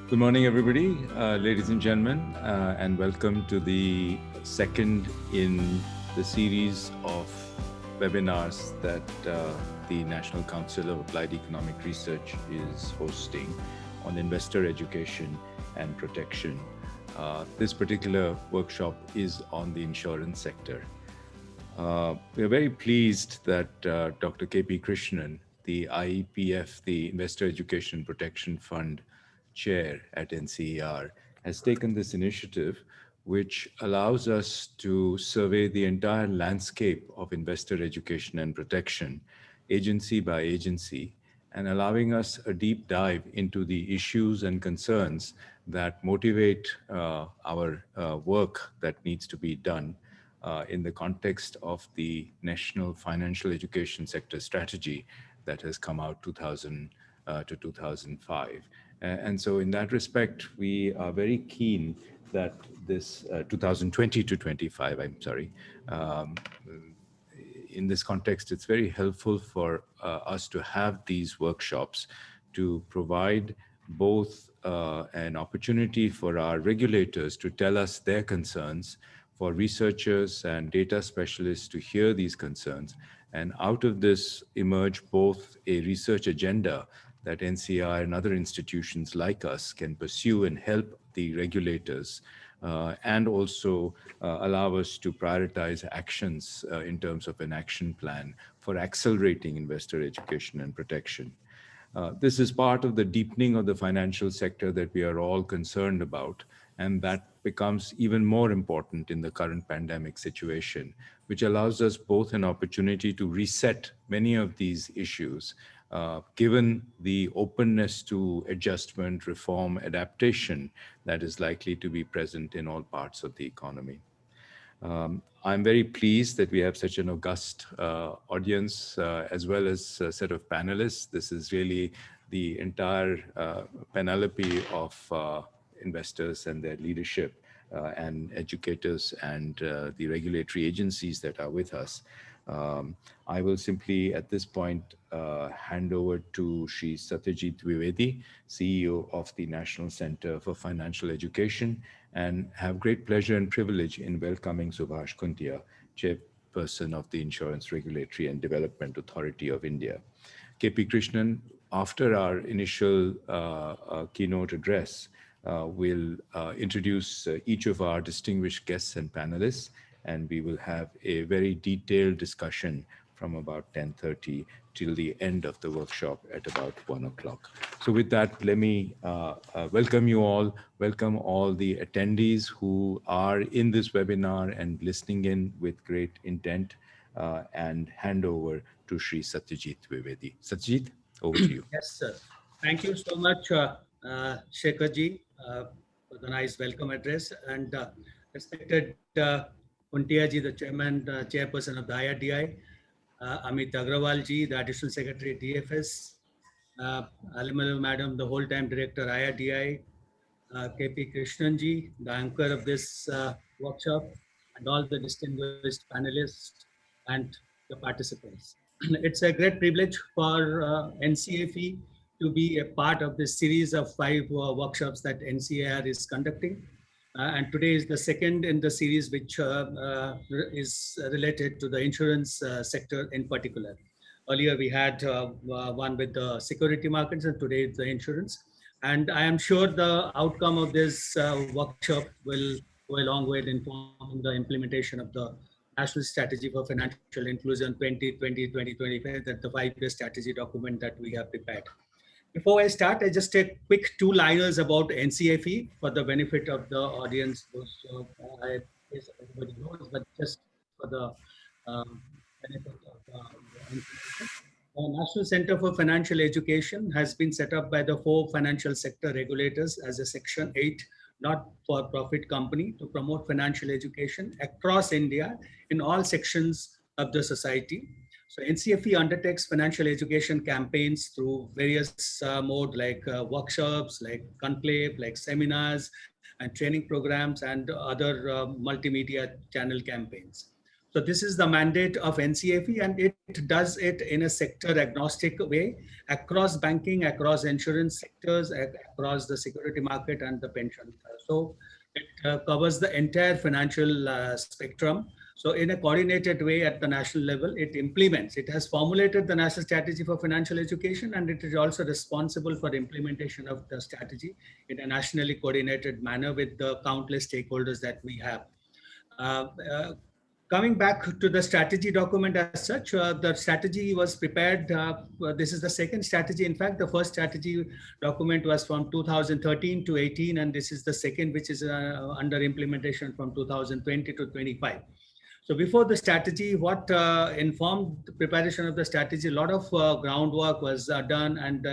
Good morning, everybody, ladies and gentlemen, and welcome to the second in the series of webinars that the National Council of Applied Economic Research is hosting on investor education and protection. This particular workshop is on the insurance sector. We are very pleased that Dr. K.P. Krishnan, the IEPF, the Investor Education Protection Fund chair at NCAER, has taken this initiative, which allows us to survey the entire landscape of investor education and protection, agency by agency, and allowing us a deep dive into the issues and concerns that motivate our work that needs to be done in the context of the National Financial Education Sector Strategy that has come out 2000 to 2005. And so in that respect, we are very keen that this 2020 to 25, I'm sorry, in this context, it's very helpful for us to have these workshops to provide both an opportunity for our regulators to tell us their concerns, for researchers and data specialists to hear these concerns, and out of this emerge both a research agenda that NCI and other institutions like us can pursue and help the regulators, and also allow us to prioritize actions in terms of an action plan for accelerating investor education and protection. This is part of the deepening of the financial sector that we are all concerned about, and that becomes even more important in the current pandemic situation, which allows us both an opportunity to reset many of these issues, given the openness to adjustment, reform, adaptation that is likely to be present in all parts of the economy. I'm very pleased that we have such an august audience, as well as a set of panelists. This is really the entire panoply of investors and their leadership and educators and the regulatory agencies that are with us. I will simply at this point hand over to Shri Satyajit Dwivedi, CEO of the National Center for Financial Education, and have great pleasure and privilege in welcoming Subhash Khuntya, Chairperson of the Insurance Regulatory and Development Authority of India. K.P. Krishnan, after our initial keynote address, will introduce each of our distinguished guests and panelists, and we will have a very detailed discussion from about 10:30 till the end of the workshop at about 1 o'clock. So with that, let me welcome you all, welcome all the attendees who are in this webinar and listening in with great intent, and hand over to Shri Satyajit Dwivedi. Satyajit, over to you. Yes, sir. Thank you so much, Shekharji, for the nice welcome address. And respected Khuntya ji, the chairperson of the IRDAI, Amit Agrawal ji, the additional secretary DFS, Alimalu madam, the whole-time director IRDAI, K.P. Krishnan ji, the anchor of this workshop, and all the distinguished panelists and the participants. It's a great privilege for NCFE to be a part of this series of 5 workshops that NCAER is conducting. And today is the second in the series, which is related to the insurance sector in particular. Earlier, we had one with the security markets, and today it's the insurance. And I am sure the outcome of this workshop will go a long way in informing the implementation of the National Strategy for Financial Inclusion 2020-2025, that the 5-year strategy document that we have prepared. Before I start, I just take quick 2-liners about NCFE for the benefit of the audience. I guess everybody knows, but just for the benefit of the information. The National Center for Financial Education has been set up by the 4 financial sector regulators as a Section 8 not-for-profit company to promote financial education across India in all sections of the society. So NCFE undertakes financial education campaigns through various modes like workshops, like conclave, like seminars and training programs and other multimedia channel campaigns. So this is the mandate of NCAER, and it does it in a sector agnostic way across banking, across insurance sectors, across the security market and the pension. So it covers the entire financial spectrum. So in a coordinated way at the national level, it has formulated the national strategy for financial education, and it is also responsible for implementation of the strategy in a nationally coordinated manner with the countless stakeholders that we have. Uh, uh, Coming back to the strategy document as such, the strategy was prepared. This is the second strategy. In fact, the first strategy document was from 2013 to 18, and this is the second, which is under implementation from 2020 to 25. So before the strategy, what informed the preparation of the strategy, a lot of groundwork was done, and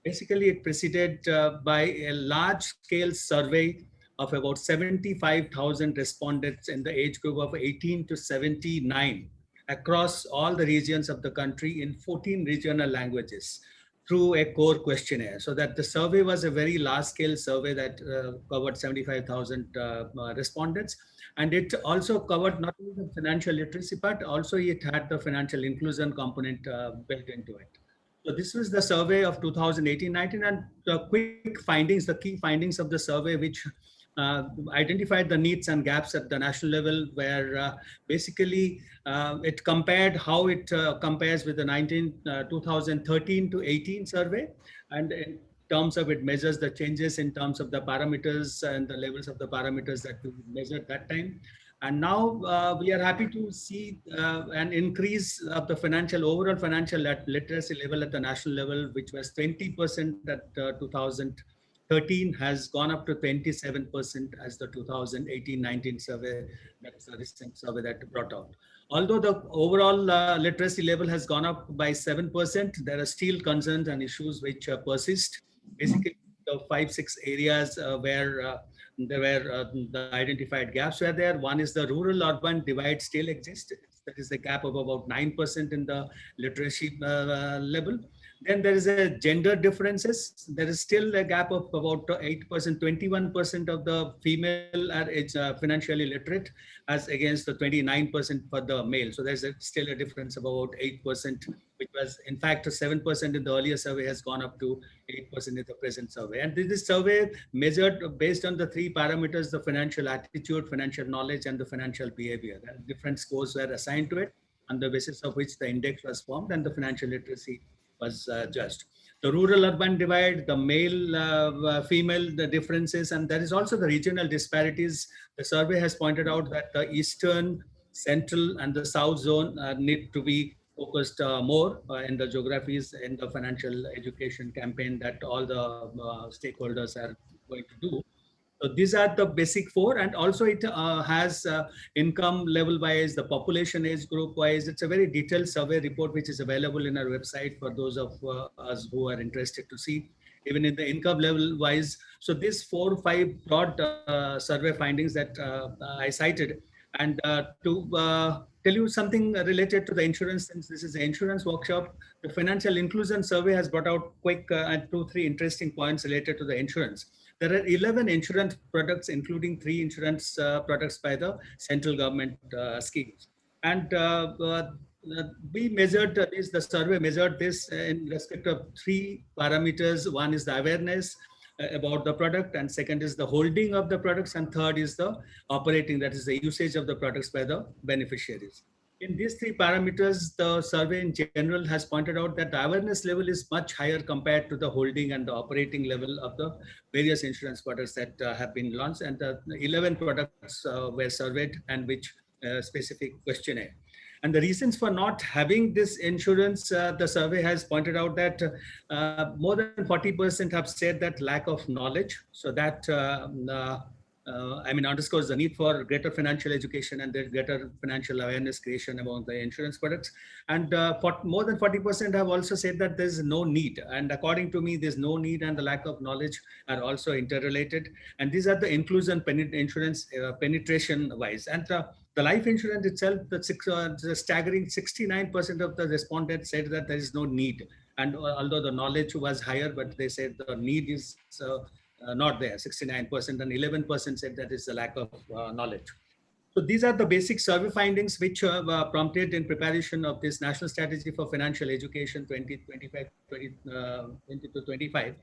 basically it preceded by a large scale survey of about 75,000 respondents in the age group of 18 to 79 across all the regions of the country in 14 regional languages through a core questionnaire. So that the survey was a very large scale survey that covered 75,000 respondents. And it also covered not only the financial literacy, but also it had the financial inclusion component built into it. So this was the survey of 2018-19, and the quick findings, the key findings of the survey, which identified the needs and gaps at the national level, where basically it compared how it compares with the 2013 to 18 survey, and in terms of it measures the changes in terms of the parameters and the levels of the parameters that we measured that time. And now we are happy to see an increase of the overall financial literacy level at the national level, which was 20% at 2013, has gone up to 27% as the 2018-19 survey. That's a recent survey that brought out. Although the overall literacy level has gone up by 7%, there are still concerns and issues which persist. Basically, the 5-6 areas where there were the identified gaps were there. One is the rural-urban divide still exists. That is a gap of about 9% in the literacy level. Then there is a gender differences. There is still a gap of about 8%, 21% of the female are financially literate as against the 29% for the male. So there's still a difference of about 8%, which was in fact 7% in the earlier survey, has gone up to 8% in the present survey. And this survey measured based on the three parameters: the financial attitude, financial knowledge, and the financial behavior. And different scores were assigned to it, on the basis of which the index was formed and the financial literacy was judged. The rural-urban divide, the male-female the differences, and there is also the regional disparities. The survey has pointed out that the eastern, central, and the south zone need to be focused more in the geographies in the financial education campaign that all the stakeholders are going to do. So these are the basic four, and also it has income level wise, the population age group wise. It's a very detailed survey report which is available in our website for those of us who are interested to see, even in the income level wise. So these 4 or 5 broad survey findings that I cited. And to tell you something related to the insurance, since this is an insurance workshop, the financial inclusion survey has brought out quick and 2-3 interesting points related to the insurance. There are 11 insurance products, including 3 insurance products by the central government schemes. And we measured this, the survey measured this in respect of 3 parameters. One is the awareness about the product, and second is the holding of the products, and third is the operating, that is the usage of the products by the beneficiaries. In these 3 parameters, the survey in general has pointed out that the awareness level is much higher compared to the holding and the operating level of the various insurance products that have been launched, and the 11 products were surveyed and which specific questionnaire. And the reasons for not having this insurance, the survey has pointed out that more than 40% have said that lack of knowledge. So that underscores the need for greater financial education and the greater financial awareness creation among the insurance products. And more than 40% have also said that there's no need. And according to me, there's no need and the lack of knowledge are also interrelated. And these are the inclusion insurance penetration wise. And the life insurance itself, the staggering 69% of the respondents said that there is no need. And although the knowledge was higher, but they said the need is not there, 69%, and 11% said that is the lack of knowledge. So these are the basic survey findings which were prompted in preparation of this National Strategy for Financial Education 2025, 20 to 25.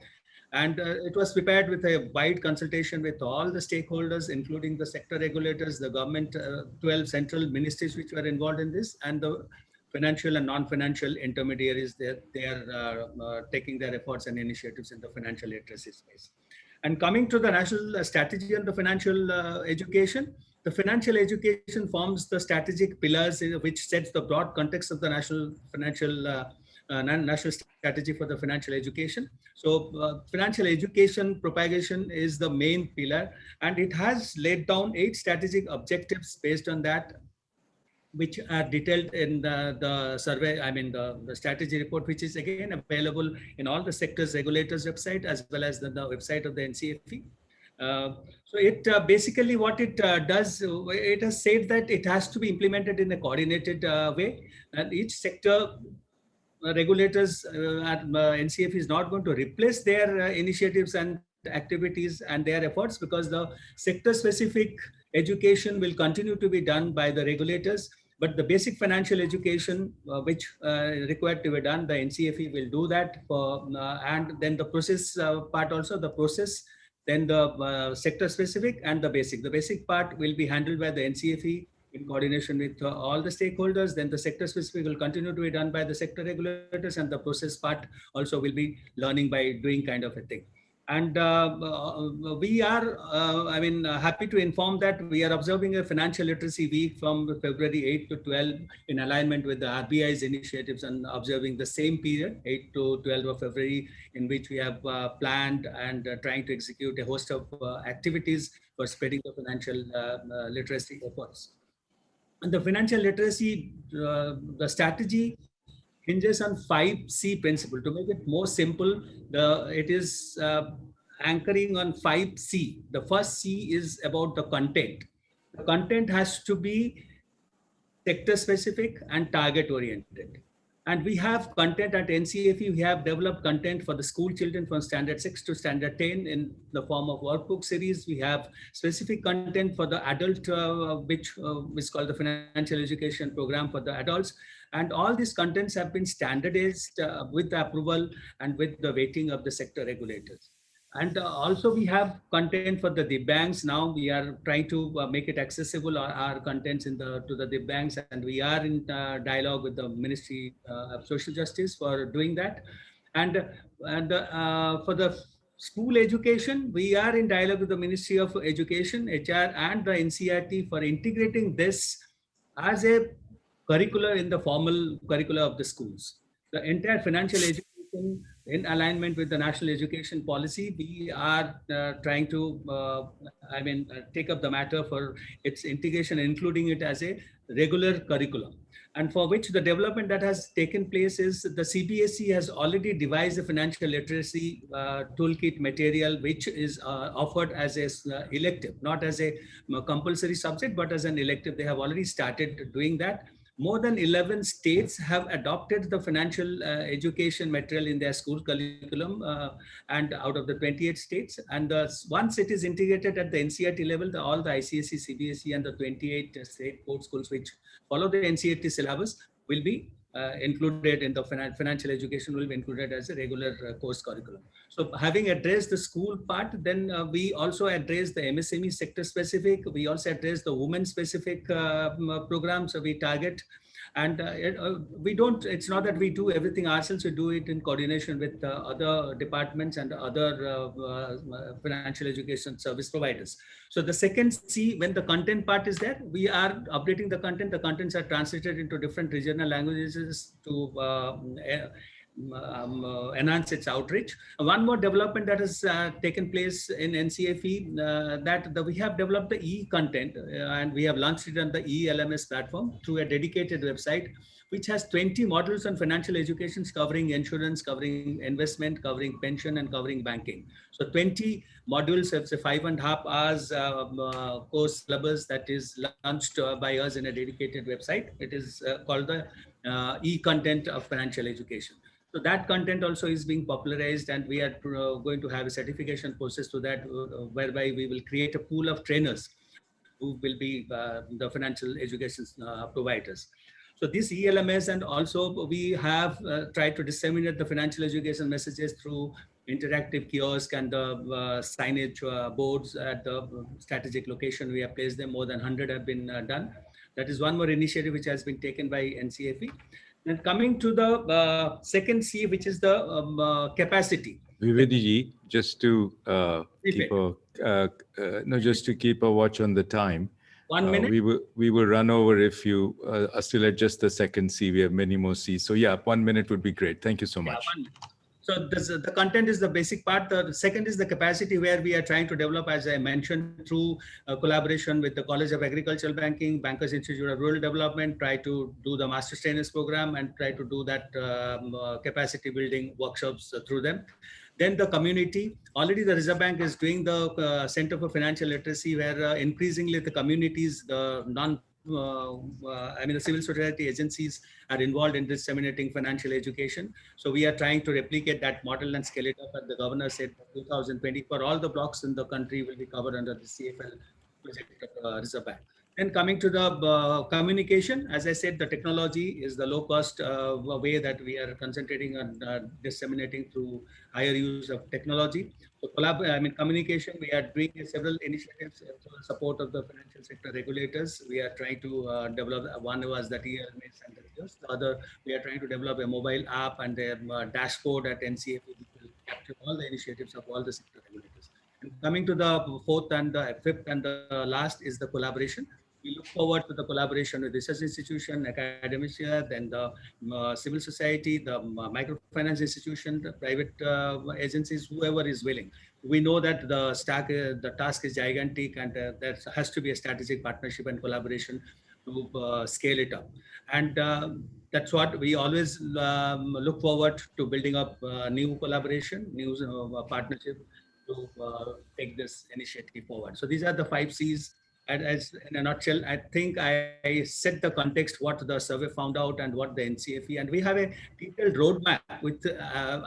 And it was prepared with a wide consultation with all the stakeholders, including the sector regulators, the government, 12 central ministries which were involved in this, and the financial and non-financial intermediaries. They are taking their efforts and initiatives in the financial literacy space. And coming to the national strategy on the financial education, the financial education forms the strategic pillars which sets the broad context of the national strategy for the financial education. So financial education propagation is the main pillar, and it has laid down 8 strategic objectives based on that, which are detailed in the survey, the strategy report, which is again available in all the sectors regulators website as well as the website of the NCAER. So it basically what it does, it has said that it has to be implemented in a coordinated way, and each sector regulators at NCF is not going to replace their initiatives and activities and their efforts, because the sector specific education will continue to be done by the regulators. But the basic financial education which required to be done, the NCFE will do that for, and then the process part also, the process, then the sector specific and the basic. The basic part will be handled by the NCFE in coordination with all the stakeholders. Then the sector specific will continue to be done by the sector regulators, and the process part also will be learning by doing kind of a thing. And we are, happy to inform that we are observing a financial literacy week from February 8 to 12 in alignment with the RBI's initiatives, and observing the same period, 8 to 12 of February, in which we have planned and trying to execute a host of activities for spreading the financial literacy efforts. And the financial literacy, the strategy hinges on 5C principle. To make it more simple, it is anchoring on 5C. The first C is about the content. The content has to be sector specific and target oriented. And we have content at NCFE. We have developed content for the school children from standard 6 to standard 10 in the form of workbook series. We have specific content for the adult, which is called the financial education program for the adults. And all these contents have been standardized with the approval and with the weighting of the sector regulators. And also we have content for the banks. Now we are trying to make it accessible, our contents to the banks, and we are in dialogue with the Ministry of Social Justice for doing that. And for the school education, we are in dialogue with the Ministry of Education, HR, and the NCERT for integrating this as a curricula in the formal curricula of the schools. The entire financial education, in alignment with the national education policy, we are trying to take up the matter for its integration, including it as a regular curriculum. And for which the development that has taken place is the CBSE has already devised a financial literacy toolkit material, which is offered as an elective, not as a compulsory subject, but as an elective. They have already started doing that. More than 11 states have adopted the financial education material in their school curriculum, and out of the 28 states. And once it is integrated at the NCERT level, all the ICSE, CBSE, and the 28 state board schools which follow the NCERT syllabus will be included in the financial education, will be included as a regular course curriculum. So having addressed the school part, then we also address the MSME sector specific. We also address the women specific programs we target. And it's not that we do everything ourselves, we do it in coordination with other departments and other financial education service providers. So the second C, when the content part is there, we are updating the content. The contents are translated into different regional languages to enhance its outreach. One more development that has taken place in NCFE, we have developed the e-content and we have launched it on the e-LMS platform through a dedicated website, which has 20 modules on financial education covering insurance, covering investment, covering pension, and covering banking. So 20 modules, it's a 5.5 hours course syllabus that is launched by us in a dedicated website. It is called the e-content of financial education. So that content also is being popularized, and we are going to have a certification process to that, whereby we will create a pool of trainers who will be the financial education providers. So this ELMS, and also we have tried to disseminate the financial education messages through interactive kiosk and the signage boards at the strategic location. We have placed them. More than 100 have been done. That is one more initiative which has been taken by NCFE. And coming to the second C, which is the capacity. Vivedi, just to keep Repeat. just to keep a watch on the time. 1 minute. We will run over if you are still at just the second C. We have many more C's. So yeah, 1 minute would be great. Thank you so much. Yeah, so the content is the basic part. The second is the capacity, where we are trying to develop, as I mentioned, through collaboration with the College of Agricultural Banking, Bankers Institute of Rural Development, try to do the Master Trainers program and try to do that capacity building workshops through them. Then the community, already the Reserve Bank is doing the Center for Financial Literacy, where increasingly the communities, the the civil society agencies are involved in disseminating financial education. So we are trying to replicate that model and scale it up. And the governor said 2020 for all the blocks in the country will be covered under the CFL project of Reserve Bank. Then coming to the communication, as I said, the technology is the low cost way that we are concentrating on disseminating through higher use of technology. So communication, we are doing several initiatives through the support of the financial sector regulators. We are trying to develop, one was the TLMS and the other, we are trying to develop a mobile app and a dashboard at NCFE, which will capture all the initiatives of all the sector regulators. And coming to the fourth and the fifth and the last is the collaboration. We look forward to the collaboration with research institution, academia, then the civil society, the microfinance institution, the private agencies, whoever is willing. We know that the task is gigantic, and there has to be a strategic partnership and collaboration to scale it up. And that's what we always look forward to, building up new collaboration, new partnership to take this initiative forward. So these are the 5 C's. And as in a nutshell, I think I set the context, what the survey found out and what the NCFE, and we have a detailed roadmap with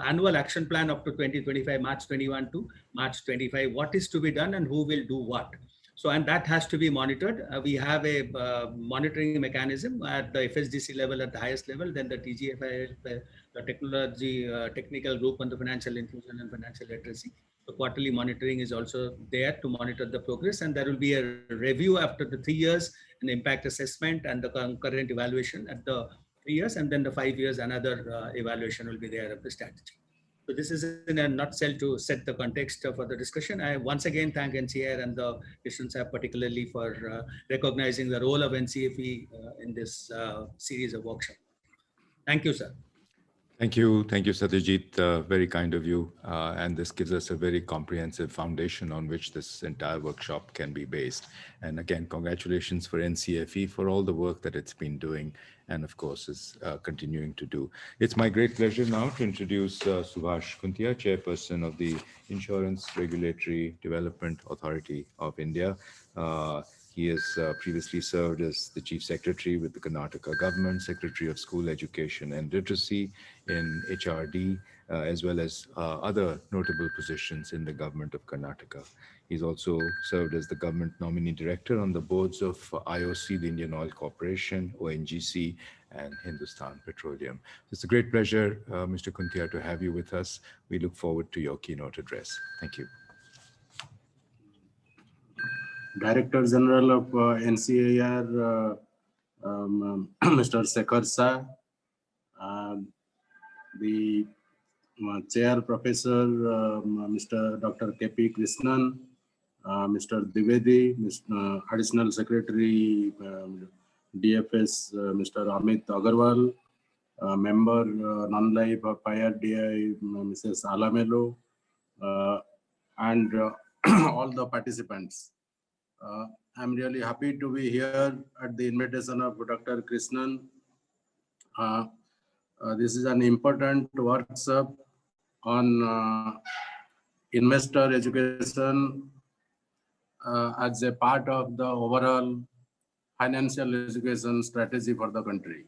annual action plan up to 2025, March 21 to March 25, what is to be done and who will do what. So, and that has to be monitored. We have a monitoring mechanism at the FSDC level, at the highest level, then the TGFI, the technology, technical group on the financial inclusion and financial literacy. The quarterly monitoring is also there to monitor the progress, and there will be a review after the 3 years, an impact assessment and the concurrent evaluation at the 3 years, and then the 5 years, another evaluation will be there of the strategy. So this is in a nutshell to set the context for the discussion. I once again thank NCAER and the Christians particularly for recognizing the role of NCFE in this series of workshops. Thank you, sir. Thank you, Satyajit. Very kind of you. And this gives us a very comprehensive foundation on which this entire workshop can be based. And again, congratulations for NCFE for all the work that it's been doing and of course is continuing to do. It's my great pleasure now to introduce Subhash Khuntya, Chairperson of the Insurance Regulatory Development Authority of India. He has previously served as the Chief Secretary with the Karnataka Government, Secretary of School Education and Literacy in HRD, as well as other notable positions in the government of Karnataka. He's also served as the government nominee director on the boards of IOC, the Indian Oil Corporation, ONGC, and Hindustan Petroleum. It's a great pleasure, Mr. Khuntya, to have you with us. We look forward to your keynote address. Thank you. Director General of NCAER, Mr. Shekhar Shah, the Chair Professor, Mr. Dr. K.P. Krishnan, Mr. Dwivedi, Additional Secretary, DFS, Mr. Amit Agarwal, Member Non-Life of IRDAI, Mrs. Alamelo, and all the participants. I'm really happy to be here at the invitation of Dr. Krishnan. This is an important workshop on investor education as a part of the overall financial education strategy for the country.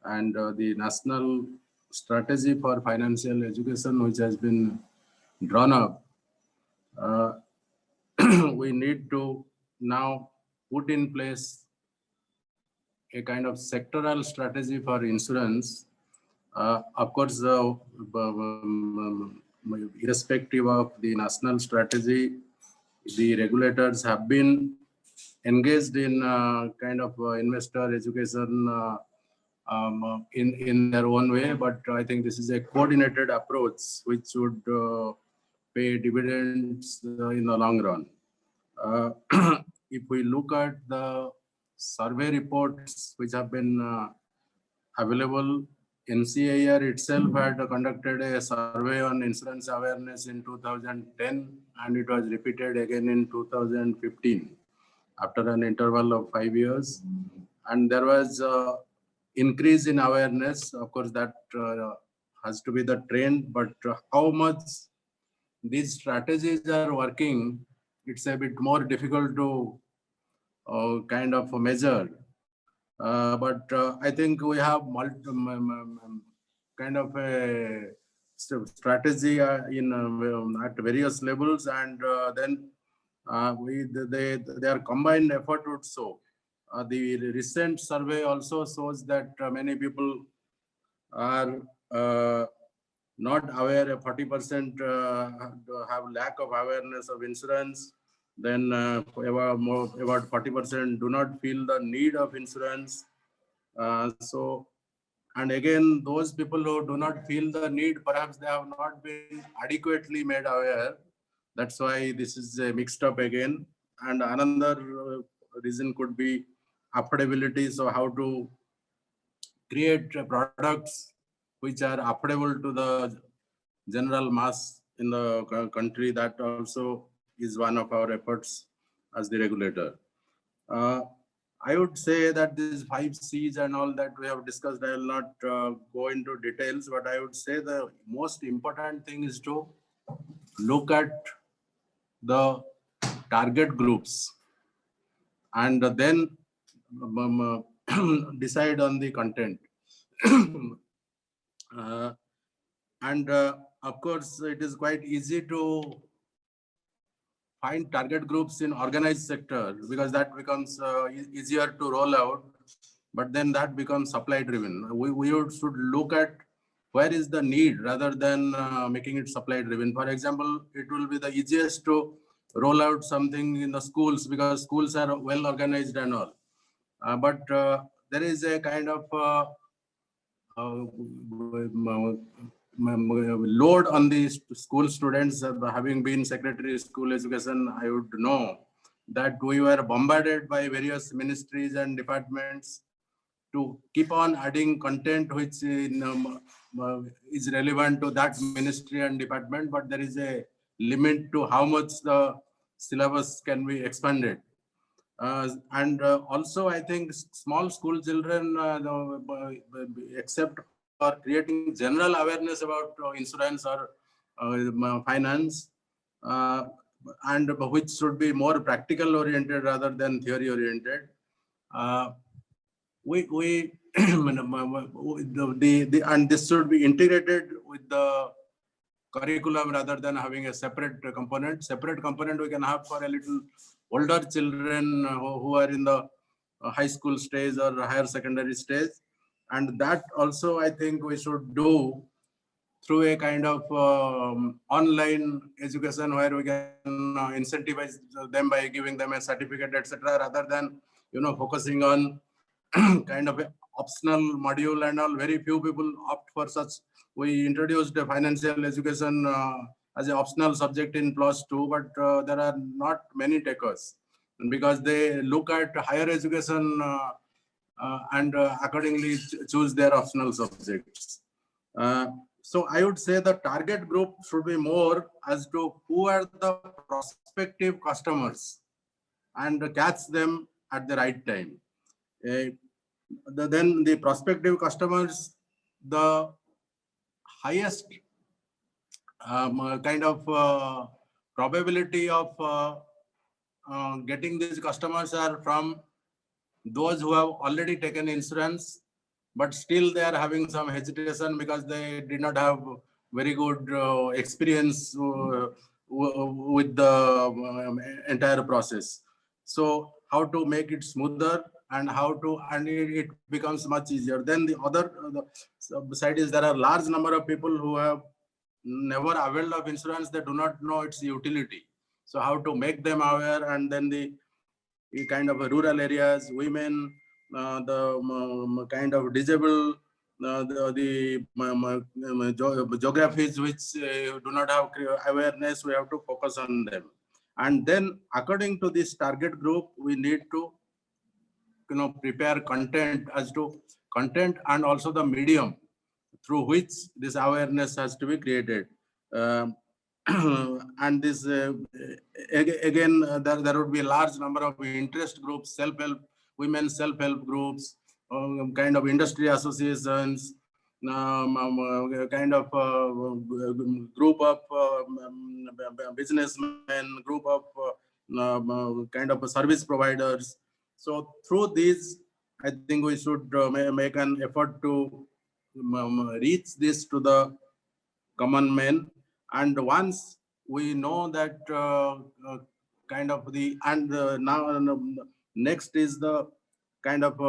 And the national strategy for financial education, which has been drawn up, we need to now put in place a kind of sectoral strategy for insurance. Of course, irrespective of the national strategy, the regulators have been engaged in kind of investor education in their own way, but I think this is a coordinated approach which would pay dividends in the long run. If we look at the survey reports which have been available, NCAER itself had conducted a survey on insurance awareness in 2010, and it was repeated again in 2015 after an interval of 5 years. And there was increase in awareness. Of course, that has to be the trend, but how much these strategies are working, it's a bit more difficult to kind of measure. But I think we have kind of a strategy at various levels, and then their combined effort would show. The recent survey also shows that many people are not aware. 40% have lack of awareness of insurance. Then about 40% do not feel the need of insurance. And again, those people who do not feel the need, perhaps they have not been adequately made aware. That's why this is mixed up again. And another reason could be affordability. So how to create products which are affordable to the general mass in the country. That also is one of our efforts as the regulator. I would say that these 5 C's and all that we have discussed, I will not go into details, but I would say the most important thing is to look at the target groups and then decide on the content. Of course, it is quite easy to find target groups in organized sector because that becomes easier to roll out, but then that becomes supply driven. We should look at where is the need rather than making it supply driven. For example, it will be the easiest to roll out something in the schools because schools are well organized and all. But there is a kind of load on the school students. Having been Secretary of School Education, I would know that we were bombarded by various ministries and departments to keep on adding content which is relevant to that ministry and department, but there is a limit to how much the syllabus can be expanded. Also, I think small school children, except for creating general awareness about insurance or finance, and which should be more practical oriented rather than theory oriented. And this should be integrated with the curriculum rather than having a separate component. Separate component we can have for a little older children who are in the high school stage or higher secondary stage. And that also I think we should do through a kind of online education where we can incentivize them by giving them a certificate, etc., rather than focusing on kind of a optional module and all. Very few people opt for such. We introduced a financial education as an optional subject in +2, but there are not many takers because they look at higher education and accordingly choose their optional subjects. So I would say the target group should be more as to who are the prospective customers and catch them at the right time. Then the prospective customers, the highest kind of probability of getting these customers are from those who have already taken insurance, but still they are having some hesitation because they did not have very good experience with the entire process. So how to make it smoother, and it becomes much easier. Then the other side is there are large number of people who have never availed of insurance. They do not know its utility. So how to make them aware, and then the kind of rural areas, women, the kind of disabled, geographies which do not have awareness, we have to focus on them. And then according to this target group, we need to prepare content as to content and also the medium through which this awareness has to be created. And this again, there would be a large number of interest groups, self-help, women self-help groups, kind of industry associations, kind of group of businessmen, group of kind of service providers. So through these, I think we should make an effort to reach this to the common man. And once we know that kind of the, and now next is the kind of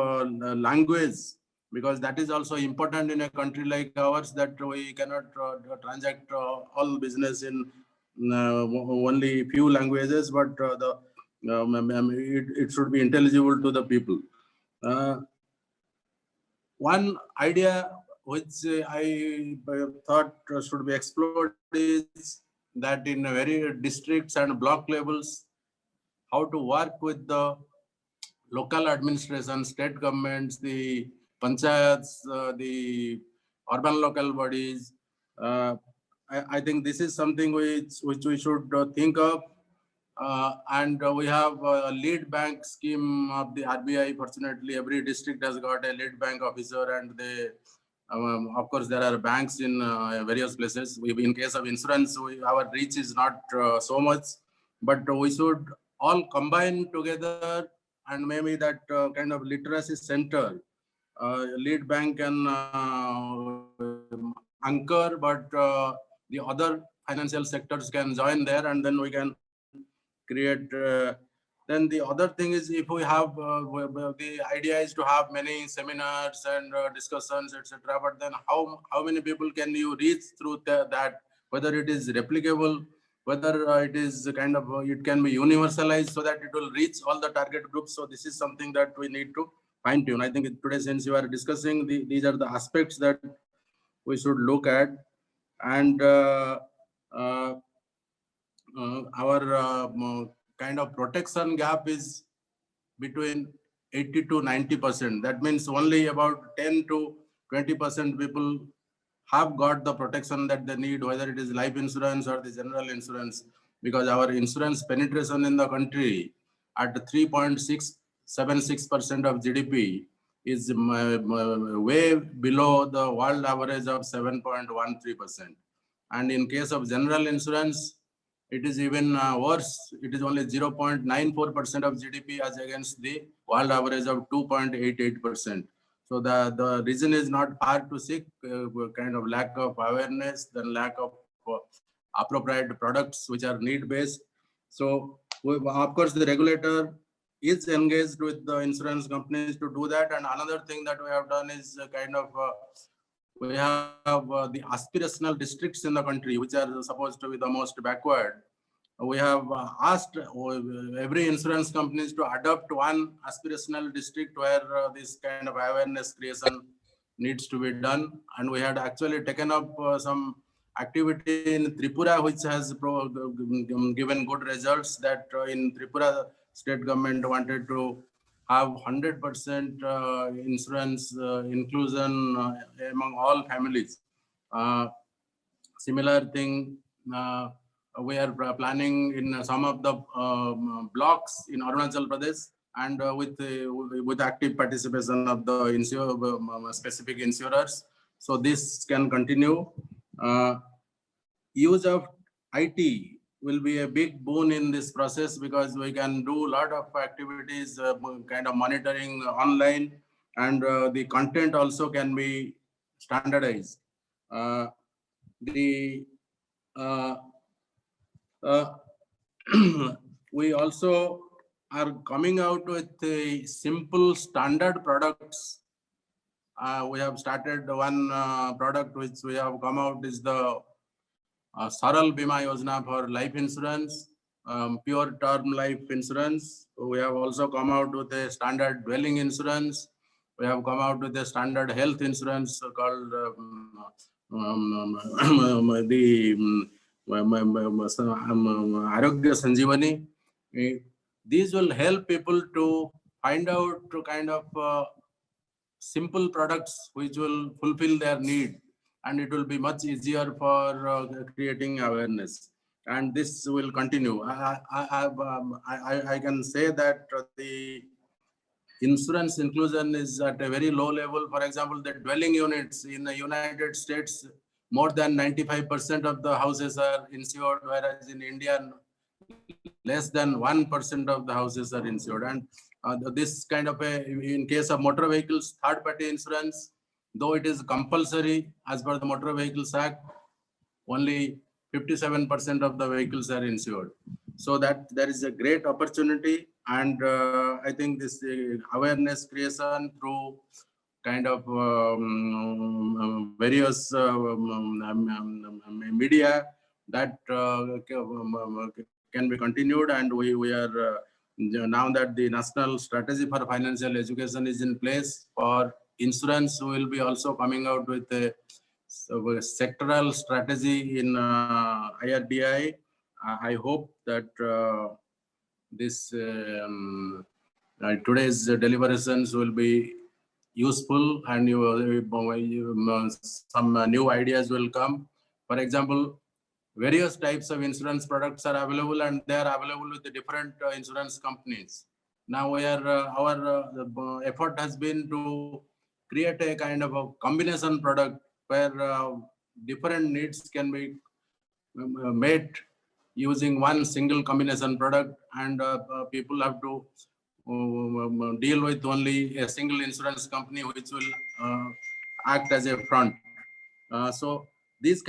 language, because that is also important in a country like ours, that we cannot transact all business in only few languages, but it should be intelligible to the people. One idea which I thought should be explored is that in very districts and block levels, how to work with the local administration, state governments, the panchayats, the urban local bodies. I think this is something which we should think of. And we have a lead bank scheme of the RBI. Fortunately, every district has got a lead bank officer, and they, of course, there are banks in various places. In case of insurance, our reach is not so much, but we should all combine together, and maybe that kind of literacy center, lead bank can anchor, but the other financial sectors can join there, and then we can create. Then the other thing is, if we have the idea is to have many seminars and discussions, etc. But then how many people can you reach through that? Whether it is replicable, whether it is kind of it can be universalized so that it will reach all the target groups. So this is something that we need to fine tune. I think today, since you are discussing, these are the aspects that we should look at, and our kind of protection gap is between 80 to 90%. That means only about 10 to 20% people have got the protection that they need, whether it is life insurance or the general insurance, because our insurance penetration in the country at 3.676% of GDP is way below the world average of 7.13%. And in case of general insurance, it is even worse. It is only 0.94% of GDP as against the world average of 2.88%. So the reason is not far to seek, kind of lack of awareness, then lack of appropriate products which are need-based. So of course, the regulator is engaged with the insurance companies to do that. And another thing that we have done is kind of, we have the aspirational districts in the country, which are supposed to be the most backward. We have asked every insurance companies to adopt one aspirational district where this kind of awareness creation needs to be done. And we had actually taken up some activity in Tripura, which has given good results. That in Tripura, state government wanted to have 100% insurance inclusion among all families. Similar thing, we are planning in some of the blocks in Arunachal Pradesh, and with active participation of the specific insurers. So this can continue. Use of IT will be a big boon in this process, because we can do a lot of activities, kind of monitoring online, and the content also can be standardized. We also are coming out with simple standard products. We have started one product which we have come out is the Saral Bima Yojana for life insurance, pure term life insurance. We have also come out with a standard dwelling insurance. We have come out with a standard health insurance called the Arogya Sanjeevani. These will help people to find out to kind of simple products which will fulfill their need, and it will be much easier for creating awareness. And this will continue. I can say that the insurance inclusion is at a very low level. For example, the dwelling units in the United States, more than 95% of the houses are insured, whereas in India, less than 1% of the houses are insured. And this kind of in case of motor vehicles, third-party insurance, though it is compulsory as per the Motor Vehicles Act, only 57% of the vehicles are insured. So that there is a great opportunity, and I think this awareness creation through kind of various media that can be continued, and we are now that the national strategy for financial education is in place for insurance, we will be also coming out with a sectoral strategy in IRDAI. I hope that this today's deliberations will be useful, and some new ideas will come. For example, various types of insurance products are available, and they are available with the different insurance companies. Now our effort has been to create a kind of a combination product where different needs can be met using one single combination product, and people have to deal with only a single insurance company which will act as a front. So this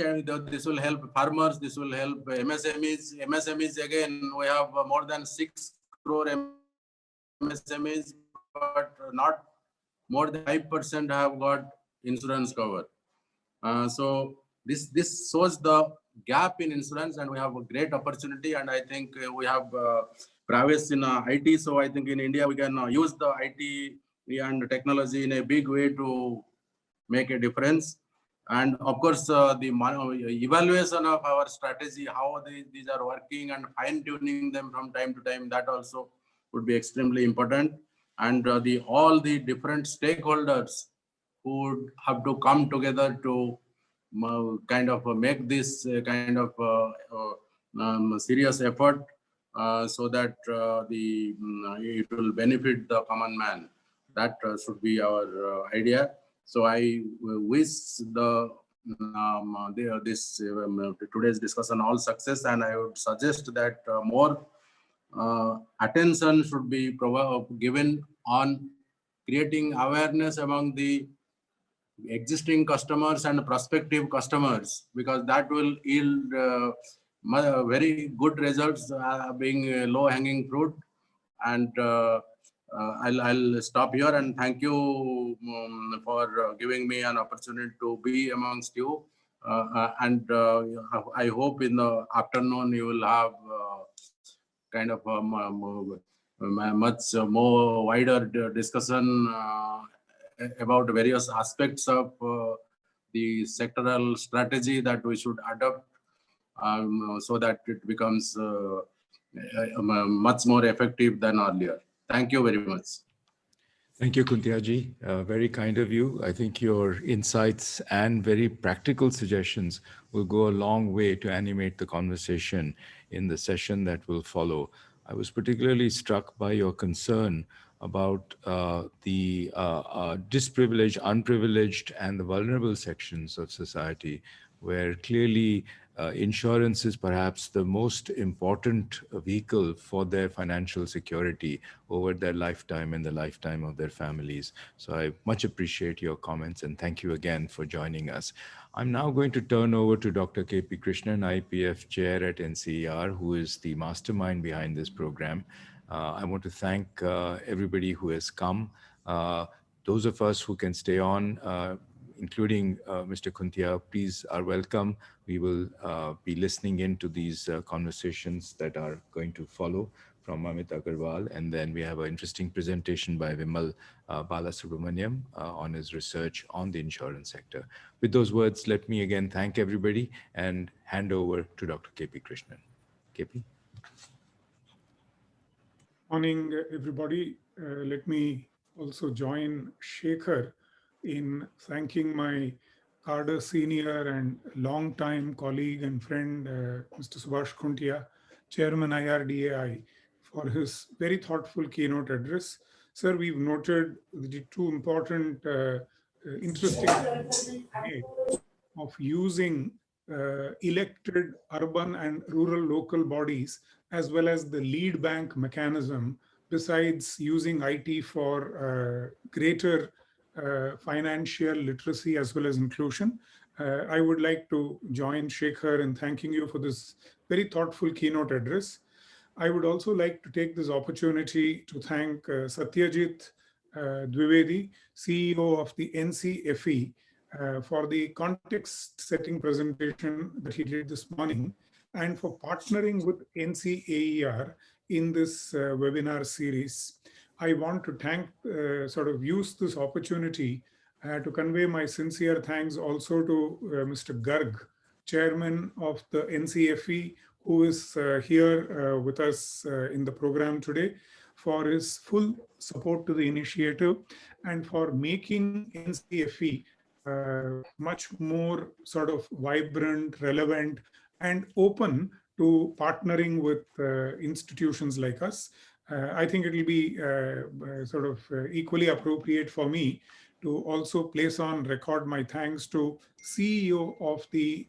will help farmers, this will help MSMEs. MSMEs, again, we have more than 6 crore MSMEs, but not more than 5% have got insurance cover. So this shows the gap in insurance, and we have a great opportunity. And I think we have prowess in IT. So I think in India we can use the IT and technology in a big way to make a difference. And of course, the evaluation of our strategy, how these are working, and fine-tuning them from time to time, that also would be extremely important. And all the different stakeholders who would have to come together to kind of make this kind of serious effort so that it will benefit the common man. That should be our idea. So I wish today's discussion all success, and I would suggest that more attention should be given on creating awareness among the existing customers and prospective customers, because that will yield very good results, being low-hanging fruit. And I'll stop here, and thank you for giving me an opportunity to be amongst you. And I hope in the afternoon you will have kind of much more wider discussion about various aspects of the sectoral strategy that we should adopt so that it becomes much more effective than earlier. Thank you very much. Thank you, Khuntya ji. Very kind of you. I think your insights and very practical suggestions will go a long way to animate the conversation in the session that will follow. I was particularly struck by your concern about the disprivileged, unprivileged, and the vulnerable sections of society, where clearly insurance is perhaps the most important vehicle for their financial security over their lifetime and the lifetime of their families. So I much appreciate your comments, and thank you again for joining us. I'm now going to turn over to Dr. K.P. Krishnan, IPF Chair at NCAER, who is the mastermind behind this program. I want to thank everybody who has come. Those of us who can stay on, including Mr. Khuntya, please are welcome. We will be listening into these conversations that are going to follow from Amit Agarwal. And then we have an interesting presentation by Vimal Balasubramaniam on his research on the insurance sector. With those words, let me again thank everybody and hand over to Dr. KP Krishnan. KP? Morning, everybody. Let me also join Shekhar in thanking my cadre senior and long-time colleague and friend, Mr. Subhash Khuntya, Chairman IRDAI, for his very thoughtful keynote address. Sir, we've noted the two important, interesting of using elected urban and rural local bodies as well as the lead bank mechanism, besides using IT for greater financial literacy as well as inclusion. I would like to join Shekhar in thanking you for this very thoughtful keynote address. I would also like to take this opportunity to thank Satyajit Dwivedi, CEO of the NCFE, for the context setting presentation that he did this morning, and for partnering with NCAER in this webinar series. I want to thank, use this opportunity to convey my sincere thanks also to Mr. Garg, Chairman of the NCFE, who is here with us in the program today, for his full support to the initiative and for making NCFE much more sort of vibrant, relevant, and open to partnering with institutions like us. I think it will be equally appropriate for me to also place on record my thanks to CEO of the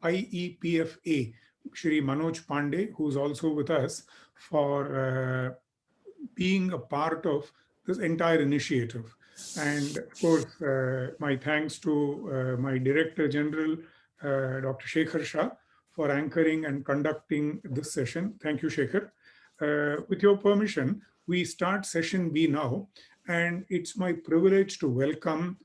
IEPFA, Shri Manoj Pandey, who's also with us, for being a part of this entire initiative. And of course, my thanks to my Director General, Dr. Shekhar Shah, for anchoring and conducting this session. Thank you, Shekhar. With your permission, we start session B now, and it's my privilege to welcome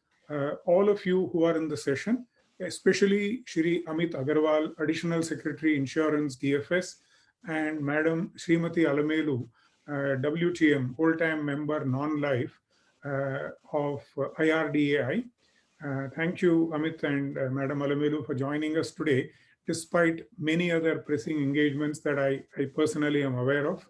all of you who are in the session, especially Shri Amit Agarwal, Additional Secretary, Insurance, DFS, and Madam Srimati Alamelu, WTM, whole-time member, non-life of IRDAI. Thank you, Amit and Madam Alamelu, for joining us today, despite many other pressing engagements that I personally am aware of.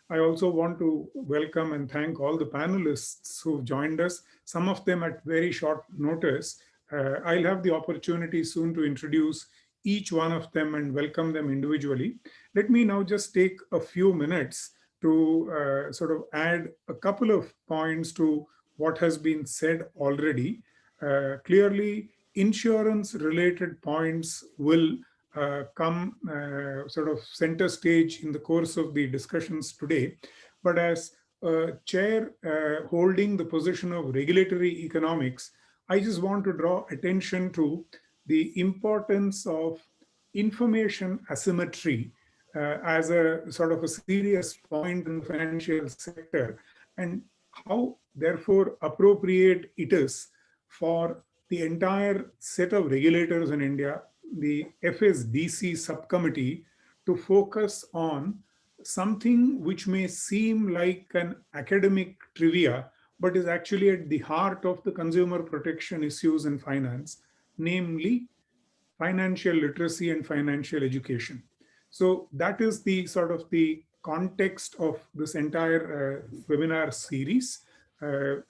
I also want to welcome and thank all the panelists who joined us, some of them at very short notice. I'll have the opportunity soon to introduce each one of them and welcome them individually. Let me now just take a few minutes to add a couple of points to what has been said already. Clearly, insurance-related points will come center stage in the course of the discussions today. But as chair holding the position of regulatory economics, I just want to draw attention to the importance of information asymmetry as a sort of a serious point in the financial sector, and how therefore appropriate it is for the entire set of regulators in India, the FSDC subcommittee, to focus on something which may seem like an academic trivia, but is actually at the heart of the consumer protection issues in finance, namely financial literacy and financial education. So that is the sort of the context of this entire webinar series.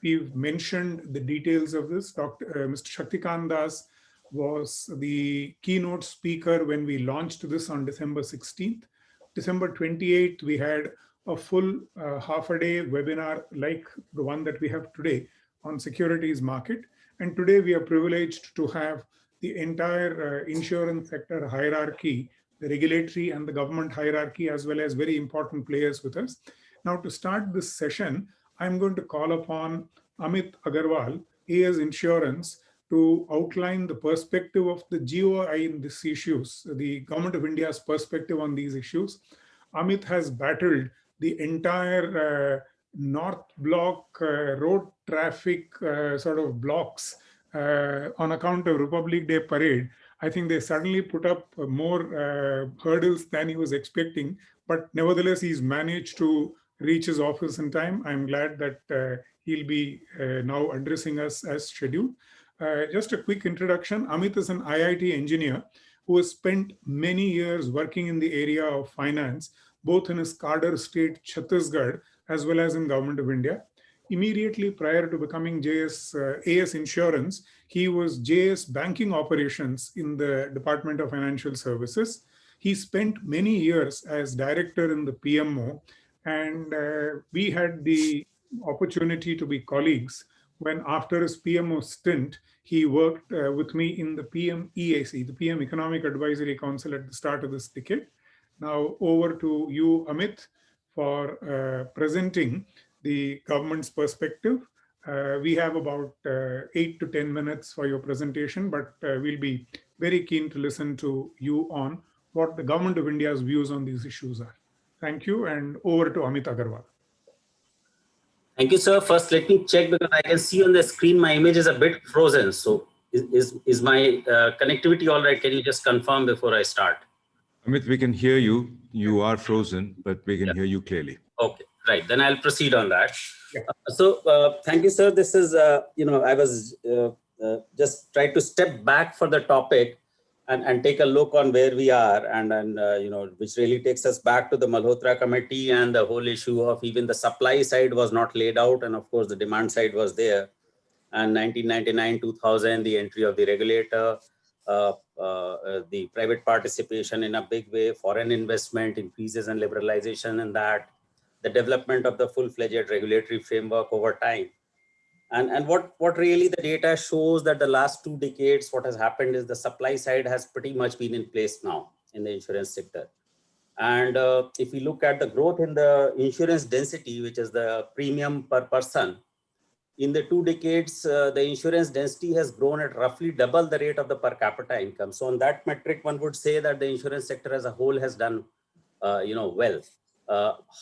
We've mentioned the details of this. Mr. Shaktikant Das was the keynote speaker when we launched this on December 16th. December 28th, we had a full half-a-day webinar like the one that we have today on securities market. And today we are privileged to have the entire insurance sector hierarchy, the regulatory and the government hierarchy, as well as very important players with us. Now, to start this session, I'm going to call upon Amit Agarwal, AS Insurance, to outline the perspective of the GOI in these issues, the Government of India's perspective on these issues. Amit has battled the entire North Block road traffic sort of blocks on account of Republic Day parade. I think they suddenly put up more hurdles than he was expecting, but nevertheless, he's managed to reach his office in time. I'm glad that he'll be now addressing us as scheduled. Just a quick introduction. Amit is an IIT engineer who has spent many years working in the area of finance, both in his cadre state, Chhattisgarh, as well as in Government of India. Immediately prior to becoming AS Insurance, he was JS Banking Operations in the Department of Financial Services. He spent many years as director in the PMO, and we had the opportunity to be colleagues when, after his PMO stint, he worked with me in the PM EAC, the PM Economic Advisory Council, at the start of this decade. Now over to you, Amit, for presenting the government's perspective. We have about 8 to 10 minutes for your presentation, but we'll be very keen to listen to you on what the Government of India's views on these issues are. Thank you, and over to Amit Agarwal. Thank you, sir. First, let me check, because I can see on the screen my image is a bit frozen. So is my connectivity all right? Can you just confirm before I start? Amit, we can hear you. You are frozen, but we can hear you clearly. Okay, right. Then I'll proceed on that. Yeah. Thank you, sir. This is, I was just trying to step back for the topic and take a look on where we are, and which really takes us back to the Malhotra committee and the whole issue of even the supply side was not laid out, and of course the demand side was there. And 1999, 2000, the entry of the regulator, the private participation in a big way, foreign investment increases and liberalization in that, the development of the full-fledged regulatory framework over time. And what really the data shows that the last 2 decades, what has happened is the supply side has pretty much been in place now in the insurance sector. And if we look at the growth in the insurance density, which is the premium per person, in the 2 decades, the insurance density has grown at roughly double the rate of the per capita income. So on that metric, one would say that the insurance sector as a whole has done, well.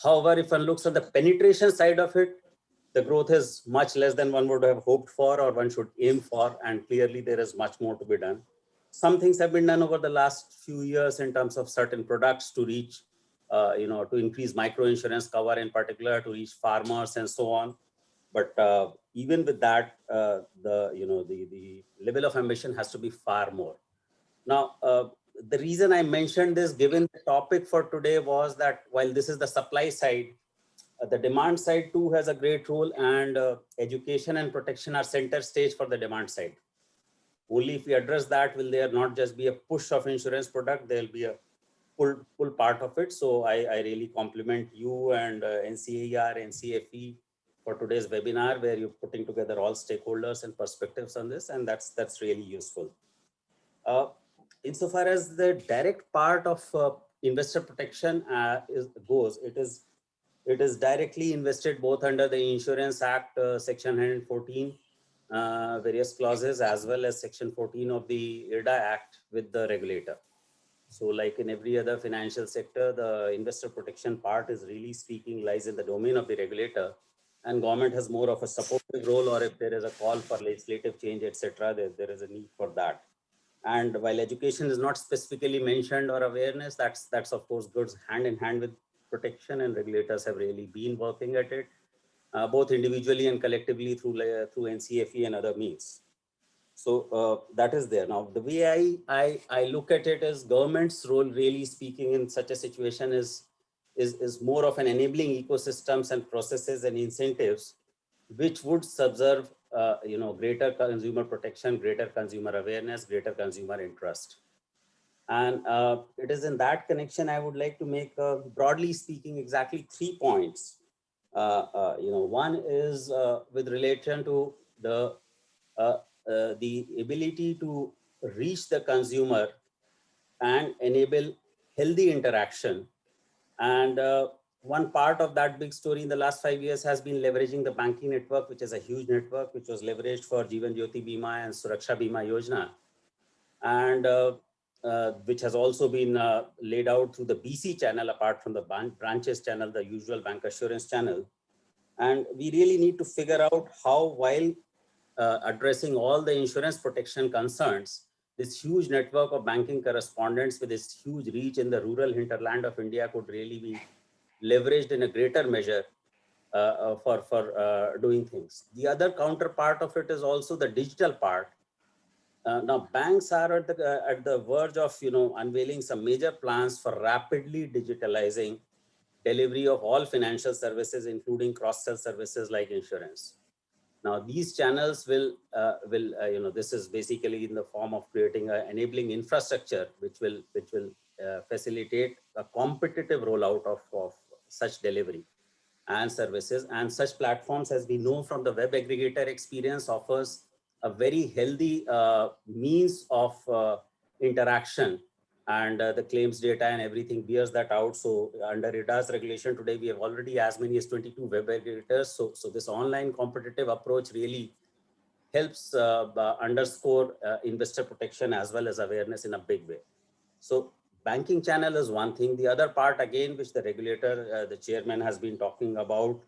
However, if one looks at the penetration side of it, the growth is much less than one would have hoped for or one should aim for, and clearly there is much more to be done. Some things have been done over the last few years in terms of certain products to reach, to increase micro insurance cover in particular, to reach farmers and so on. But even with that, the level of ambition has to be far more. Now, the reason I mentioned this, given the topic for today, was that while this is the supply side, the demand side too has a great role, and education and protection are center stage for the demand side. Only if we address that will there not just be a push of insurance product, there will be a full part of it. So I really compliment you and NCAER, NCFE for today's webinar, where you're putting together all stakeholders and perspectives on this, and that's really useful. Insofar as the direct part of investor protection goes, it is directly invested both under the Insurance Act, Section 114, various clauses, as well as Section 14 of the IRDAI Act with the regulator. So like in every other financial sector, the investor protection part is really speaking lies in the domain of the regulator, and government has more of a supportive role, or if there is a call for legislative change, etc., there is a need for that. And while education is not specifically mentioned or awareness, that's of course goes hand in hand with protection, and regulators have really been working at it, both individually and collectively through NCFE and other means. So that is there. Now, the way I look at it is government's role, really speaking, in such a situation is more of an enabling ecosystems and processes and incentives, which would subserve greater consumer protection, greater consumer awareness, greater consumer interest. And it is in that connection I would like to make, broadly speaking, exactly 3 points. One is with relation to the ability to reach the consumer and enable healthy interaction. And one part of that big story in the last 5 years has been leveraging the banking network, which is a huge network, which was leveraged for Jeevan Jyoti Bima and Suraksha Bima Yojana. And which has also been laid out through the BC channel, apart from the branches channel, the usual bank assurance channel. And we really need to figure out how, while addressing all the insurance protection concerns, this huge network of banking correspondents with this huge reach in the rural hinterland of India could really be leveraged in a greater measure for doing things. The other counterpart of it is also the digital part. Now, banks are at the verge of unveiling some major plans for rapidly digitalizing delivery of all financial services, including cross-sell services like insurance. Now, these channels will this is basically in the form of creating an enabling infrastructure, which will facilitate a competitive rollout of such delivery and services. And such platforms, as we know from the web aggregator experience, offers a very healthy means of interaction, and the claims data and everything bears that out. So under IRDAI's regulation today, we have already as many as 22 web aggregators. So this online competitive approach really helps underscore investor protection as well as awareness in a big way. So banking channel is one thing. The other part, again, which the regulator, the chairman, has been talking about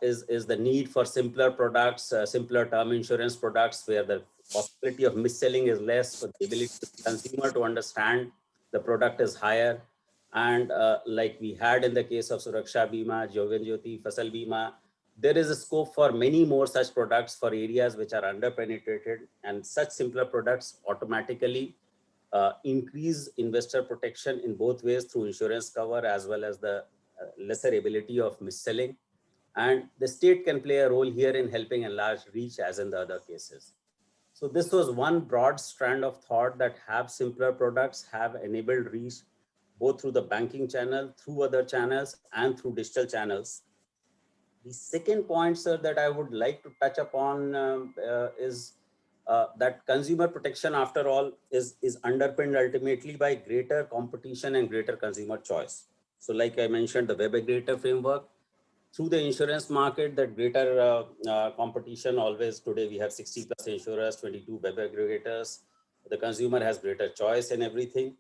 is the need for simpler products, simpler term insurance products, where the possibility of mis-selling is less, but the ability of the consumer to understand the product is higher. And like we had in the case of Suraksha Bima, Jogan Jyoti, Fasal Bima, there is a scope for many more such products for areas which are under-penetrated, and such simpler products automatically increase investor protection in both ways, through insurance cover as well as the lesser ability of mis-selling. And the state can play a role here in helping enlarge reach, as in the other cases. So this was one broad strand of thought, that have simpler products, have enabled reach, both through the banking channel, through other channels, and through digital channels. The second point, sir, that I would like to touch upon is that consumer protection, after all, is underpinned ultimately by greater competition and greater consumer choice. So like I mentioned, the web aggregator framework, through the insurance market, that greater competition always. Today we have 60 plus insurers, 22 web aggregators. The consumer has greater choice in everything.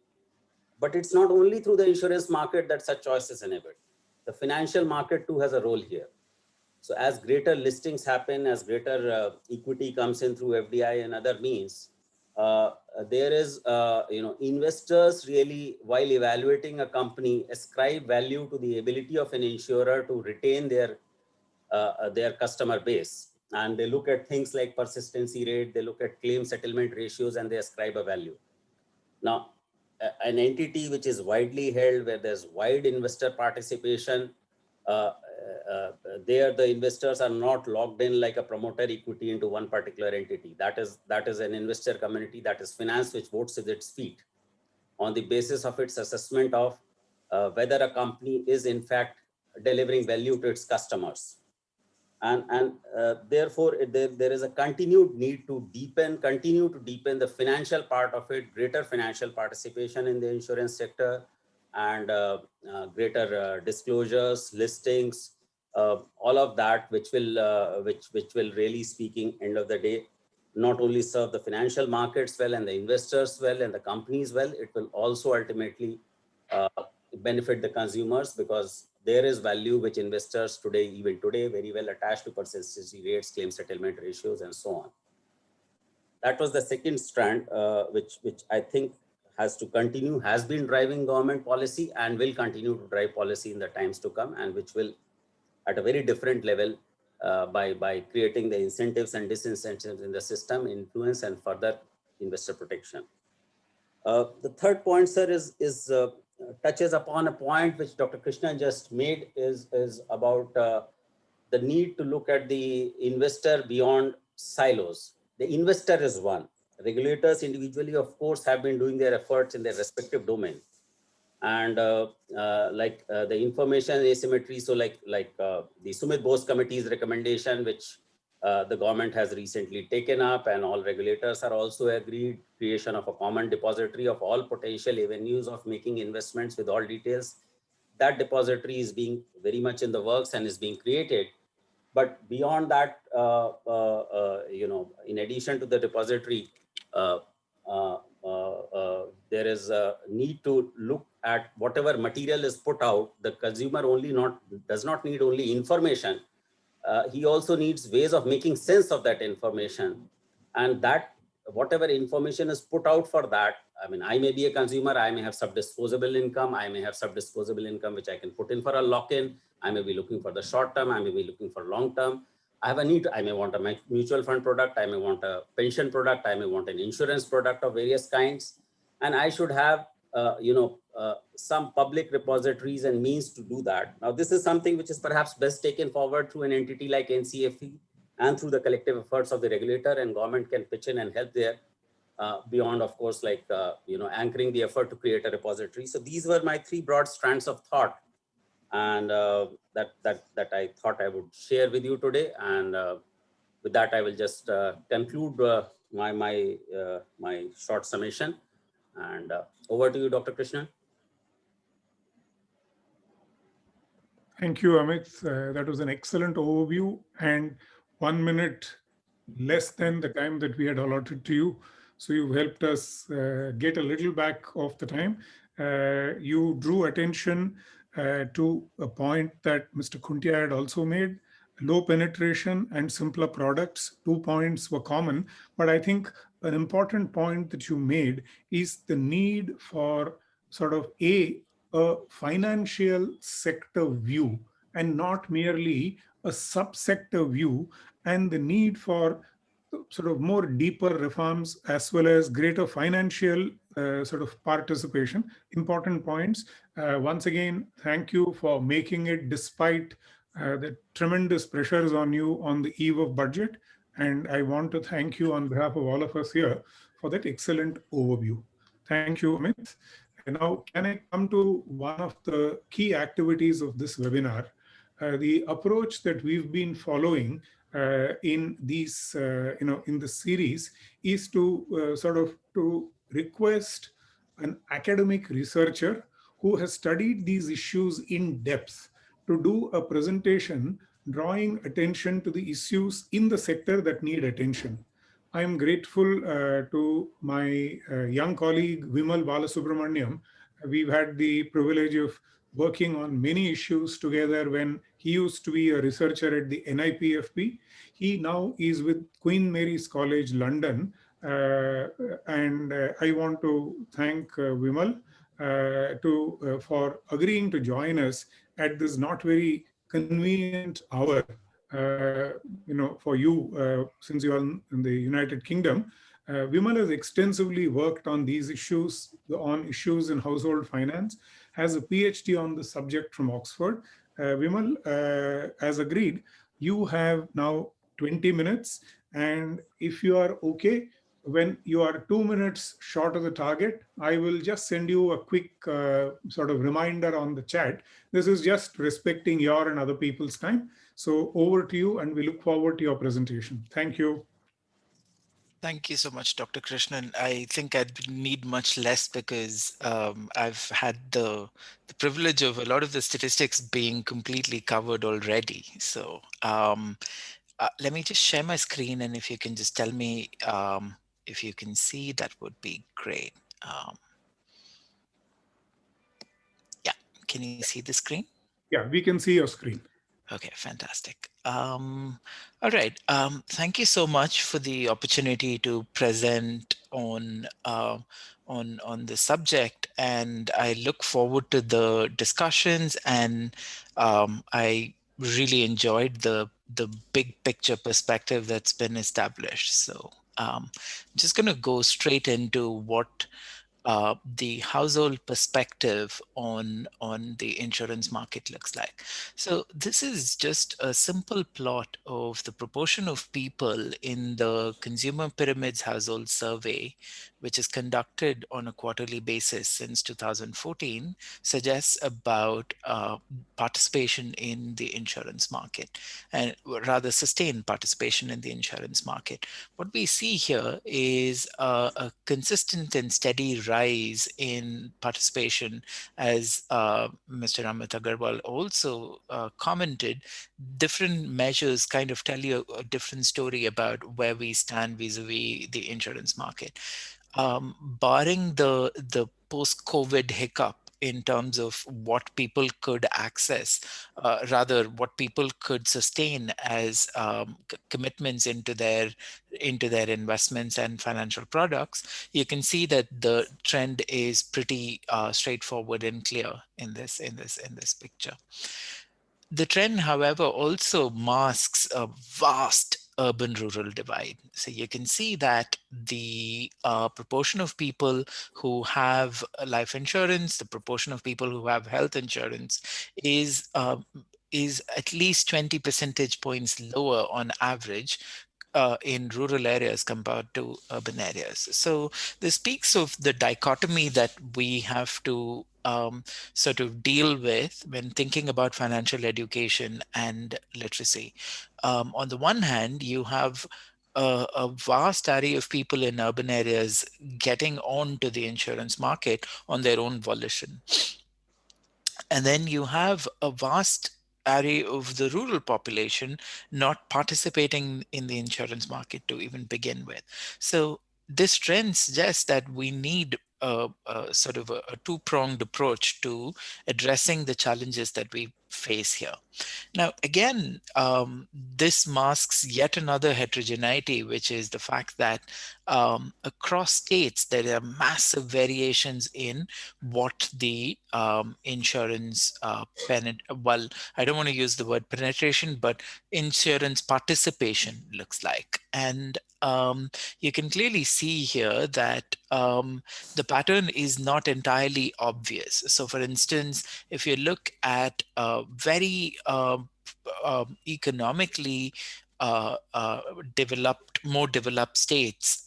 But it's not only through the insurance market that such choice is enabled. The financial market too has a role here. So as greater listings happen, as greater equity comes in through FDI and other means, there is, investors really, while evaluating a company, ascribe value to the ability of an insurer to retain their customer base. And they look at things like persistency rate, they look at claim settlement ratios, and they ascribe a value. Now, an entity which is widely held, where there's wide investor participation, there the investors are not locked in like a promoter equity into one particular entity. That is an investor community, that is finance, which votes with its feet on the basis of its assessment of whether a company is in fact delivering value to its customers. And therefore, there is a continued need to continue to deepen the financial part of it, greater financial participation in the insurance sector, and greater disclosures, listings, all of that, which will really, speaking, end of the day, not only serve the financial markets well, and the investors well, and the companies well, it will also ultimately benefit the consumers, because there is value which investors today, even today, very well attached to persistency rates, claim settlement ratios, and so on. That was the second strand, which I think has to continue, has been driving government policy, and will continue to drive policy in the times to come, and which will, at a very different level, by creating the incentives and disincentives in the system, influence and further investor protection. The third point, sir, is touches upon a point which Dr. Krishnan just made, is about the need to look at the investor beyond silos. The investor is one. Regulators individually, of course, have been doing their efforts in their respective domain. And the information asymmetry, so like the Sumit Bose Committee's recommendation, which the government has recently taken up, and all regulators are also agreed, creation of a common depository of all potential avenues of making investments with all details. That depository is being very much in the works and is being created. But beyond that, in addition to the depository, there is a need to look at whatever material is put out. The consumer does not need only information. He also needs ways of making sense of that information, and that whatever information is put out for that. I mean, I may be a consumer, I may have some disposable income, which I can put in for a lock-in. I may be looking for the short term, I may be looking for long term. I have a need, I may want a mutual fund product, I may want a pension product, I may want an insurance product of various kinds. And I should have, some public repositories and means to do that. Now, this is something which is perhaps best taken forward through an entity like NCAER and through the collective efforts of the regulator, and government can pitch in and help there, beyond, of course, like, anchoring the effort to create a repository. So these were my 3 broad strands of thought, and that I thought I would share with you today. And with that, I will just conclude my short summation. And over to you, Dr. Krishnan. Thank you, Amit. That was an excellent overview, and 1 minute less than the time that we had allotted to you. So you helped us get a little back of the time. You drew attention to a point that Mr. Khuntya had also made. Low penetration and simpler products, 2 points were common, but I think an important point that you made is the need for sort of a financial sector view and not merely a subsector view, and the need for sort of more deeper reforms as well as greater financial sort of participation. Important points. Once again, thank you for making it despite the tremendous pressures on you on the eve of budget. And I want to thank you on behalf of all of us here for that excellent overview. Thank you, Amit. And now, can I come to one of the key activities of this webinar? The approach that we've been following in these, in the series is to sort of to request an academic researcher who has studied these issues in depth to do a presentation drawing attention to the issues in the sector that need attention. I am grateful to my young colleague, Vimal Balasubramaniam. We've had the privilege of working on many issues together when he used to be a researcher at the NIPFP. He now is with Queen Mary's College, London. And I want to thank Vimal for agreeing to join us at this not very convenient hour, for you, since you are in the United Kingdom. Vimal has extensively worked on these issues, on issues in household finance, has a PhD on the subject from Oxford. Vimal, as agreed, you have now 20 minutes. And if you are okay, when you are 2 minutes short of the target, I will just send you a quick sort of reminder on the chat. This is just respecting your and other people's time. So over to you, and we look forward to your presentation. Thank you. Thank you so much, Dr. Krishnan. I think I'd need much less because I've had the privilege of a lot of the statistics being completely covered already. So let me just share my screen, and if you can just tell me if you can see, that would be great. Yeah, can you see the screen? Yeah, we can see your screen. Okay, fantastic. All right. Thank you so much for the opportunity to present on the subject, and I look forward to the discussions. And I really enjoyed the big picture perspective that's been established. So I'm just going to go straight into what the household perspective on the insurance market looks like. So this is just a simple plot of the proportion of people in the Consumer Pyramids Household Survey, which is conducted on a quarterly basis since 2014, suggests about participation in the insurance market, and rather sustained participation in the insurance market. What we see here is a consistent and steady rise in participation, as Mr. Amit Agarwal also commented. Different measures kind of tell you a different story about where we stand vis-a-vis the insurance market. barring the post-COVID hiccup in terms of what people could access, rather what people could sustain as commitments into their investments and financial products, you can see that the trend is pretty straightforward and clear in this picture. The trend, however, also masks a vast urban-rural divide. So you can see that the proportion of people who have life insurance, the proportion of people who have health insurance is at least 20 percentage points lower on average in rural areas compared to urban areas. So this speaks of the dichotomy that we have to sort of deal with when thinking about financial education and literacy. On the one hand, you have a vast array of people in urban areas getting onto the insurance market on their own volition. And then you have a vast array of the rural population not participating in the insurance market to even begin with. So this trend suggests that we need a sort of a two-pronged approach to addressing the challenges that we face here. Now, again, this masks yet another heterogeneity, which is the fact that across states, there are massive variations in what the insurance, well, I don't want to use the word penetration, but insurance participation looks like. And you can clearly see here that the pattern is not entirely obvious. So for instance, if you look at very economically more developed states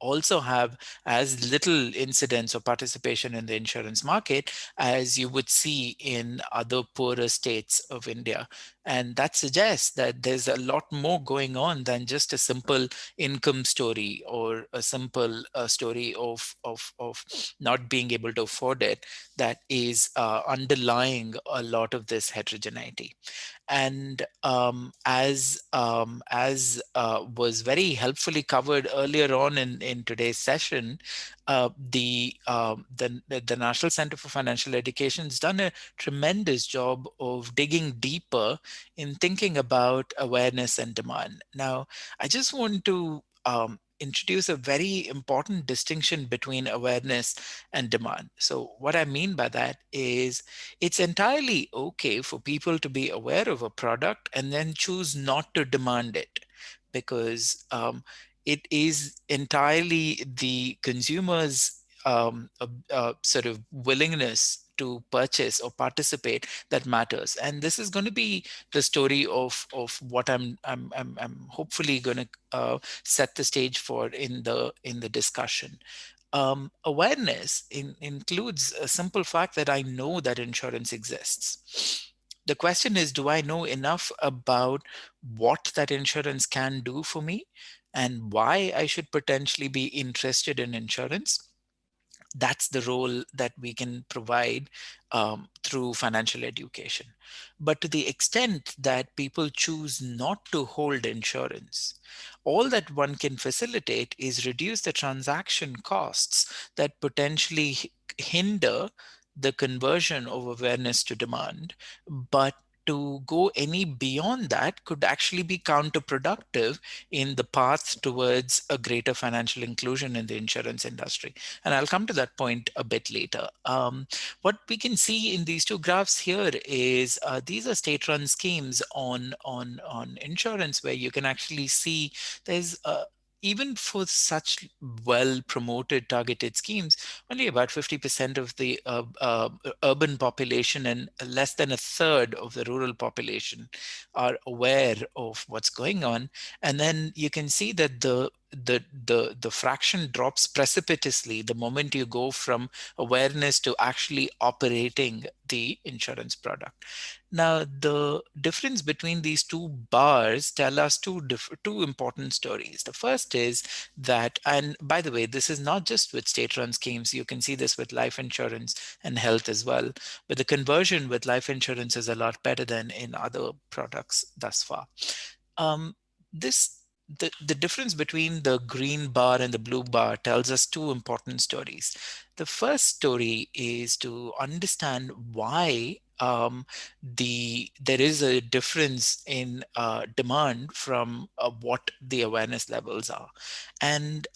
also have as little incidence or participation in the insurance market as you would see in other poorer states of India. And that suggests that there's a lot more going on than just a simple income story or a simple story of not being able to afford it that is underlying a lot of this heterogeneity. And as was very helpfully covered earlier on in today's session, the National Center for Financial Education has done a tremendous job of digging deeper in thinking about awareness and demand. Now, I just want to introduce a very important distinction between awareness and demand. So what I mean by that is it's entirely okay for people to be aware of a product and then choose not to demand it, because it is entirely the consumer's sort of willingness to purchase or participate that matters. And this is going to be the story of what I'm hopefully going to set the stage for in the discussion. Awareness includes a simple fact that I know that insurance exists. The question is, do I know enough about what that insurance can do for me and why I should potentially be interested in insurance? That's the role that we can provide through financial education. But to the extent that people choose not to hold insurance, all that one can facilitate is reduce the transaction costs that potentially hinder the conversion of awareness to demand. But to go any beyond that could actually be counterproductive in the path towards a greater financial inclusion in the insurance industry. And I'll come to that point a bit later. What we can see in these two graphs here is these are state-run schemes on insurance, where you can actually see there's even for such well-promoted targeted schemes, only about 50% of the urban population and less than a third of the rural population are aware of what's going on. And then you can see that the fraction drops precipitously the moment you go from awareness to actually operating the insurance product. Now, the difference between these two bars tell us two important stories. The first is that, and by the way, this is not just with state-run schemes. You can see this with life insurance and health as well. But the conversion with life insurance is a lot better than in other products thus far. This the difference between the green bar and the blue bar tells us two important stories. The first story is to understand why there is a difference in demand from what the awareness levels are. And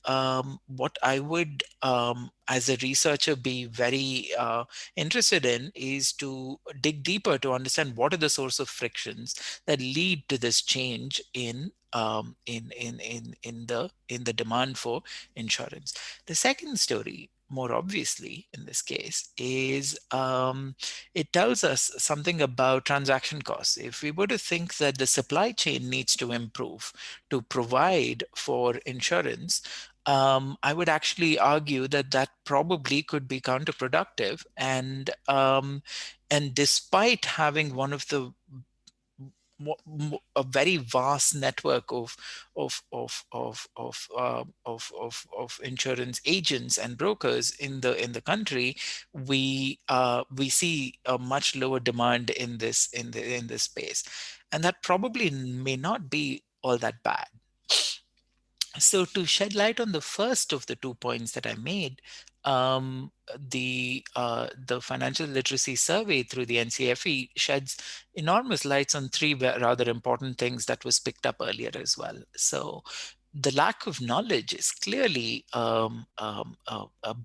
what I would, as a researcher, be very interested in is to dig deeper to understand what are the source of frictions that lead to this change in the demand for insurance. The second story, more obviously in this case, is it tells us something about transaction costs. If we were to think that the supply chain needs to improve to provide for insurance, I would actually argue that that probably could be counterproductive. And despite having one of the a very vast network of insurance agents and brokers in the country, we see a much lower demand in this space, and that probably may not be all that bad. So to shed light on the first of the 2 points that I made, the financial literacy survey through the NCFE sheds enormous lights on three rather important things that was picked up earlier as well. So the lack of knowledge is clearly a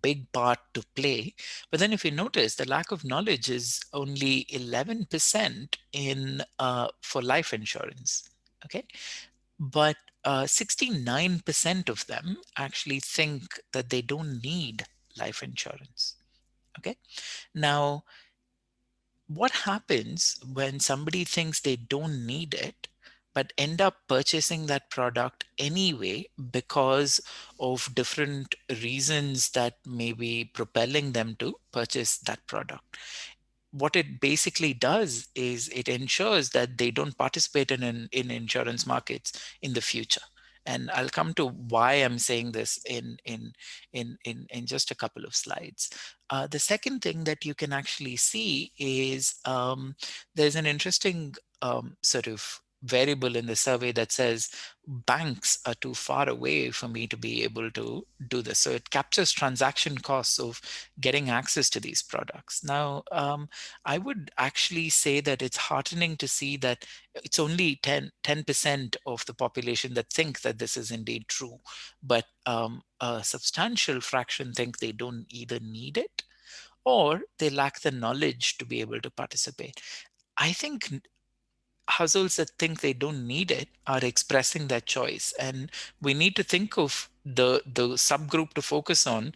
big part to play. But then if you notice, the lack of knowledge is only 11% in for life insurance. Okay. But 69% of them actually think that they don't need life insurance. Okay. Now, what happens when somebody thinks they don't need it, but end up purchasing that product anyway because of different reasons that may be propelling them to purchase that product? What it basically does is it ensures that they don't participate in insurance markets in the future. And I'll come to why I'm saying this in just a couple of slides. The second thing that you can actually see is there's an interesting sort of variable in the survey that says banks are too far away for me to be able to do this. So it captures transaction costs of getting access to these products. Now, I would actually say that it's heartening to see that it's only 10% of the population that think that this is indeed true, but a substantial fraction think they don't either need it or they lack the knowledge to be able to participate. I think households that think they don't need it are expressing that choice, and we need to think of the subgroup to focus on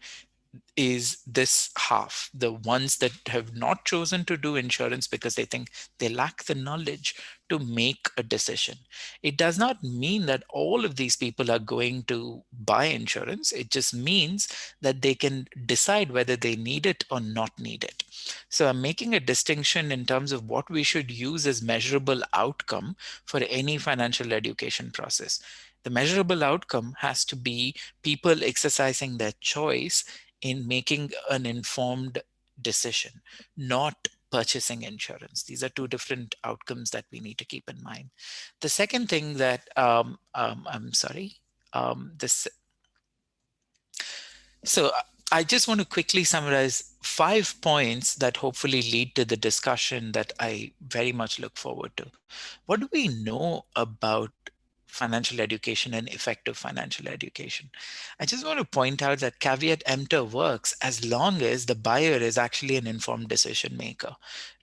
is this half, the ones that have not chosen to do insurance because they think they lack the knowledge to make a decision. It does not mean that all of these people are going to buy insurance. It just means that they can decide whether they need it or not need it. So I'm making a distinction in terms of what we should use as measurable outcome for any financial education process. The measurable outcome has to be people exercising their choice in making an informed decision, not purchasing insurance. These are two different outcomes that we need to keep in mind. The second thing that so I just want to quickly summarize 5 points that hopefully lead to the discussion that I very much look forward to. What do we know about financial education and effective financial education? I just want to point out that caveat emptor works as long as the buyer is actually an informed decision maker.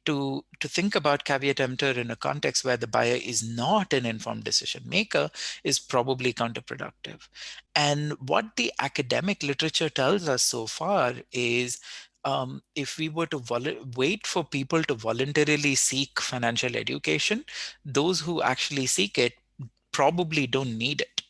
To think about caveat emptor in a context where the buyer is not an informed decision maker is probably counterproductive. And what the academic literature tells us so far is if we were to wait for people to voluntarily seek financial education, those who actually seek it probably don't need it.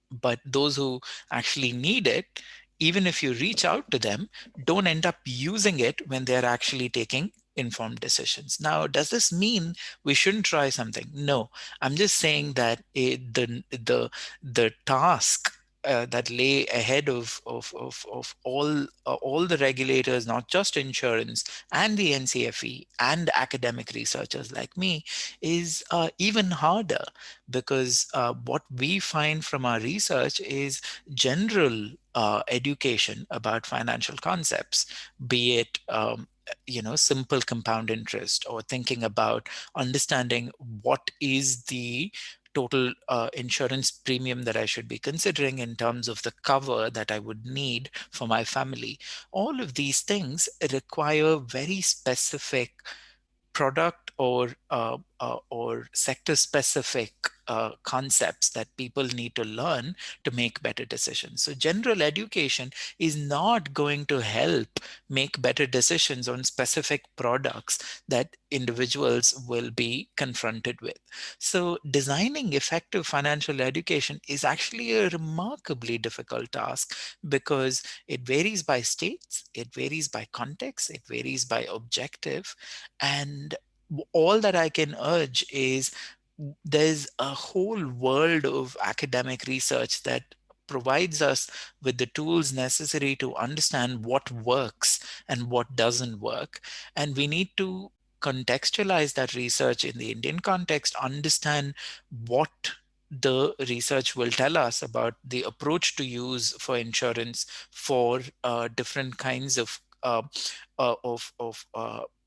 But those who actually need it, even if you reach out to them, don't end up using it when they're actually taking informed decisions. Now, does this mean we shouldn't try something? No, I'm just saying that the task that lay ahead of all the regulators, not just insurance, and the NCFE and academic researchers like me, is even harder, because what we find from our research is general education about financial concepts, be it simple compound interest, or thinking about understanding what is the total insurance premium that I should be considering in terms of the cover that I would need for my family. All of these things require very specific product or sector specific concepts that people need to learn to make better decisions. So general education is not going to help make better decisions on specific products that individuals will be confronted with. So designing effective financial education is actually a remarkably difficult task, because it varies by states, it varies by context, it varies by objective. And all that I can urge is, there's a whole world of academic research that provides us with the tools necessary to understand what works and what doesn't work. And we need to contextualize that research in the Indian context, understand what the research will tell us about the approach to use for insurance for different kinds of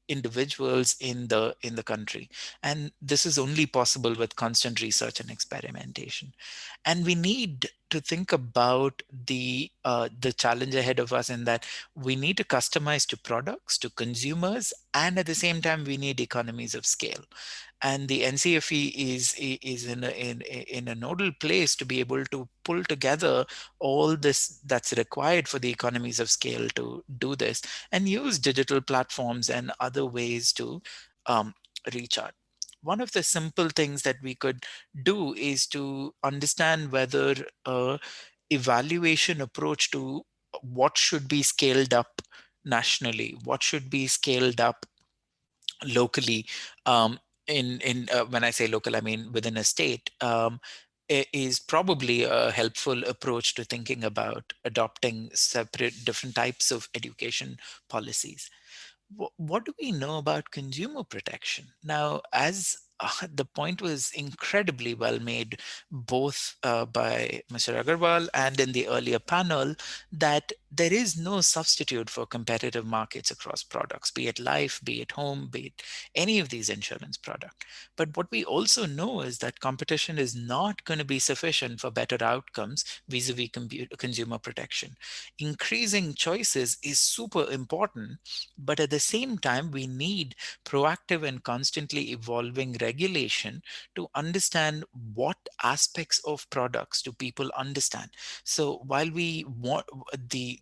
individuals in the country. And this is only possible with constant research and experimentation. And we need to think about the challenge ahead of us, in that we need to customize to products, to consumers, and at the same time we need economies of scale. And the NCFE is in a nodal place to be able to pull together all this that's required for the economies of scale to do this, and use digital platforms and other ways to reach out. One of the simple things that we could do is to understand whether evaluation approach to what should be scaled up nationally, what should be scaled up locally, in when I say local, I mean within a state, is probably a helpful approach to thinking about adopting separate different types of education policies. What do we know about consumer protection? Now, as the point was incredibly well made, both by Mr. Agarwal and in the earlier panel, that there is no substitute for competitive markets across products, be it life, be it home, be it any of these insurance products. But what we also know is that competition is not going to be sufficient for better outcomes vis-a-vis consumer protection. Increasing choices is super important, but at the same time, we need proactive and constantly evolving regulation to understand what aspects of products do people understand. So while we want the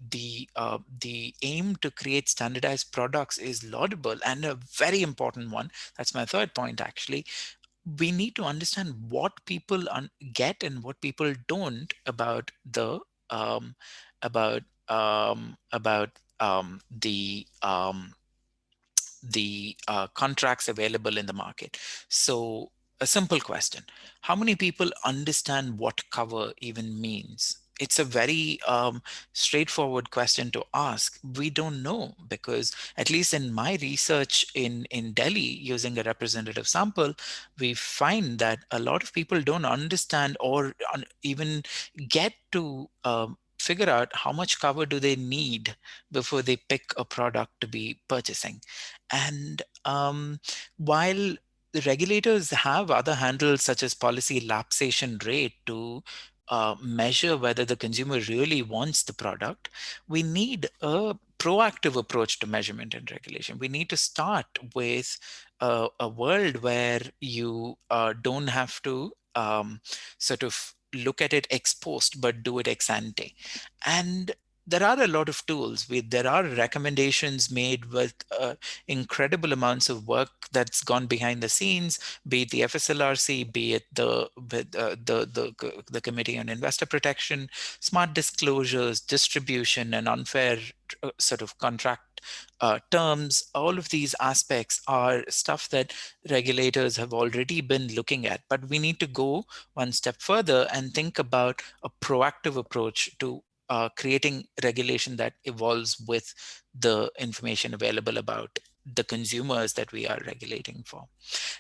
aim to create standardized products is laudable and a very important one, that's my third point actually, we need to understand what people get and what people don't about the about about the contracts available in the market. So a simple question: how many people understand what cover even means? It's a very straightforward question to ask. We don't know, because at least in my research in Delhi, using a representative sample, we find that a lot of people don't understand or even get to figure out how much cover do they need before they pick a product to be purchasing. And while the regulators have other handles such as policy lapsation rate to measure whether the consumer really wants the product, we need a proactive approach to measurement and regulation. We need to start with a world where you don't have to sort of look at it ex post, but do it ex ante. And there are a lot of tools. There are recommendations made with incredible amounts of work that's gone behind the scenes, be it the FSLRC, be it the Committee on Investor Protection, smart disclosures, distribution, and unfair sort of contract terms. All of these aspects are stuff that regulators have already been looking at, but we need to go one step further and think about a proactive approach to creating regulation that evolves with the information available about the consumers that we are regulating for.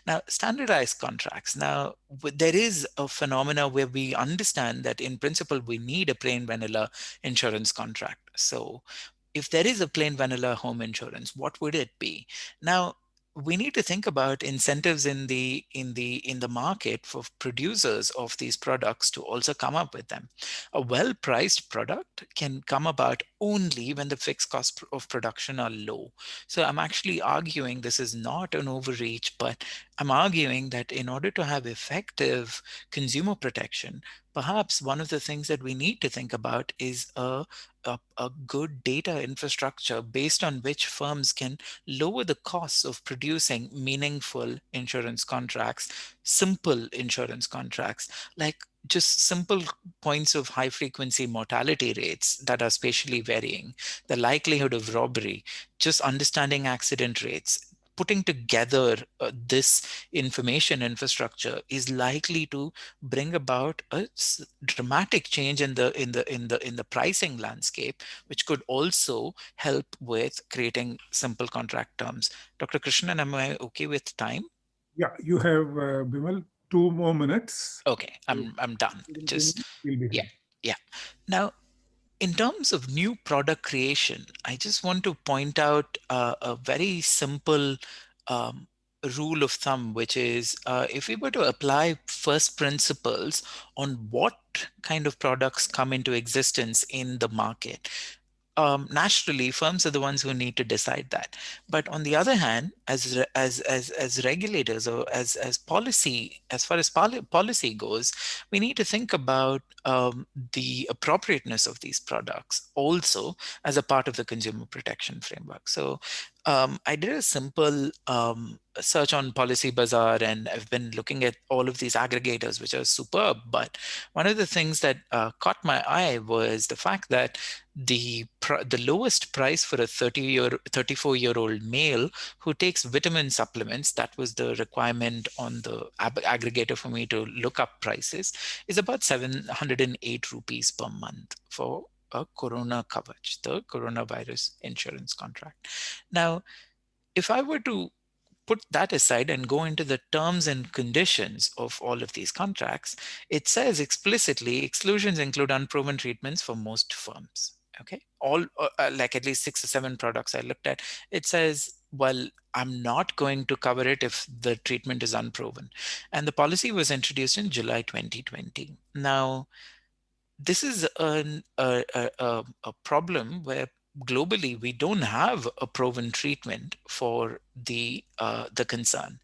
Now, standardized contracts. Now, there is a phenomena where we understand that in principle, we need a plain vanilla insurance contract. So if there is a plain vanilla home insurance, what would it be? Now, we need to think about incentives in the market for producers of these products to also come up with them. A well-priced product can come about only when the fixed costs of production are low. So I'm actually arguing this is not an overreach, but I'm arguing that in order to have effective consumer protection, perhaps one of the things that we need to think about is a good data infrastructure based on which firms can lower the costs of producing meaningful insurance contracts, simple insurance contracts, like just simple points of high frequency mortality rates that are spatially varying, the likelihood of robbery, just understanding accident rates. Putting together this information infrastructure is likely to bring about a dramatic change in the pricing landscape, which could also help with creating simple contract terms. Dr. Krishnan, am I okay with time? Yeah, you have Bimal 2 more minutes. Okay, I'm done. Just We'll be yeah, ready. yeah. Now, in terms of new product creation, I just want to point out a very simple um, rule of thumb, which is if we were to apply first principles on what kind of products come into existence in the market, naturally, firms are the ones who need to decide that. But on the other hand, as regulators or as policy, as far as policy goes, we need to think about the appropriateness of these products also as a part of the consumer protection framework. So I did a simple search on Policy Bazaar, and I've been looking at all of these aggregators, which are superb. But one of the things that caught my eye was the fact that the lowest price for a 34-year-old male who takes vitamin supplements, that was the requirement on the aggregator for me to look up prices, is about 708 rupees per month for a Corona Kavach, the coronavirus insurance contract. Now, if I were to put that aside and go into the terms and conditions of all of these contracts, it says explicitly exclusions include unproven treatments for most firms. Okay, all like at least 6 or 7 products I looked at, it says, well, I'm not going to cover it if the treatment is unproven. And the policy was introduced in July 2020. Now, this is a problem where globally we don't have a proven treatment for the concern.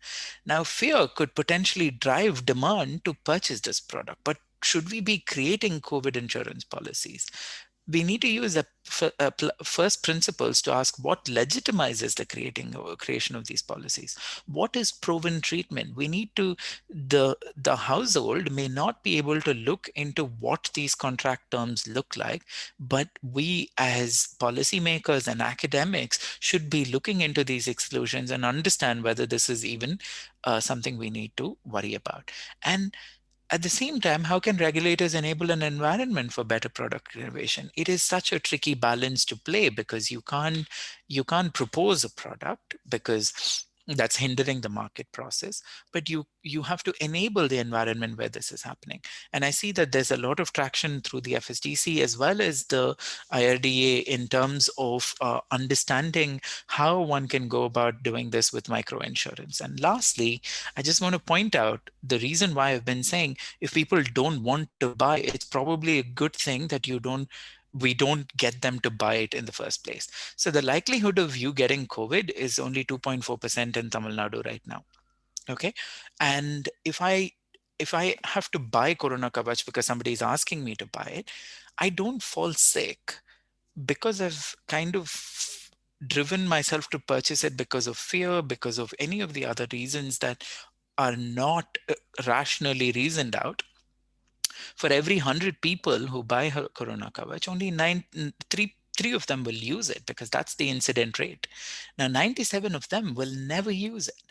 Now, fear could potentially drive demand to purchase this product, but should we be creating COVID insurance policies? We need to use first principles to ask what legitimizes the creation of these policies. What is proven treatment? We need to, the household may not be able to look into what these contract terms look like, but we as policymakers and academics should be looking into these exclusions and understand whether this is even something we need to worry about. And at the same time, how can regulators enable an environment for better product innovation? It is such a tricky balance to play because you can't propose a product because that's hindering the market process, but you have to enable the environment where this is happening. And I see that there's a lot of traction through the FSDC as well as the IRDA in terms of understanding how one can go about doing this with microinsurance. And lastly, I just want to point out the reason why I've been saying if people don't want to buy, it's probably a good thing that we don't get them to buy it in the first place. So the likelihood of you getting COVID is only 2.4% in Tamil Nadu right now. Okay. And if I have to buy Corona Kavach because somebody is asking me to buy it, I don't fall sick because I've kind of driven myself to purchase it because of fear, because of any of the other reasons that are not rationally reasoned out. For every 100 people who buy Corona Kavach, only 3 of them will use it because that's the incident rate. Now, 97 of them will never use it.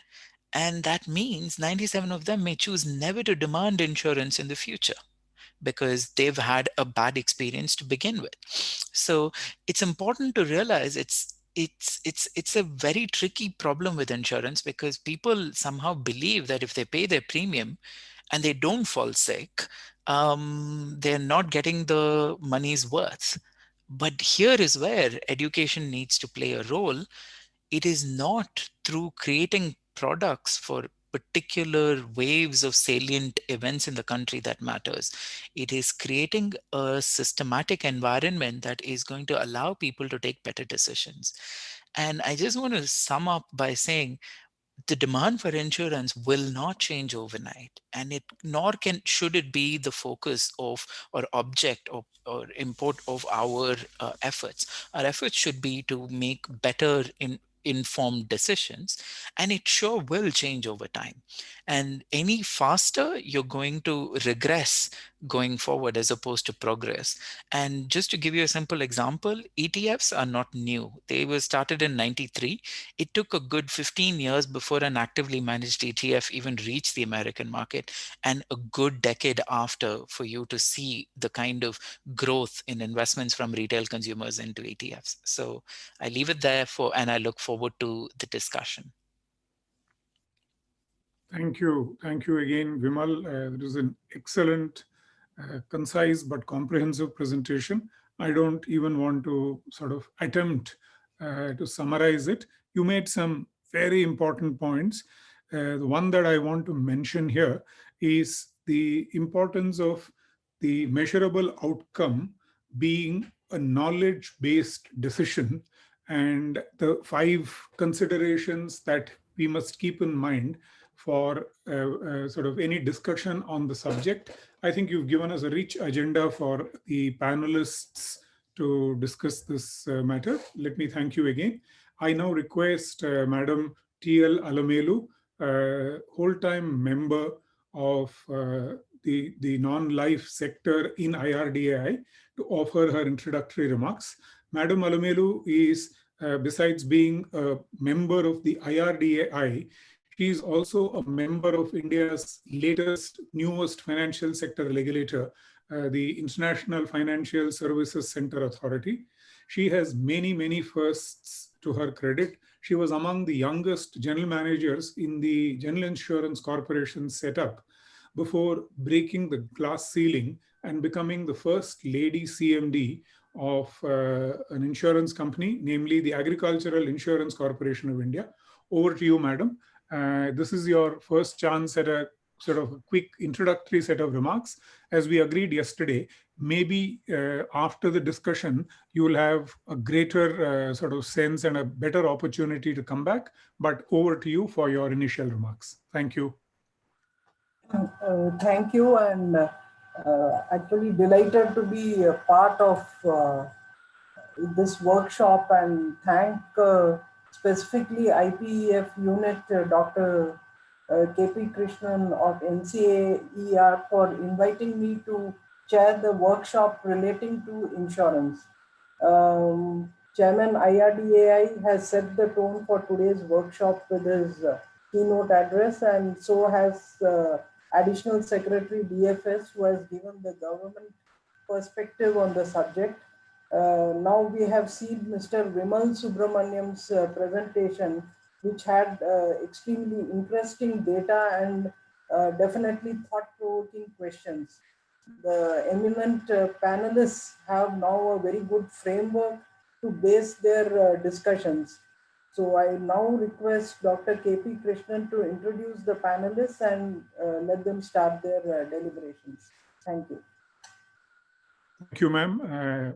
And that means 97 of them may choose never to demand insurance in the future because they've had a bad experience to begin with. So it's important to realize it's a very tricky problem with insurance because people somehow believe that if they pay their premium and they don't fall sick, they're not getting the money's worth. But here is where education needs to play a role. It is not through creating products for particular waves of salient events in the country that matters. It is creating a systematic environment that is going to allow people to take better decisions. And I just want to sum up by saying the demand for insurance will not change overnight, and it nor should it be the focus of or object of or import of our efforts. Our efforts should be to make better informed decisions, and it sure will change over time. And any faster, you're going to regress going forward as opposed to progress. And just to give you a simple example, ETFs are not new. They were started in 93. It took a good 15 years before an actively managed ETF even reached the American market, and a good decade after for you to see the kind of growth in investments from retail consumers into ETFs. So I leave it there and I look forward to the discussion. Thank you. Thank you again, Vimal. It was an excellent, concise but comprehensive presentation. I don't even want to sort of attempt to summarize it. You made some very important points. The one that I want to mention here is the importance of the measurable outcome being a knowledge-based decision, and the 5 considerations that we must keep in mind for sort of any discussion on the subject. I think you've given us a rich agenda for the panelists to discuss this matter. Let me thank you again. I now request Madam T.L. Alamelu, whole-time member of the non-life sector in IRDAI, to offer her introductory remarks. Madam Alamelu is, besides being a member of the IRDAI, she is also a member of India's latest, newest financial sector regulator, the International Financial Services Center Authority. She has many, many firsts to her credit. She was among the youngest general managers in the General Insurance Corporation setup before breaking the glass ceiling and becoming the first lady CMD of an insurance company, namely the Agricultural Insurance Corporation of India. Over to you, madam. This is your first chance at a sort of a quick introductory set of remarks. As we agreed yesterday, maybe after the discussion, you will have a greater sort of sense and a better opportunity to come back. But over to you for your initial remarks. Thank you. Thank you, and actually delighted to be a part of this workshop, and thank specifically IPEF unit Dr. KP Krishnan of NCAER for inviting me to chair the workshop relating to insurance. Chairman IRDAI has set the tone for today's workshop with his keynote address, and so has Additional Secretary DFS, who has given the government perspective on the subject. Now we have seen Mr. Vimal Subramaniam's presentation, which had extremely interesting data and definitely thought-provoking questions. The eminent panelists have now a very good framework to base their discussions. So I now request Dr. KP Krishnan to introduce the panelists and let them start their deliberations. Thank you. Thank you, ma'am.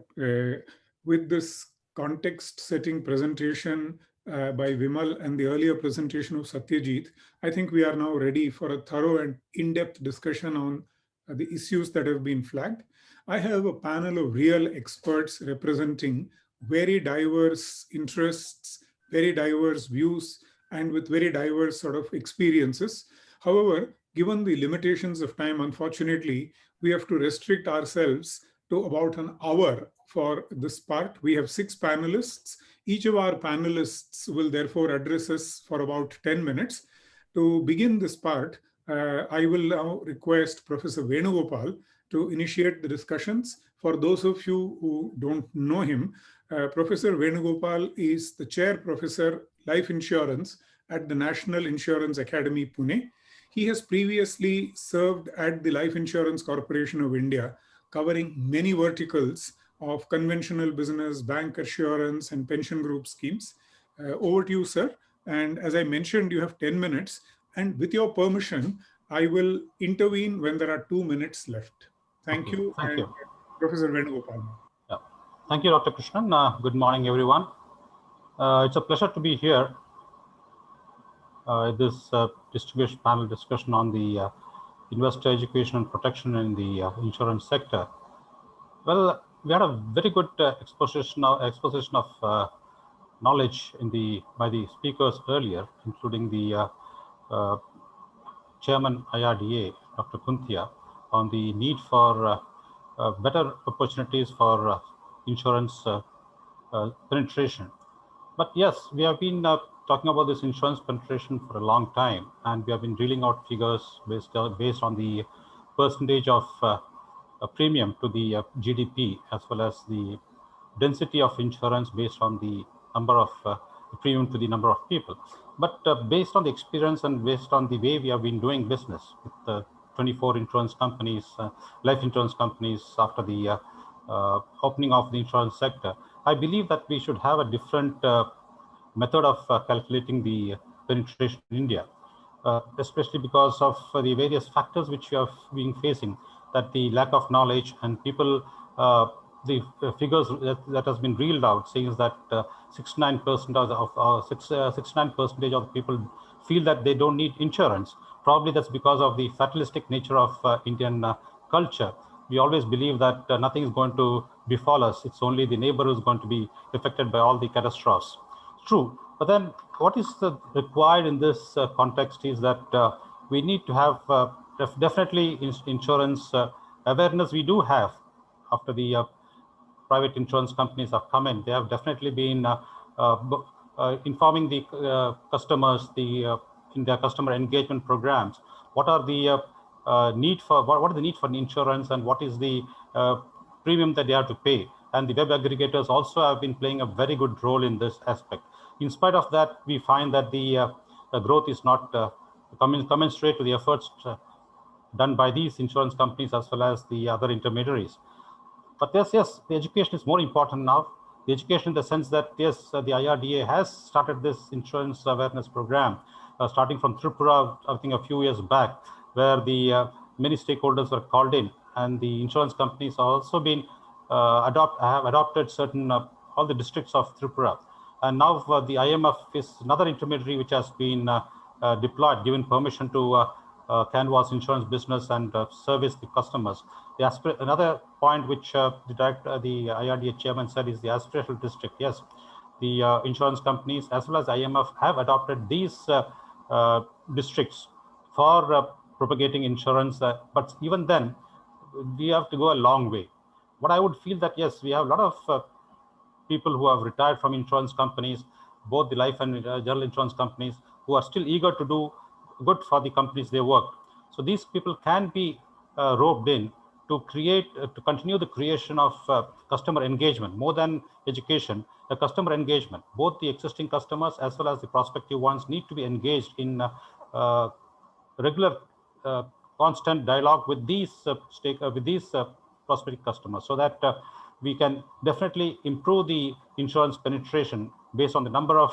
With this context-setting presentation by Vimal and the earlier presentation of Satyajit, I think we are now ready for a thorough and in-depth discussion on the issues that have been flagged. I have a panel of real experts representing very diverse interests, very diverse views, and with very diverse sort of experiences. However, given the limitations of time, unfortunately, we have to restrict ourselves to about an hour for this part. We have 6 panelists. Each of our panelists will therefore address us for about 10 minutes. To begin this part, I will now request Professor Venugopal to initiate the discussions. For those of you who don't know him, Professor Venugopal is the Chair Professor Life Insurance at the National Insurance Academy, Pune. He has previously served at the Life Insurance Corporation of India, covering many verticals of conventional business, bank assurance, and pension group schemes. Over to you, sir. And as I mentioned, you have 10 minutes. And with your permission, I will intervene when there are 2 minutes left. Thank you. Thank you. Professor Venugopal. Yeah. Thank you, Dr. Krishnan. Good morning, everyone. It's a pleasure to be here. This panel discussion on the investor education and protection in the insurance sector. Well, we had a very good exposition of knowledge by the speakers earlier, including the Chairman IRDAI, Dr. Khuntya, on the need for better opportunities for insurance penetration. But yes, we have been talking about this insurance penetration for a long time, and we have been dealing out figures based on the percentage of premium to the GDP, as well as the density of insurance based on the number of premium to the number of people. But based on the experience and based on the way we have been doing business with 24 insurance companies, life insurance companies after the opening of the insurance sector, I believe that we should have a different method of calculating the penetration in India, especially because of the various factors which we have been facing, that the lack of knowledge and people, the figures that has been reeled out says that 69% of the people feel that they don't need insurance. Probably that's because of the fatalistic nature of Indian culture. We always believe that nothing is going to befall us. It's only the neighbor who's going to be affected by all the catastrophes. True, but then what is required in this context is that we need to have definitely insurance awareness. We do have after the private insurance companies have come in. They have definitely been informing the customers in their customer engagement programs. What are the need for what is the need for insurance, and what is the premium that they have to pay? And the web aggregators also have been playing a very good role in this aspect. In spite of that, we find that the growth is not commensurate to the efforts done by these insurance companies as well as the other intermediaries. But yes, the education is more important now. The education in the sense that yes, the IRDAI has started this insurance awareness program, starting from Tripura, I think a few years back, where the many stakeholders were called in, and the insurance companies have also been have adopted certain all the districts of Tripura. And now the IMF is another intermediary which has been deployed, given permission to canvass insurance business and service the customers. Another point which the IRDAI chairman said is the aspirational district. Yes, the insurance companies as well as IMF have adopted these districts for propagating insurance. But even then, we have to go a long way. What I would feel that yes, we have a lot of people who have retired from insurance companies, both the life and general insurance companies, who are still eager to do good for the companies they work. So these people can be roped in to continue the creation of customer engagement, more than education, the customer engagement. Both the existing customers as well as the prospective ones need to be engaged in regular, constant dialogue with these prospective customers, so that we can definitely improve the insurance penetration based on the number of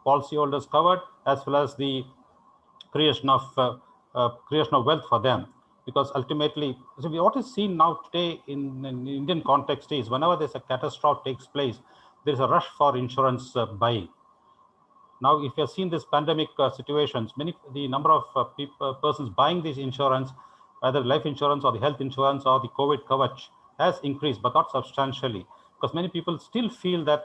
policyholders covered, as well as the creation of wealth for them. Because ultimately, what is seen now today in Indian context is whenever there's a catastrophe takes place, there is a rush for insurance buying. Now, if you have seen this pandemic situations, the number of persons buying this insurance, either life insurance or the health insurance or the COVID coverage, has increased, but not substantially, because many people still feel that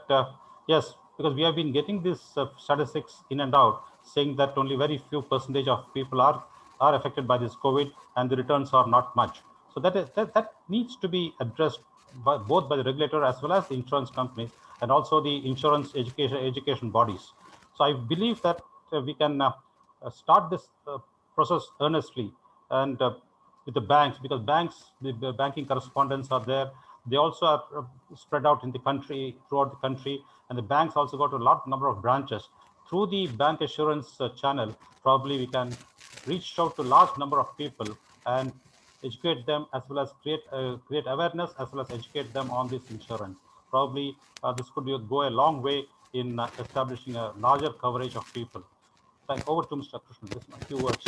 yes, because we have been getting these statistics in and out saying that only very few percentage of people are affected by this COVID, and the returns are not much. So that needs to be addressed both by the regulator as well as the insurance companies and also the insurance education bodies. So I believe that we can start this process earnestly and with the banks, because banks, the banking correspondents are there. They also are spread out in the country, throughout the country, and the banks also got a lot number of branches. Through the bank assurance channel, probably we can reach out to large number of people and educate them, as well as create awareness, as well as educate them on this insurance. Probably this could go a long way in establishing a larger coverage of people. Over to Mr. Krishnan. Just a few words.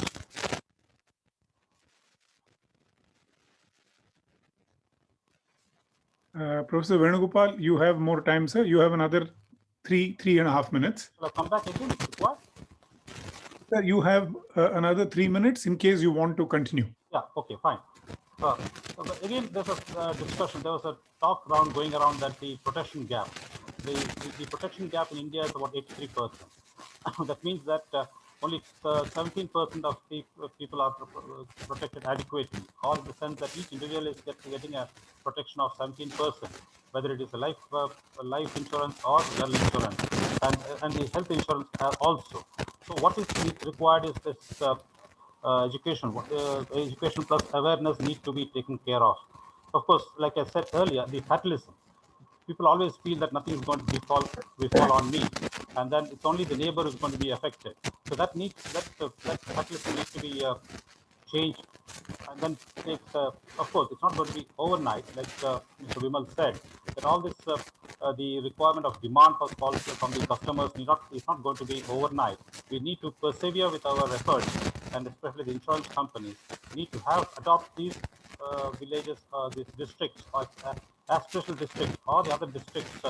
Professor Venugopal, you have more time, sir. You have another 3.5 minutes. Shall I come back again? What? Sir, you have another 3 minutes in case you want to continue. Yeah, okay, fine. Again, there's a discussion, there was a talk going around that the protection gap. The protection gap in India is about 83%. That means that only 17% of people are protected adequately, or in the sense that each individual is getting a protection of 17%, whether it is a life insurance or general insurance, and the health insurance also. So what is required is this education. Education plus awareness need to be taken care of. Of course, like I said earlier, the fatalism. People always feel that nothing is going to befall on me, and then it's only the neighbor who's going to be affected. So that fatalism needs to be changed, and then takes. Of course, it's not going to be overnight, like Mr. Vimal said. That all this, the requirement of demand for policy from the customers is not going to be overnight. We need to persevere with our efforts, and especially the insurance companies need to adopt these villages, these districts, as special districts or the other districts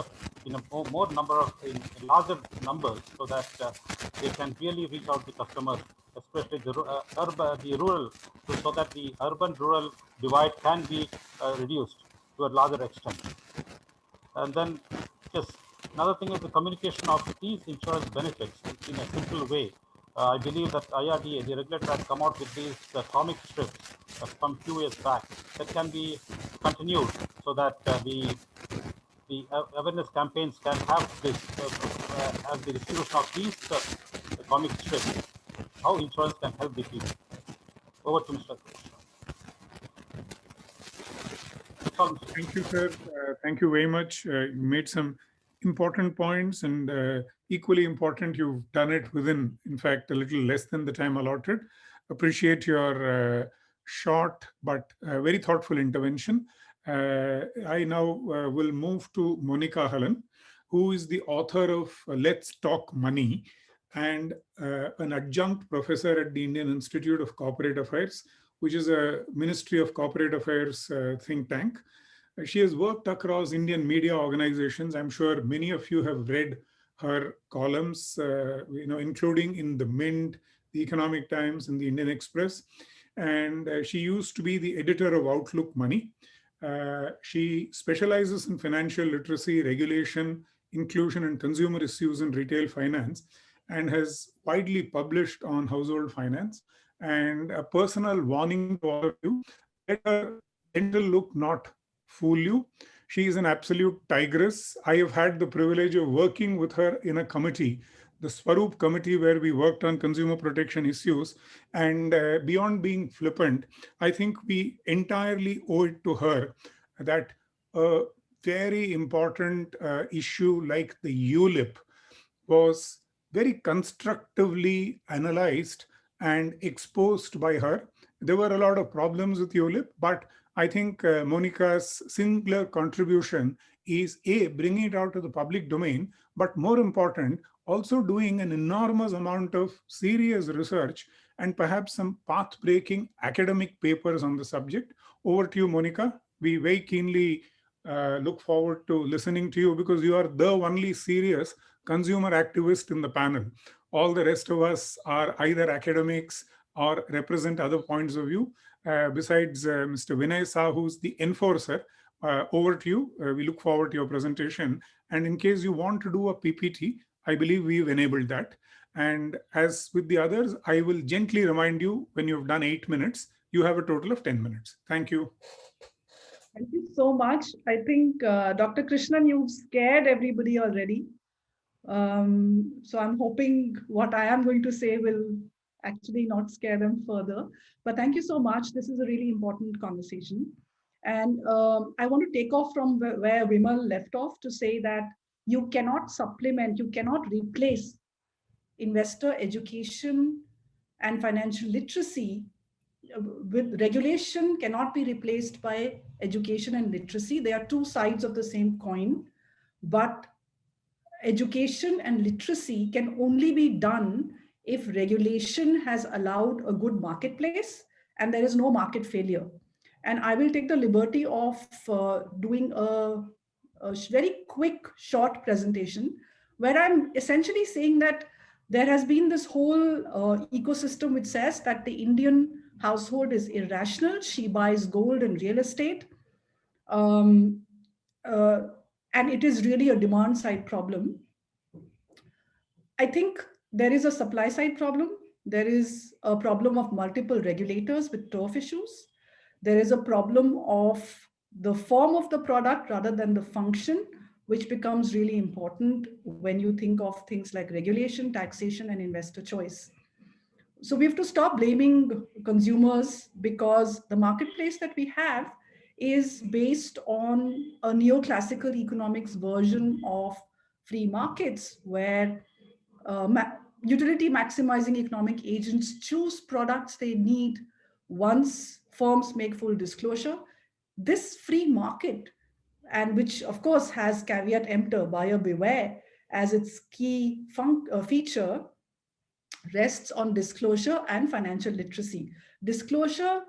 in a in larger numbers, so that they can really reach out to customers, especially the rural, so that the urban-rural divide can be reduced to a larger extent. And then just another thing is the communication of these insurance benefits in a simple way. I believe that IRDAI, the regulator, has come out with these comic strips some few years back that can be continued, so that the awareness campaigns can have this have the distribution of these comic strips, how insurance can help the people. Over to Mr. Thank you, sir. Thank you very much. You made some important points, and equally important, you've done it within, in fact, a little less than the time allotted. Appreciate your short but very thoughtful intervention. I now will move to Monica Hallan, who is the author of Let's Talk Money and an adjunct professor at the Indian Institute of Corporate Affairs, which is a Ministry of Corporate Affairs think tank. She has worked across Indian media organizations. I'm sure many of you have read her columns, including in the Mint, the Economic Times, and the Indian Express. And she used to be the editor of Outlook Money. She specializes in financial literacy, regulation, inclusion, and consumer issues in retail finance, and has widely published on household finance. And a personal warning to all of you: let her gentle look not fool you. She is an absolute tigress. I have had the privilege of working with her in a committee, the Swaroop committee, where we worked on consumer protection issues. And beyond being flippant, I think we entirely owe it to her that a very important issue like the ULIP was very constructively analyzed and exposed by her. There were a lot of problems with ULIP, but I think Monica's singular contribution is bringing it out to the public domain, but more important, also doing an enormous amount of serious research and perhaps some path-breaking academic papers on the subject. Over to you, Monica. We very keenly look forward to listening to you, because you are the only serious consumer activist in the panel. All the rest of us are either academics or represent other points of view. Besides Mr. Vinay Sahu, who's the enforcer. Over to you. We look forward to your presentation. And in case you want to do a PPT, I believe we've enabled that. And as with the others, I will gently remind you when you've done 8 minutes, you have a total of 10 minutes. Thank you. Thank you so much. I think, Dr. Krishnan, you've scared everybody already. So I'm hoping what I am going to say will actually not scare them further. But thank you so much. This is a really important conversation. And I want to take off from where Vimal left off to say that you cannot supplement, you cannot replace investor education and financial literacy. With regulation cannot be replaced by education and literacy. They are two sides of the same coin, but education and literacy can only be done if regulation has allowed a good marketplace and there is no market failure. And I will take the liberty of doing a very quick, short presentation where I'm essentially saying that there has been this whole ecosystem which says that the Indian household is irrational. She buys gold and real estate. Um, uh, and it is really a demand side problem. I think there is a supply side problem. There is a problem of multiple regulators with turf issues. There is a problem of the form of the product rather than the function, which becomes really important when you think of things like regulation, taxation, and investor choice. So we have to stop blaming consumers because the marketplace that we have is based on a neoclassical economics version of free markets where utility maximizing economic agents choose products they need once firms make full disclosure. This free market, and which of course has caveat emptor, buyer beware, as its key feature, rests on disclosure and financial literacy. Disclosure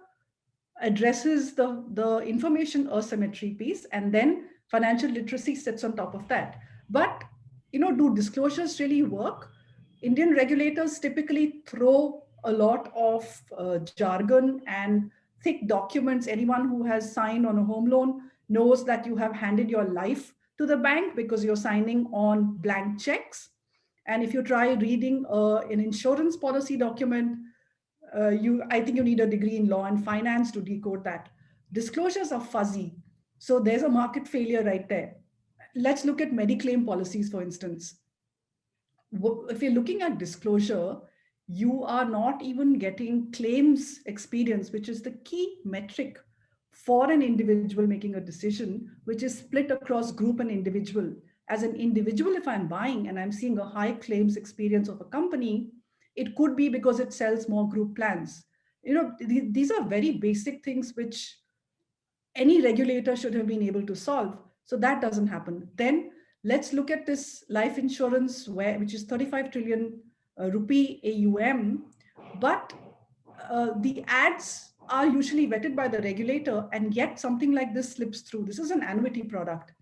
addresses the information asymmetry piece, and then financial literacy sits on top of that. But, do disclosures really work? Indian regulators typically throw a lot of jargon and thick documents. Anyone who has signed on a home loan knows that you have handed your life to the bank because you're signing on blank checks. And if you try reading an insurance policy document, I think you need a degree in law and finance to decode that. Disclosures are fuzzy. So there's a market failure right there. Let's look at Mediclaim policies, for instance. If you're looking at disclosure, you are not even getting claims experience, which is the key metric for an individual making a decision, which is split across group and individual. As an individual, if I'm buying and I'm seeing a high claims experience of a company, it could be because it sells more group plans. These are very basic things which any regulator should have been able to solve. So that doesn't happen. Then let's look at this life insurance, which is 35 trillion rupee AUM, but the ads are usually vetted by the regulator, and yet something like this slips through. This is an annuity product,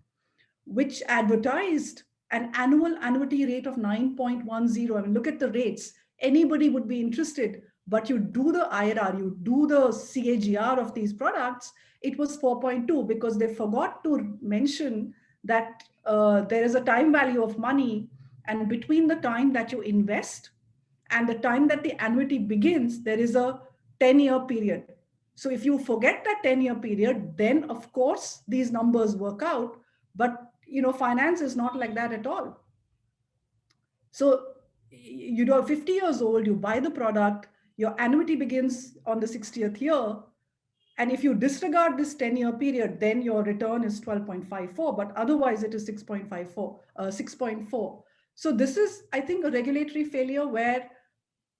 which advertised an annual annuity rate of 9.10. I mean, look at the rates. Anybody would be interested, but you do the IRR, you do the CAGR of these products, it was 4.2 because they forgot to mention that there is a time value of money, and between the time that you invest and the time that the annuity begins, there is a 10-year period. So if you forget that 10-year period, then of course these numbers work out. But finance is not like that at all. So 50 years old, you buy the product, your annuity begins on the 60th year. And if you disregard this 10-year period, then your return is 12.54, but otherwise it is 6.4. So this is, I think, a regulatory failure where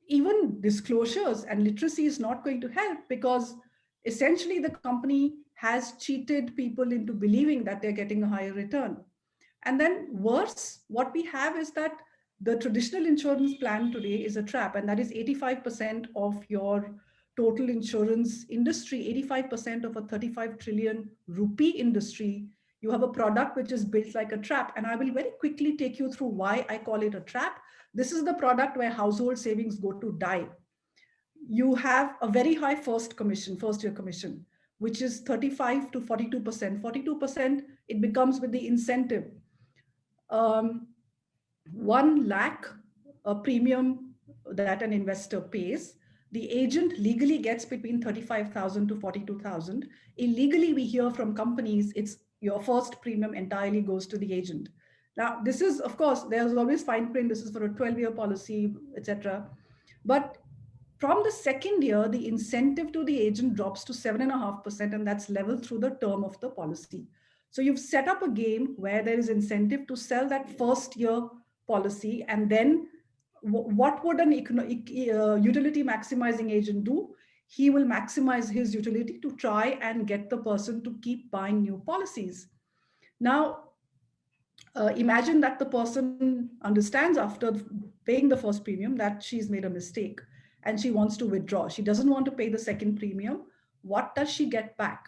even disclosures and literacy is not going to help, because essentially the company has cheated people into believing that they're getting a higher return. And then worse, what we have is that the traditional insurance plan today is a trap, and that is 85% of your total insurance industry, 85% of a 35 trillion rupee industry. You have a product which is built like a trap. And I will very quickly take you through why I call it a trap. This is the product where household savings go to die. You have a very high first year commission, which is 35 to 42%. 42%, it becomes with the incentive. 1 lakh a premium that an investor pays. The agent legally gets between 35,000 to 42,000. Illegally, we hear from companies, it's your first premium entirely goes to the agent. Now, this is, of course, there's always fine print. This is for a 12-year policy, etc. But from the second year, the incentive to the agent drops to 7.5%, and that's level through the term of the policy. So you've set up a game where there is incentive to sell that first year policy, and then what would an utility maximizing agent do? He will maximize his utility to try and get the person to keep buying new policies. Now, imagine that the person understands after paying the first premium that she's made a mistake and she wants to withdraw. She doesn't want to pay the second premium. What does she get back?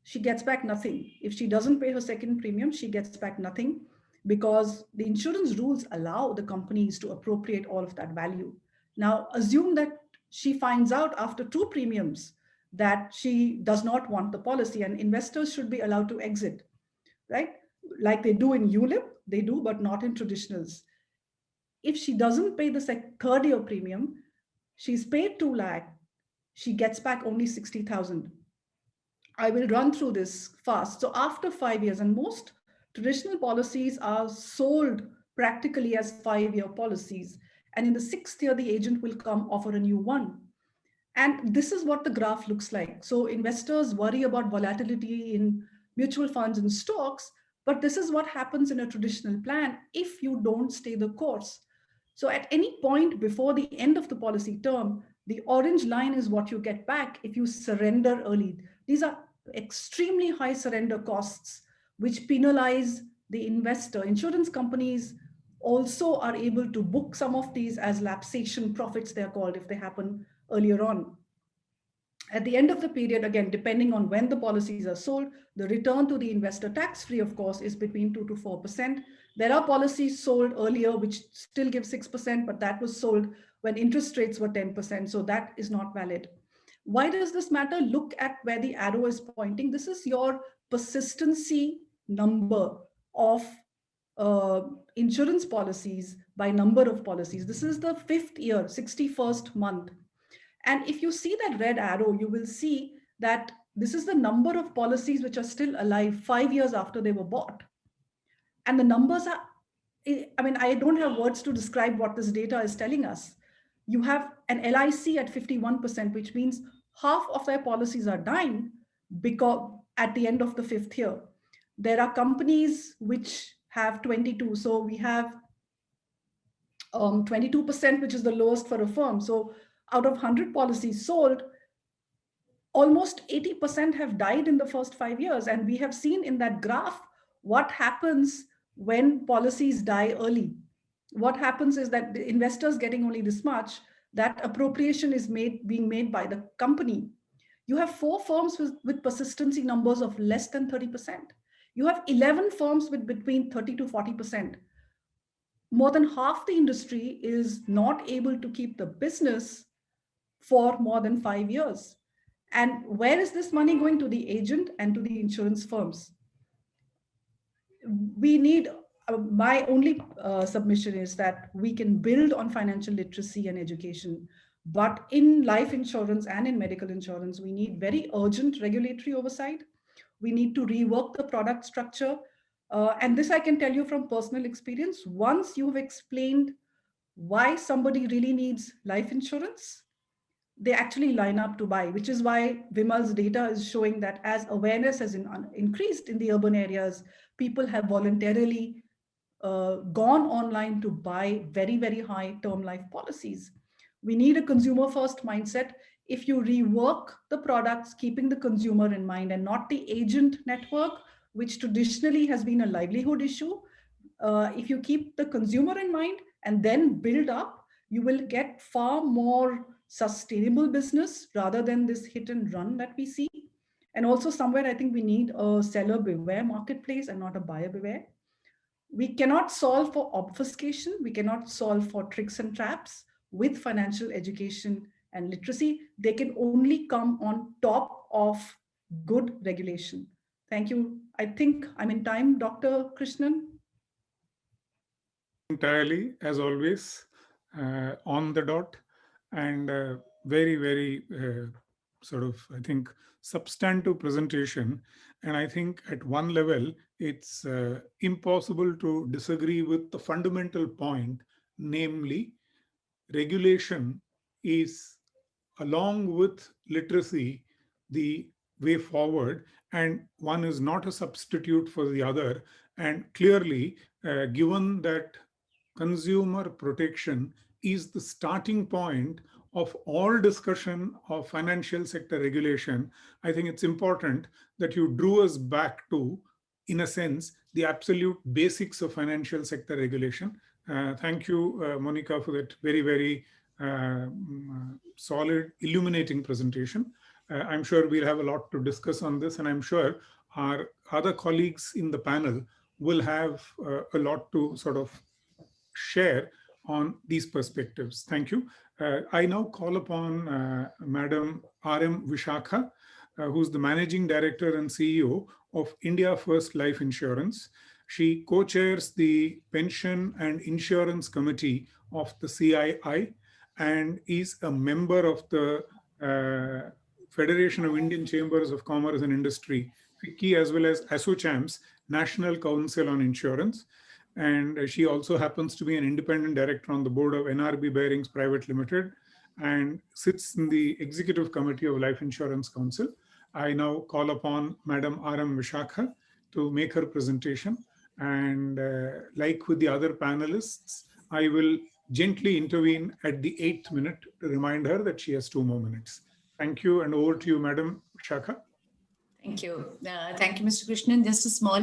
She gets back nothing. If she doesn't pay her second premium, she gets back nothing, because the insurance rules allow the companies to appropriate all of that value. Now, assume that she finds out after 2 premiums that she does not want the policy, and investors should be allowed to exit, right? Like they do in ULIP, they do, but not in traditionals. If she doesn't pay the third year premium, she's paid 2 lakh, she gets back only 60,000. I will run through this fast. So after 5 years, and most traditional policies are sold practically as 5-year policies. And in the 6th year, the agent will come offer a new one. And this is what the graph looks like. So investors worry about volatility in mutual funds and stocks, but this is what happens in a traditional plan if you don't stay the course. So at any point before the end of the policy term, the orange line is what you get back if you surrender early. These are extremely high surrender costs, which penalize the investor. Insurance companies also are able to book some of these as lapsation profits, they're called, if they happen earlier on. At the end of the period, again, depending on when the policies are sold, the return to the investor tax-free, of course, is between 2 to 4%. There are policies sold earlier which still give 6%, but that was sold when interest rates were 10%. So that is not valid. Why does this matter? Look at where the arrow is pointing. This is your persistency number of insurance policies by number of policies. This is the 5th year, 61st month. And if you see that red arrow, you will see that this is the number of policies which are still alive 5 years after they were bought. And the numbers are, I mean, I don't have words to describe what this data is telling us. You have an LIC at 51%, which means half of their policies are dying because at the end of the 5th year. There are companies which have 22. So we have 22%, which is the lowest for a firm. So out of 100 policies sold, almost 80% have died in the first 5 years. And we have seen in that graph what happens when policies die early. What happens is that the investors getting only this much, that appropriation is being made by the company. You have 4 firms with persistency numbers of less than 30%. You have 11 firms with between 30 to 40%. More than half the industry is not able to keep the business for more than 5 years. And where is this money going? To the agent and to the insurance firms. We need, my only submission is that we can build on financial literacy and education, but in life insurance and in medical insurance, we need very urgent regulatory oversight. We need to rework the product structure. And this I can tell you from personal experience. Once you've explained why somebody really needs life insurance, they actually line up to buy, which is why Vimal's data is showing that as awareness has increased in the urban areas, people have voluntarily gone online to buy very, very high term life policies. We need a consumer first mindset. If you rework the products, keeping the consumer in mind and not the agent network, which traditionally has been a livelihood issue, if you keep the consumer in mind and then build up, you will get far more sustainable business rather than this hit and run that we see. And also somewhere I think we need a seller beware marketplace and not a buyer beware. We cannot solve for obfuscation. We cannot solve for tricks and traps with financial education and literacy. They can only come on top of good regulation. Thank you. I think I'm in time, Dr. Krishnan. Entirely, as always, on the dot. And very, very sort of, I think, substantive presentation. And I think at one level, it's impossible to disagree with the fundamental point, namely, regulation is, along with literacy, the way forward, and one is not a substitute for the other. And clearly, given that consumer protection is the starting point of all discussion of financial sector regulation, I think it's important that you drew us back to, in a sense, the absolute basics of financial sector regulation. Thank you, Monica, for that very, very solid, illuminating presentation. I'm sure we'll have a lot to discuss on this, and I'm sure our other colleagues in the panel will have a lot to sort of share on these perspectives. Thank you. I now call upon Madam R.M. Vishakha, who's the Managing Director and CEO of India First Life Insurance. She co-chairs the Pension and Insurance Committee of the CII and is a member of the Federation of Indian Chambers of Commerce and Industry, FICCI, as well as ASSOCHAM's National Council on Insurance. And she also happens to be an independent director on the board of NRB Bearings Private Limited and sits in the Executive Committee of Life Insurance Council. I now call upon Madam R.M. Vishakha to make her presentation. And like with the other panelists, I will gently intervene at the 8th minute to remind her that she has 2 more minutes. Thank you, and over to you, Madam Vishakha. Thank you. Thank you, Mr. Krishnan. Just a small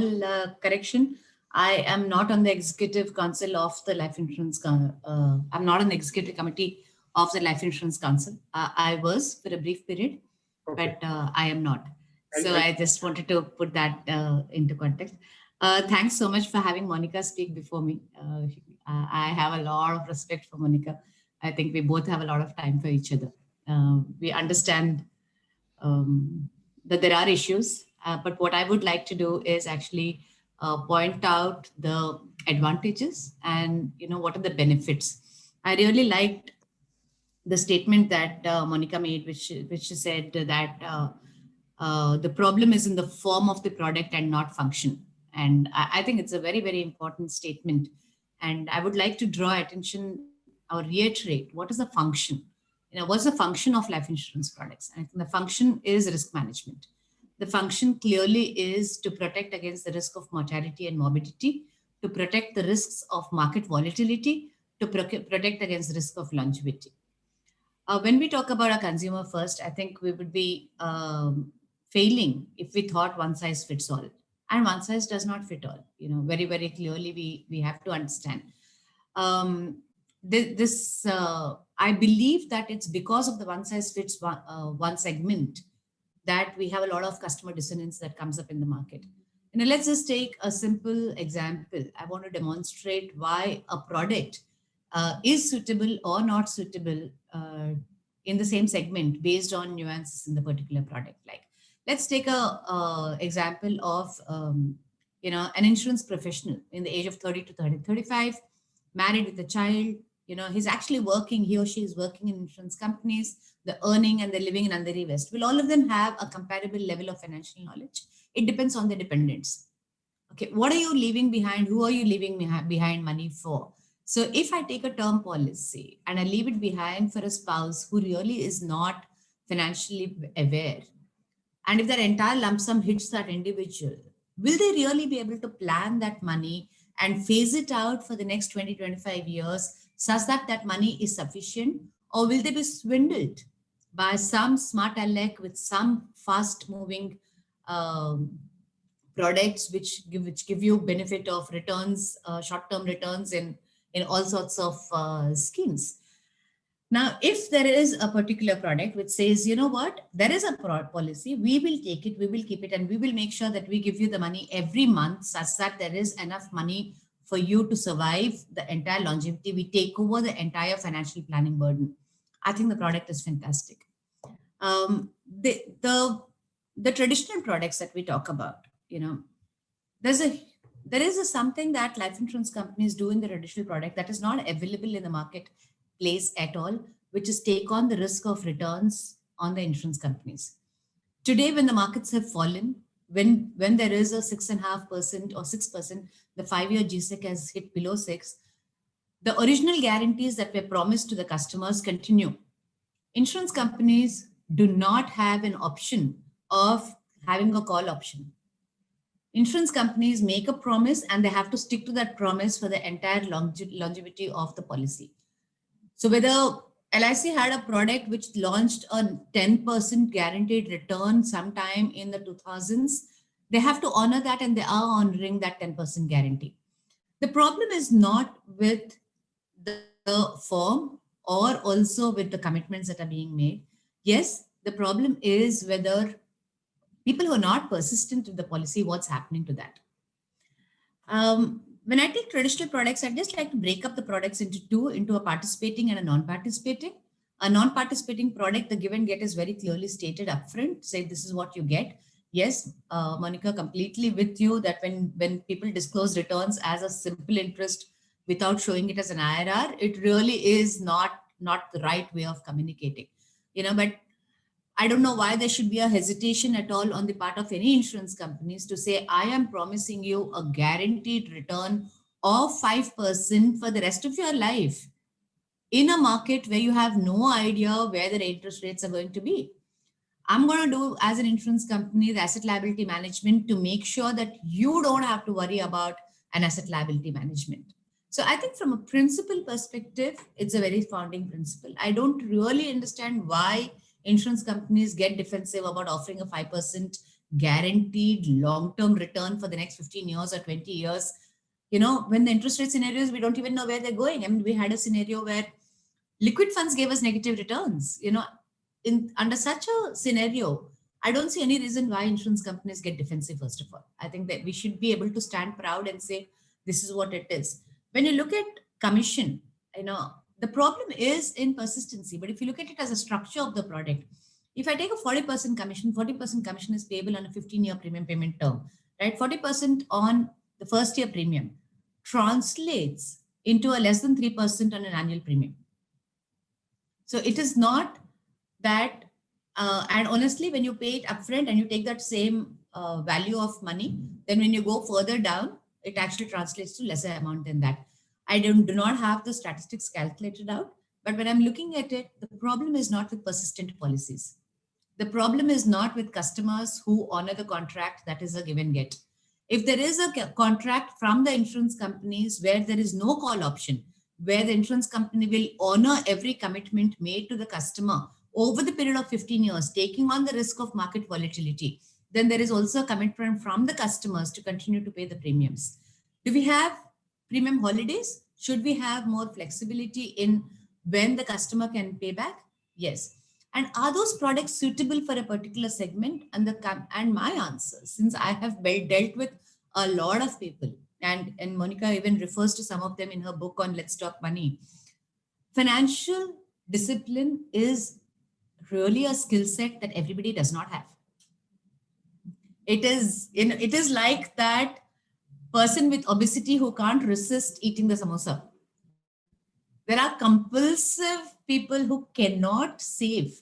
correction. I am not on the Executive Council of the Life Insurance. I'm not on the Executive Committee of the Life Insurance Council. I was for a brief period, okay, but I am not. So I just wanted to put that into context. Thanks so much for having Monica speak before me. I have a lot of respect for Monica. I think we both have a lot of time for each other. We understand that there are issues, but what I would like to do is actually point out the advantages and what are the benefits. I really liked the statement that Monica made, which she said that the problem is in the form of the product and not function. And I think it's a very, very important statement. And I would like to draw attention or reiterate what is the function. What's the function of life insurance products? And I think the function is risk management. The function clearly is to protect against the risk of mortality and morbidity, to protect the risks of market volatility, to protect against the risk of longevity. When we talk about a consumer first, I think we would be failing if we thought one size fits all. And one size does not fit all. Very, very clearly we have to understand. I believe that it's because of the one size fits one segment that we have a lot of customer dissonance that comes up in the market. Let's just take a simple example. I want to demonstrate why a product is suitable or not suitable in the same segment based on nuances in the particular product. Like, let's take a example of an insurance professional in the age of 30 to 35, married with a child. He's actually working, he or she is working in insurance companies, they're earning and they're living in Andheri West. Will all of them have a comparable level of financial knowledge? It depends on the dependents. Okay, what are you leaving behind? Who are you leaving behind money for? So if I take a term policy and I leave it behind for a spouse who really is not financially aware, and if that entire lump sum hits that individual, will they really be able to plan that money and phase it out for the next 20, 25 years such that that money is sufficient? Or will they be swindled by some smart aleck with some fast moving products which give you benefit of returns, short-term returns in all sorts of schemes? Now, if there is a particular product which says, there is a policy, we will take it, we will keep it, and we will make sure that we give you the money every month such that there is enough money for you to survive the entire longevity. We take over the entire financial planning burden. I think the product is fantastic. The traditional products that we talk about, there is something that life insurance companies do in the traditional product that is not available in the marketplace at all, which is take on the risk of returns on the insurance companies. Today, when the markets have fallen, when there is a 6.5% or 6%, the 5-year GSEC has hit below 6, the original guarantees that were promised to the customers continue. Insurance companies do not have an option of having a call option. Insurance companies make a promise and they have to stick to that promise for the entire longevity of the policy. So whether LIC had a product which launched a 10% guaranteed return sometime in the 2000s, they have to honor that, and they are honoring that 10% guarantee. The problem is not with the form or also with the commitments that are being made. Yes, the problem is whether people who are not persistent with the policy, what's happening to that. When I take traditional products, I just like to break up the products into two, into a participating and a non-participating. A non-participating product, the give and get is very clearly stated upfront, say this is what you get. Yes, Monica, completely with you that when people disclose returns as a simple interest without showing it as an IRR, it really is not the right way of communicating. But I don't know why there should be a hesitation at all on the part of any insurance companies to say, I am promising you a guaranteed return of 5% for the rest of your life in a market where you have no idea where the interest rates are going to be. I'm going to do, as an insurance company, the asset liability management to make sure that you don't have to worry about an asset liability management. So I think from a principle perspective, it's a very founding principle. I don't really understand why insurance companies get defensive about offering a 5% guaranteed long-term return for the next 15 years or 20 years. When the interest rate scenarios, we don't even know where they're going. I mean, we had a scenario where liquid funds gave us negative returns. Under such a scenario, I don't see any reason why insurance companies get defensive, first of all. I think that we should be able to stand proud and say, this is what it is. When you look at commission, the problem is in persistency, but if you look at it as a structure of the product, if I take a 40% commission, 40% commission is payable on a 15-year premium payment term, right? 40% on the first year premium translates into a less than 3% on an annual premium. So it is not that, and honestly, when you pay it upfront and you take that same value of money, then when you go further down, it actually translates to lesser amount than that. I do not have the statistics calculated out, but when I'm looking at it, the problem is not with persistent policies. The problem is not with customers who honor the contract that is a give and get. If there is a contract from the insurance companies where there is no call option, where the insurance company will honor every commitment made to the customer over the period of 15 years, taking on the risk of market volatility, then there is also a commitment from the customers to continue to pay the premiums. Do we have premium holidays? Should we have more flexibility in when the customer can pay back? Yes. And are those products suitable for a particular segment? And my answer, since I have dealt with a lot of people, and Monica even refers to some of them in her book on Let's Talk Money, financial discipline is really a skill set that everybody does not have. It is like that person with obesity who can't resist eating the samosa. There are compulsive people who cannot save,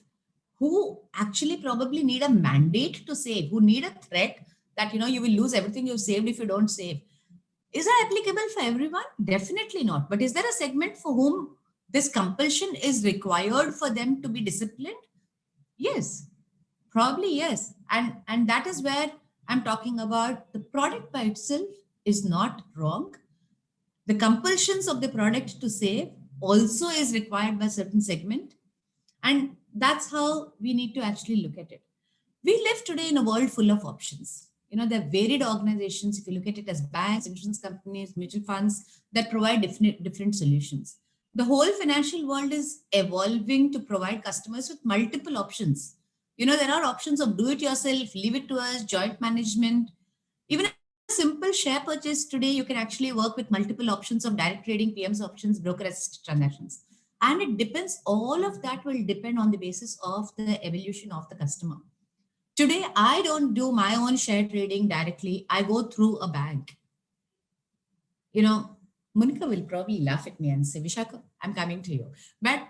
who actually probably need a mandate to save, who need a threat that, you will lose everything you've saved if you don't save. Is that applicable for everyone? Definitely not. But is there a segment for whom this compulsion is required for them to be disciplined? Yes, probably yes. And that is where I'm talking about the product by itself is not wrong. The compulsions of the product to save also is required by a certain segment. And that's how we need to actually look at it. We live today in a world full of options. There are varied organizations, if you look at it as banks, insurance companies, mutual funds, that provide different solutions. The whole financial world is evolving to provide customers with multiple options. There are options of do it yourself, leave it to us, joint management. Even a simple share purchase today, you can actually work with multiple options of direct trading, PMS options, broker assisted transactions. And it depends, all of that will depend on the basis of the evolution of the customer. Today, I don't do my own share trading directly. I go through a bank. Monica will probably laugh at me and say, Vishaka, I'm coming to you. But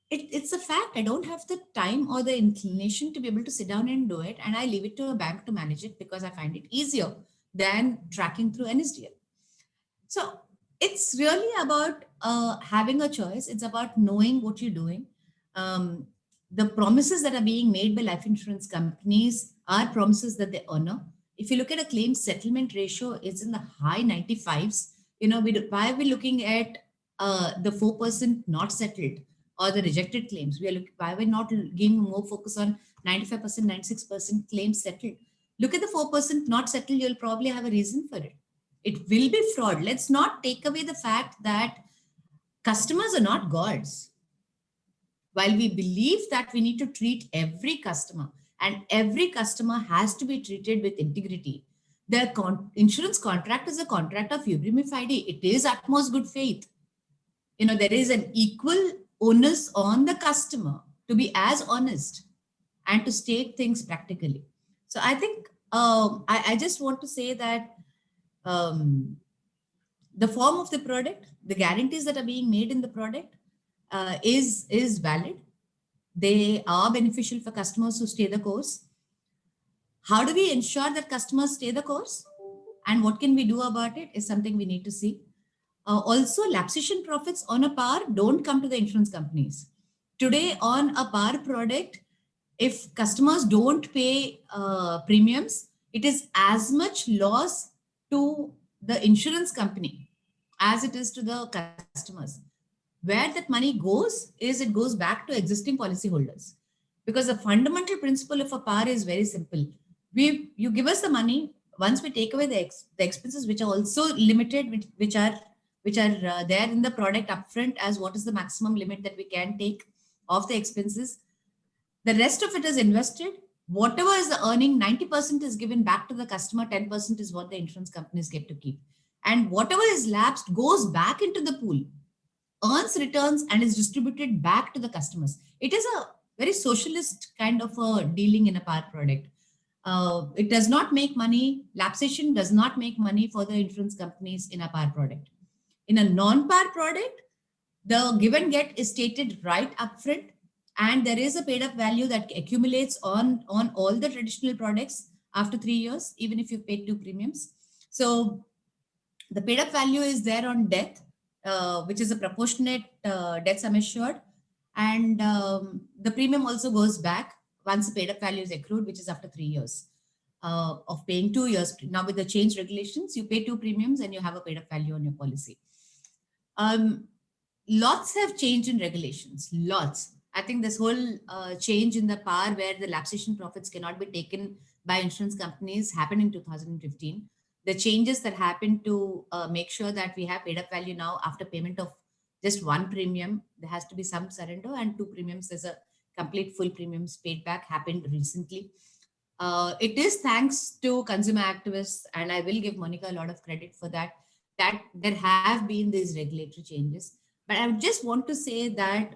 it's a fact. I don't have the time or the inclination to be able to sit down and do it. And I leave it to a bank to manage it because I find it easier than tracking through NSDL. So it's really about having a choice. It's about knowing what you're doing. The promises that are being made by life insurance companies are promises that they honor. If you look at a claim settlement ratio, it's in the high 95s. Why are we looking at the 4% not settled or the rejected claims? Why are we not giving more focus on 95%, 96% claims settled? Look at the 4% not settled, you'll probably have a reason for it. It will be fraud. Let's not take away the fact that customers are not gods. While we believe that we need to treat every customer and every customer has to be treated with integrity, the insurance contract is a contract of Ubrim Fide. It is utmost good faith. There is an equal onus on the customer to be as honest and to state things practically. So I think I just want to say that the form of the product, the guarantees that are being made in the product is valid. They are beneficial for customers who stay the course. How do we ensure that customers stay the course? And what can we do about it is something we need to see. Also, lapsation profits on a par don't come to the insurance companies. Today, on a par product, if customers don't pay premiums, it is as much loss to the insurance company as it is to the customers. Where that money goes is it goes back to existing policyholders. Because the fundamental principle of a par is very simple. You give us the money, once we take away the expenses, which are also limited, which are there in the product upfront as what is the maximum limit that we can take of the expenses. The rest of it is invested. Whatever is the earning, 90% is given back to the customer, 10% is what the insurance companies get to keep. And whatever is lapsed goes back into the pool, earns returns, and is distributed back to the customers. It is a very socialist kind of a dealing in a par product. It does not make money. Lapsation does not make money for the insurance companies in a par product. In a non-par product, the give and get is stated right upfront, and there is a paid up value that accumulates on all the traditional products after 3 years, even if you've paid 2 premiums. So the paid up value is there on death, which is a proportionate death sum assured. And the premium also goes back once the paid up value is accrued, which is after 3 years of paying 2 years. Now with the change regulations, you pay 2 premiums and you have a paid up value on your policy. Lots have changed in regulations, lots. I think this whole change in the par where the lapsation profits cannot be taken by insurance companies happened in 2015. The changes that happened to make sure that we have paid up value now after payment of just 1 premium, there has to be some surrender, and 2 premiums as a complete full premiums paid back happened recently. It is thanks to consumer activists, and I will give Monica a lot of credit for that there have been these regulatory changes. But I just want to say that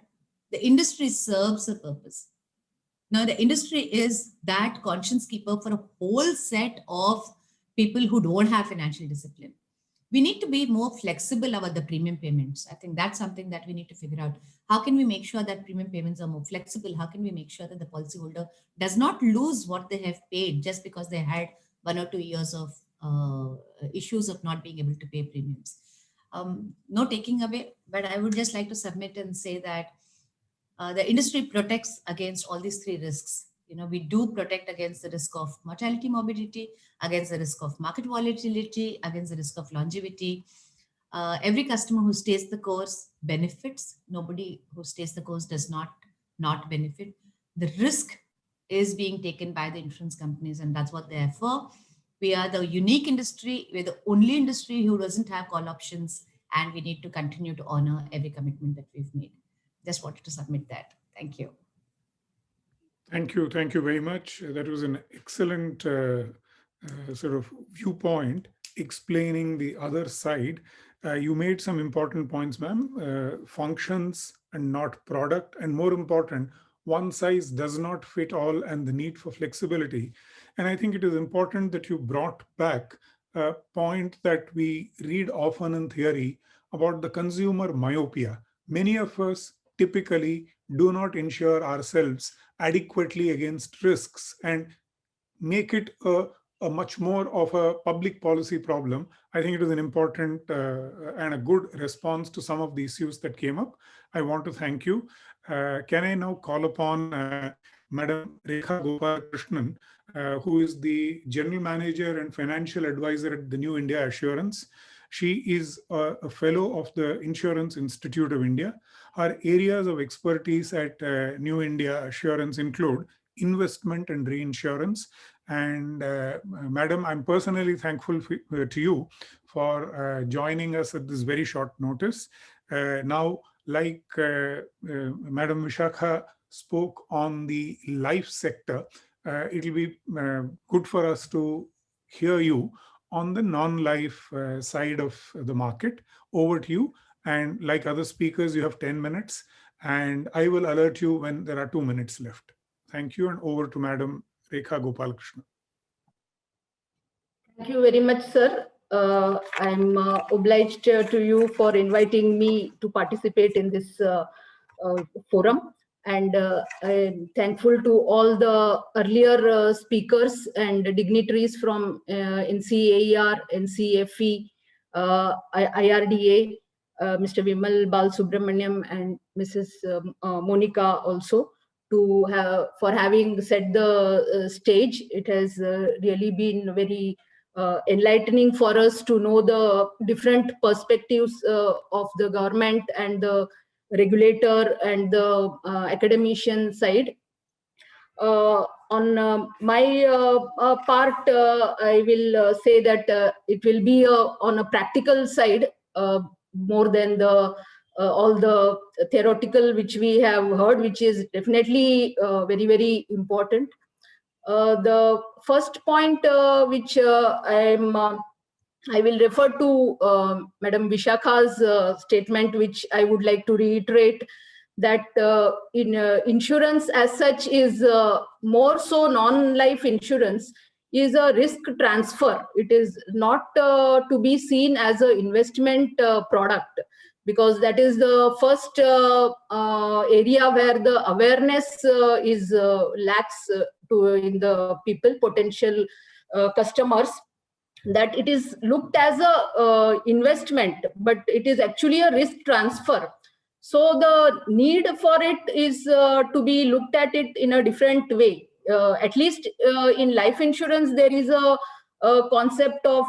the industry serves a purpose. Now, the industry is that conscience keeper for a whole set of people who don't have financial discipline. We need to be more flexible about the premium payments. I think that's something that we need to figure out. How can we make sure that premium payments are more flexible? How can we make sure that the policyholder does not lose what they have paid just because they had 1 or 2 years of issues of not being able to pay premiums? No taking away, but I would just like to submit and say that the industry protects against all these 3 risks. We do protect against the risk of mortality, morbidity, against the risk of market volatility, against the risk of longevity. Every customer who stays the course benefits. Nobody who stays the course does not benefit. The risk is being taken by the insurance companies, and that's what they're for. We are the unique industry. We're the only industry who doesn't have call options, and we need to continue to honor every commitment that we've made. Just wanted to submit that. Thank you. Thank you. Thank you very much. That was an excellent sort of viewpoint explaining the other side. You made some important points, ma'am. Functions and not product. And more important, one size does not fit all and the need for flexibility. And I think it is important that you brought back a point that we read often in theory about the consumer myopia. Many of us typically do not insure ourselves adequately against risks and make it a much more of a public policy problem. I think it is an important and a good response to some of the issues that came up. I want to thank you. Can I now call upon Madam Rekha Gopalakrishnan, who is the General Manager and Financial Advisor at the New India Assurance. She is a fellow of the Insurance Institute of India. Her areas of expertise at New India Assurance include investment and reinsurance. And Madam, I'm personally thankful to you for joining us at this very short notice. Now, like Madam Vishakha spoke on the life sector, it will be good for us to hear you on the non-life side of the market. Over to you. And like other speakers, you have 10 minutes. And I will alert you when there are 2 minutes left. Thank you. And over to Madam Rekha Gopalakrishnan. Thank you very much, sir. I'm obliged to you for inviting me to participate in this forum. And I'm thankful to all the earlier speakers and dignitaries from NCAER, NCFE, IRDA, Mr. Vimal Balsubramaniam and Mrs. Monica also, for having set the stage. It has really been very enlightening for us to know the different perspectives of the government and the regulator and the academician side. On my part, I will say that it will be on a practical side more than the all the theoretical which we have heard, which is definitely very, very important. The first point which I will refer to Madam Vishakha's statement, which I would like to reiterate, that in insurance as such is more so non-life insurance is a risk transfer. It is not to be seen as an investment product, because that is the first area where the awareness is lacks in the people, potential customers, that it is looked as a investment, but it is actually a risk transfer. So the need for it is to be looked at it in a different way. At least in life insurance, there is a concept of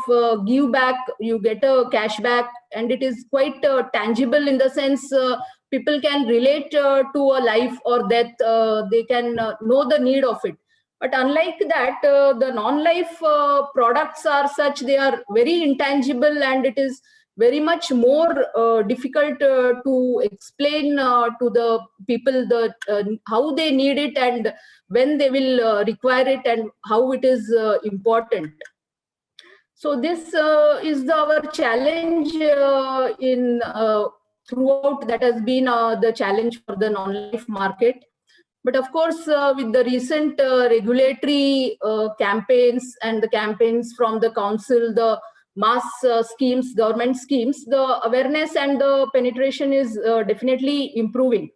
give back, you get a cash back, and it is quite tangible in the sense people can relate to a life or death, they can know the need of it. But unlike that, the non-life products are such, they are very intangible, and it is very much more difficult to explain to the people how they need it and when they will require it and how it is important. So this is our challenge in throughout, that has been the challenge for the non-life market. But of course, with the recent regulatory campaigns and the campaigns from the council, the mass schemes, government schemes, the awareness and the penetration is definitely improving.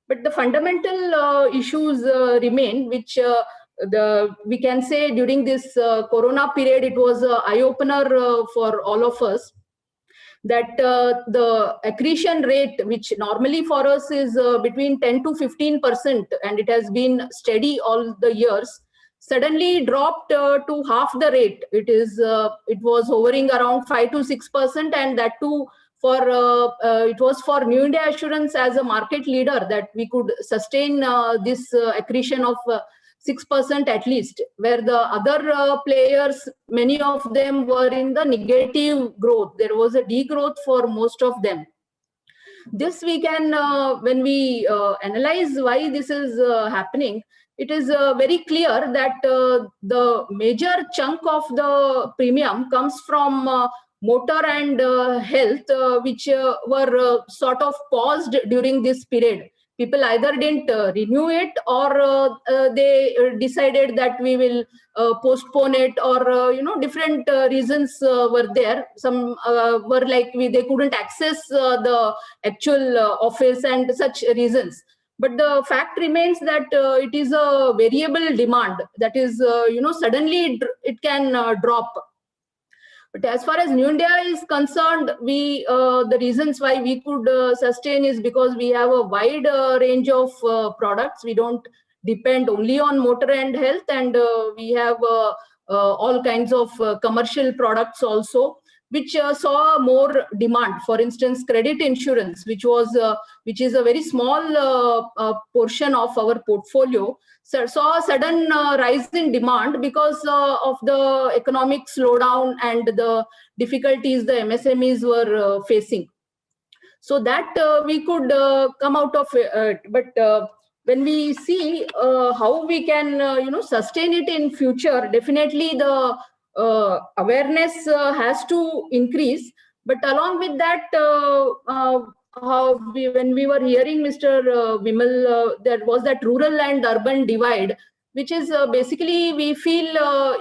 But the fundamental issues remain, which we can say during this corona period, it was an eye-opener for all of us, that the accretion rate, which normally for us is between 10 to 15%, and it has been steady all the years, suddenly dropped to half the rate. It was hovering around 5 to 6%, and that too for it was for New India Assurance as a market leader that we could sustain this accretion of 6% at least, where the other players, many of them were in the negative growth. There was a degrowth for most of them. This we can, when we analyze why this is happening, it is very clear that the major chunk of the premium comes from motor and health, which were sort of paused during this period. people either didn't renew it, or they decided that we will postpone it, or different reasons were there. Some were like they couldn't access the actual office and such reasons. But the fact remains that it is a variable demand, that is suddenly it can drop. But as far as New India is concerned, the reasons why we could sustain is because we have a wide range of products. We don't depend only on motor and health, and we have all kinds of commercial products also, which saw more demand. For instance, credit insurance, which is a very small portion of our portfolio, saw a sudden rise in demand because of the economic slowdown and the difficulties the MSMEs were facing. So that we could come out of it. But when we see how we can sustain it in future, definitely the awareness has to increase. But along with that, when we were hearing Mr. Vimal, there was that rural and urban divide, which is basically we feel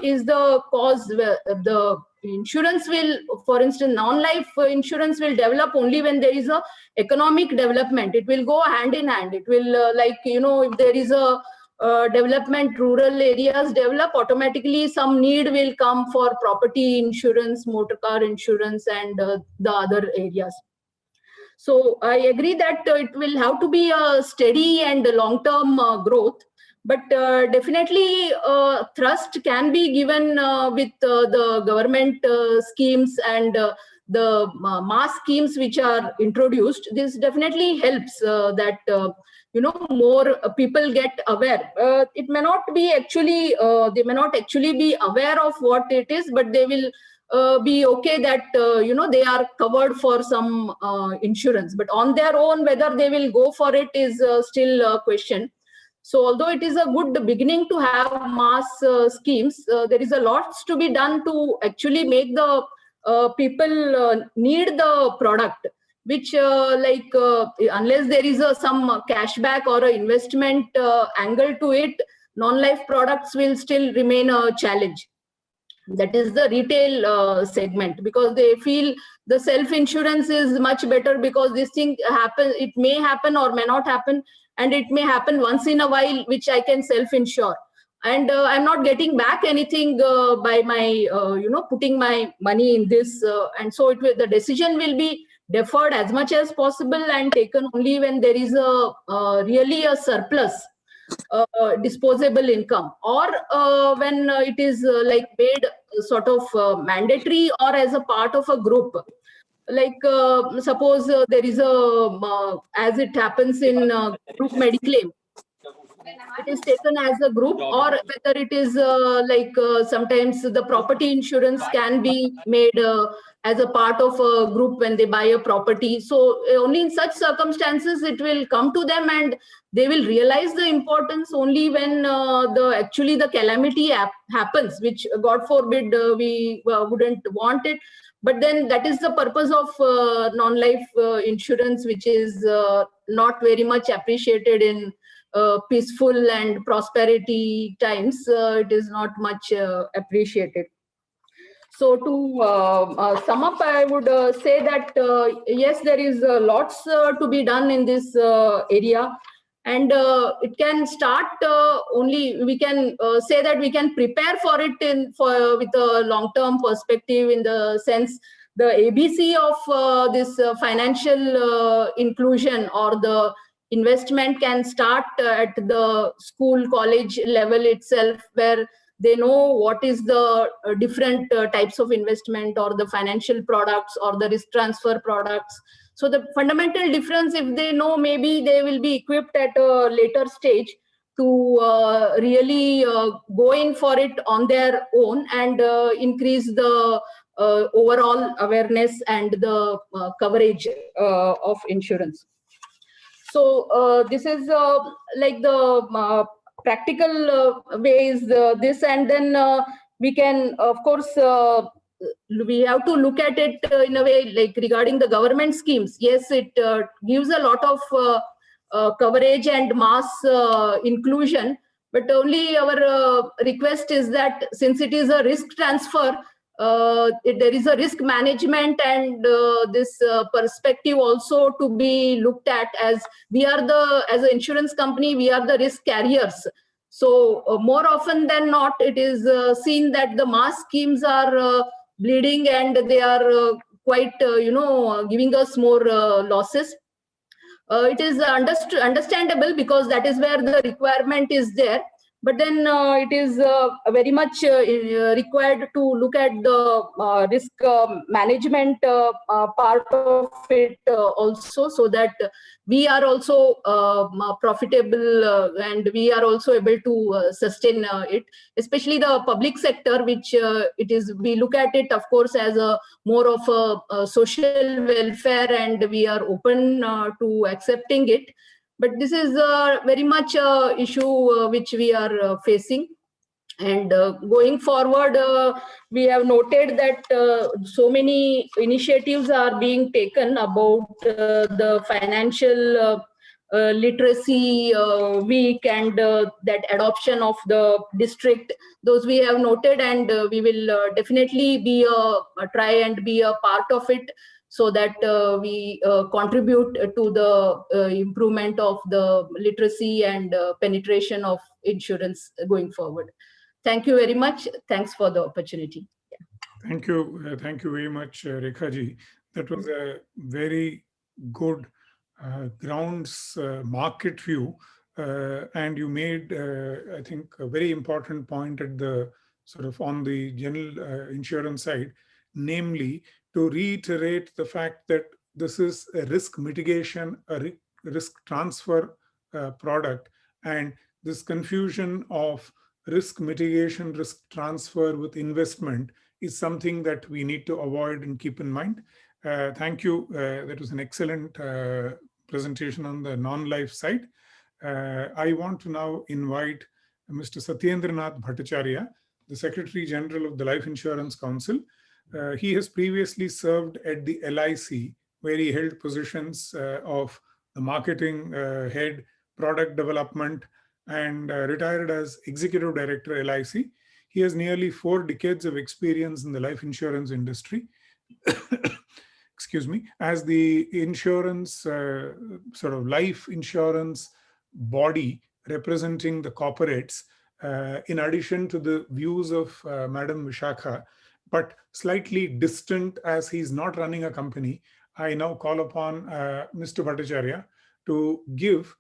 is the cause. The insurance will, for instance, non-life insurance will develop only when there is a economic development. It will go hand in hand. It will if there is a development, rural areas develop, automatically some need will come for property insurance, motor car insurance, and the other areas. So I agree that it will have to be a steady and long-term growth, but definitely thrust can be given with the government schemes and the mass schemes which are introduced. This definitely helps that more people get aware. It may not be actually they may not actually be aware of what it is, but they will be okay that they are covered for some insurance. But on their own, whether they will go for it is still a question. So although it is a good beginning to have mass schemes, there is a lot to be done to actually make the people need the product, which unless there is some cashback or an investment angle to it, non-life products will still remain a challenge. That is the retail segment, because they feel the self-insurance is much better because this thing happen. It may happen or may not happen, and it may happen once in a while, which I can self-insure. And I'm not getting back anything by my, putting my money in this. And so the decision will be deferred as much as possible and taken only when there is really a surplus disposable income, or when it is made sort of mandatory or as a part of a group. Suppose there is as it happens in group Mediclaim, it is taken as a group, or whether it is sometimes the property insurance can be made as a part of a group when they buy a property. So only in such circumstances it will come to them, and they will realize the importance only when the calamity happens, which God forbid we wouldn't want it. But then that is the purpose of non-life insurance, which is not very much appreciated in peaceful and prosperity times. It is not much appreciated. So to sum up, I would say that yes, there is lots to be done in this area, and it can start only, we can say that we can prepare for it with a long-term perspective, in the sense the ABC of this financial inclusion or the investment can start at the school, college level itself, where they know what is the different types of investment or the financial products or the risk transfer products. So the fundamental difference, if they know, maybe they will be equipped at a later stage to really go in for it on their own and increase the overall awareness and the coverage of insurance. So this is like the practical ways this, and then we can, of course, we have to look at it in a way like regarding the government schemes. Yes, it gives a lot of coverage and mass inclusion. But only our request is that since it is a risk transfer, there is a risk management and this perspective also to be looked at, as we are as an insurance company, we are the risk carriers. So more often than not, it is seen that the mass schemes are bleeding and they are quite, giving us more losses. It is understandable because that is where the requirement is there. But then it is very much required to look at the risk management part of it also, so that we are also profitable and we are also able to sustain it, especially the public sector, which we look at it, of course, as a more of a social welfare, and we are open to accepting it. But this is very much an issue which we are facing. And going forward, we have noted that so many initiatives are being taken about the financial literacy week and that adoption of the district. Those we have noted, and we will definitely be try and be a part of it, so that we contribute to the improvement of the literacy and penetration of insurance going forward. Thank you very much. Thanks for the opportunity. Thank you. Thank you very much, Rekha ji. That was a very good grounds market view. And you made, I think, a very important point at the sort of on the general insurance side, namely to reiterate the fact that this is a risk mitigation, a risk transfer product, and this confusion of risk mitigation, risk transfer with investment is something that we need to avoid and keep in mind. Thank you. That was an excellent presentation on the non-life side. I want to now invite Mr. Satyendranath Bhattacharya, the Secretary General of the Life Insurance Council. He has previously served at the LIC, where he held positions of the marketing head, product development, and retired as Executive Director LIC. He has nearly 4 decades of experience in the life insurance industry. Excuse me, as the insurance, sort of life insurance body representing the corporates, in addition to the views of Madam Vishakha, but slightly distant as he's not running a company. I now call upon Mr. Bhattacharya to give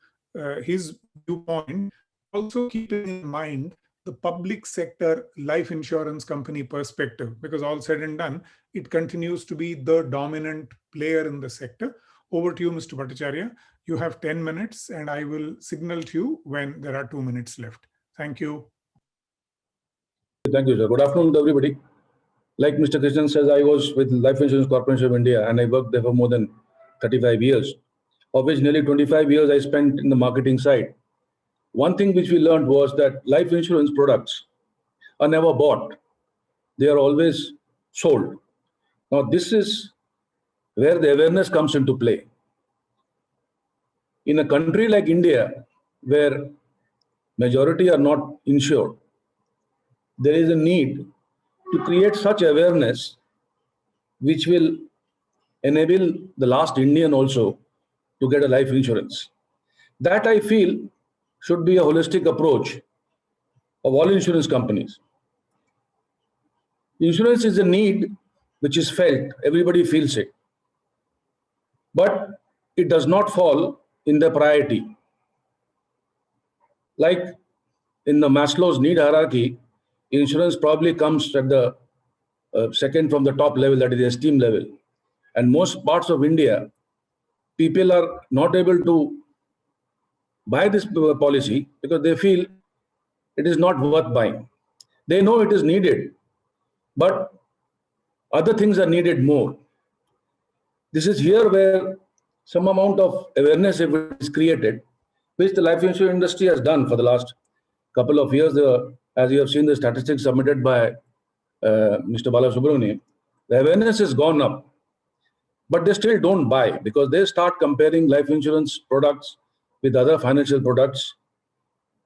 his viewpoint, also keeping in mind the public sector life insurance company perspective, because all said and done, it continues to be the dominant player in the sector. Over to you, Mr. Bhattacharya. You have 10 minutes and I will signal to you when there are 2 minutes left. Thank you. Thank you, sir. Good afternoon to everybody. Like Mr. Krishnan says, I was with Life Insurance Corporation of India and I worked there for more than 35 years, of which nearly 25 years I spent in the marketing side. One thing which we learned was that life insurance products are never bought. They are always sold. Now, this is where the awareness comes into play. In a country like India, where majority are not insured, there is a need to create such awareness which will enable the last Indian also to get a life insurance. That I feel should be a holistic approach of all insurance companies. Insurance is a need which is felt, everybody feels it, but it does not fall in the priority. Like in the Maslow's need hierarchy, insurance probably comes at the second from the top level, that is the esteem level. And most parts of India, people are not able to buy this policy because they feel it is not worth buying. They know it is needed, but other things are needed more. This is here where some amount of awareness is created, which the life insurance industry has done for the last couple of years. As you have seen the statistics submitted by Mr. Balasubramanian, the awareness has gone up, but they still don't buy because they start comparing life insurance products with other financial products,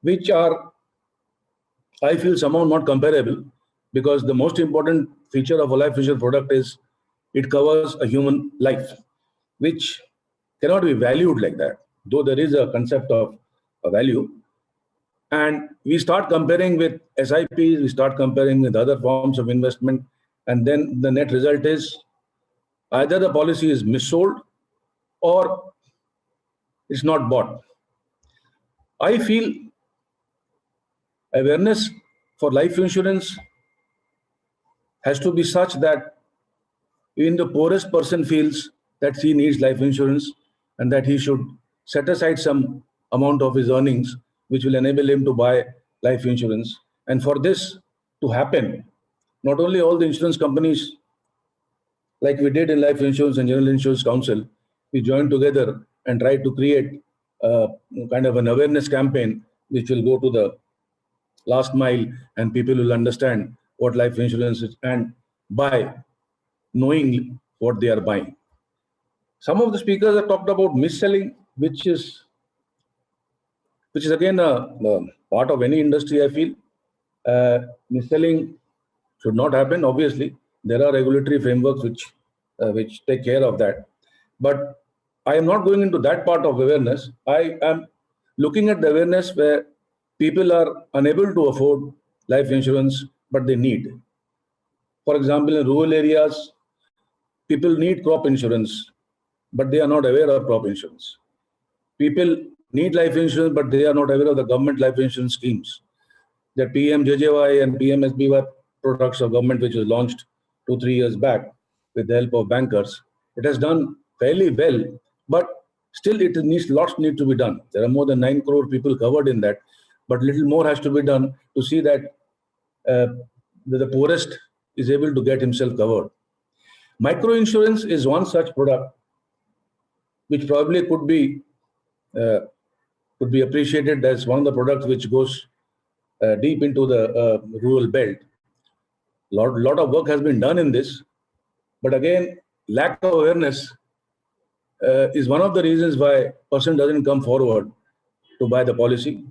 which are, I feel, somehow not comparable, because the most important feature of a life insurance product is it covers a human life, which cannot be valued like that, though there is a concept of a value. And we start comparing with SIPs, we start comparing with other forms of investment, and then the net result is either the policy is missold or it's not bought. I feel awareness for life insurance has to be such that even the poorest person feels that he needs life insurance and that he should set aside some amount of his earnings, which will enable him to buy life insurance. And for this to happen, not only all the insurance companies, like we did in Life Insurance and General Insurance Council, we joined together and tried to create kind of an awareness campaign, which will go to the last mile, and people will understand what life insurance is and buy, knowing what they are buying. Some of the speakers have talked about mis-selling, which is again a part of any industry, I feel. Mis-selling should not happen. Obviously, there are regulatory frameworks which take care of that. But I am not going into that part of awareness. I am looking at the awareness where people are unable to afford life insurance, but they need. For example, in rural areas, people need crop insurance, but they are not aware of crop insurance. People need life insurance, but they are not aware of the government life insurance schemes. The PMJJY and PMSBY products of government, which was launched 2-3 years back with the help of bankers, it has done fairly well, but still lots need to be done. There are more than 9 crore people covered in that, but little more has to be done to see that the poorest is able to get himself covered. Micro insurance is one such product which probably could be appreciated as one of the products which goes deep into the rural belt. Lot of work has been done in this, but again, lack of awareness is one of the reasons why a person doesn't come forward to buy the policy.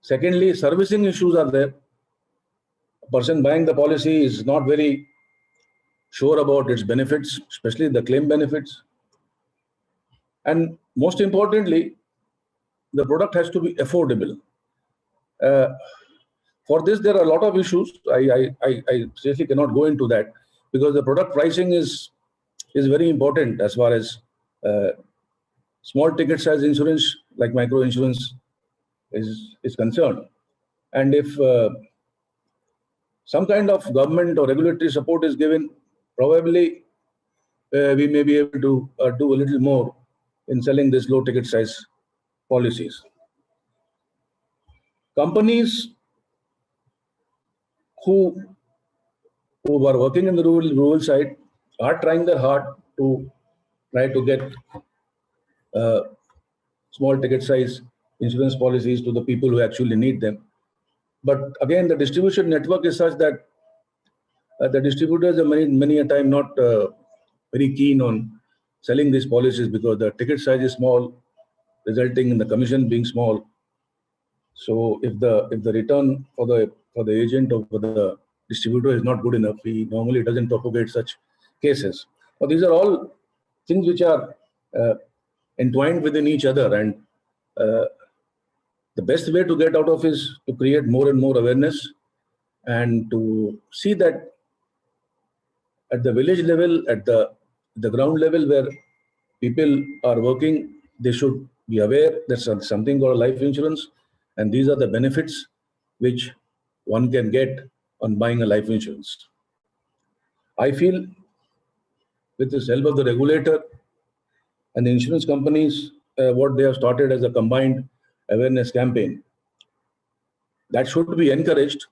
Secondly, servicing issues are there. A person buying the policy is not very sure about its benefits, especially the claim benefits. And most importantly, the product has to be affordable. For this, there are a lot of issues. I seriously cannot go into that, because the product pricing is very important as far as small ticket size insurance like micro insurance is concerned. And if some kind of government or regulatory support is given, probably we may be able to do a little more in selling this low ticket size policies. Companies who are working in the rural side are trying their hard to try to get small ticket size insurance policies to the people who actually need them. But again, the distribution network is such that the distributors are many a time not very keen on selling these policies, because the ticket size is small, resulting in the commission being small. So if the return for the agent or for the distributor is not good enough, he normally doesn't propagate such cases. But these are all things which are entwined within each other, and the best way to get out of is to create more and more awareness, and to see that at the village level, at the ground level where people are working, they should be aware there's something called life insurance, and these are the benefits which one can get on buying a life insurance. I feel with the help of the regulator and the insurance companies, what they have started as a combined awareness campaign, that should be encouraged.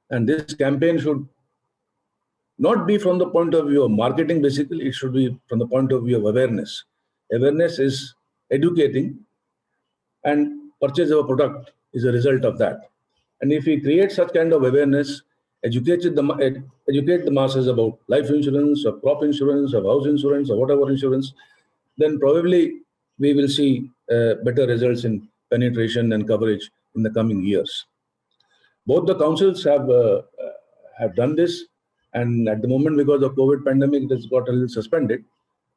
And this campaign should not be from the point of view of marketing, basically, it should be from the point of view of awareness. Awareness is educating, and purchase of a product is a result of that. And if we create such kind of awareness, educate the masses about life insurance, or crop insurance, or house insurance, or whatever insurance, then probably we will see better results in penetration and coverage in the coming years. Both the councils have done this, and at the moment, because of COVID pandemic, it has got a little suspended.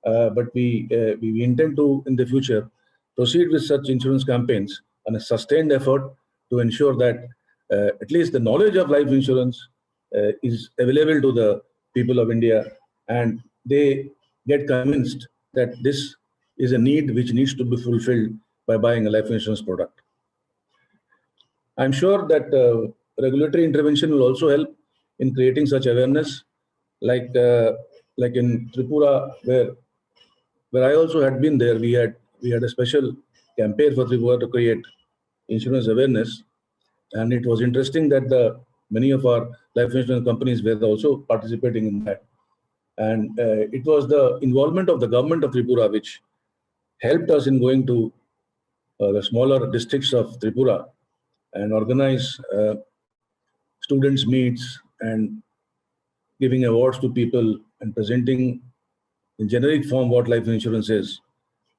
But we intend to, in the future, proceed with such insurance campaigns on a sustained effort to ensure that at least the knowledge of life insurance is available to the people of India, and they get convinced that this is a need which needs to be fulfilled by buying a life insurance product. I'm sure that regulatory intervention will also help in creating such awareness, like in Tripura, where I also had been there. We had a special campaign for Tripura to create insurance awareness, and it was interesting that many of our life insurance companies were also participating in that. And it was the involvement of the government of Tripura which helped us in going to the smaller districts of Tripura and organize students' meets and giving awards to people and presenting in generic form what life insurance is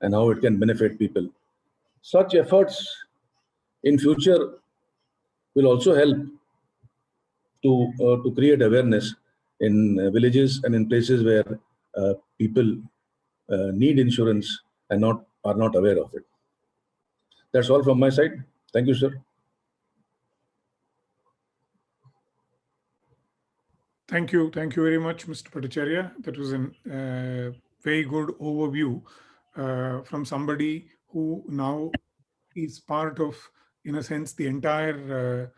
and how it can benefit people. Such efforts in future will also help to create awareness in villages and in places where people need insurance and are not aware of it. That's all from my side. Thank you, sir. Thank you. Thank you very much, Mr. Bhattacharya. That was a very good overview from somebody who now is part of, in a sense, the entire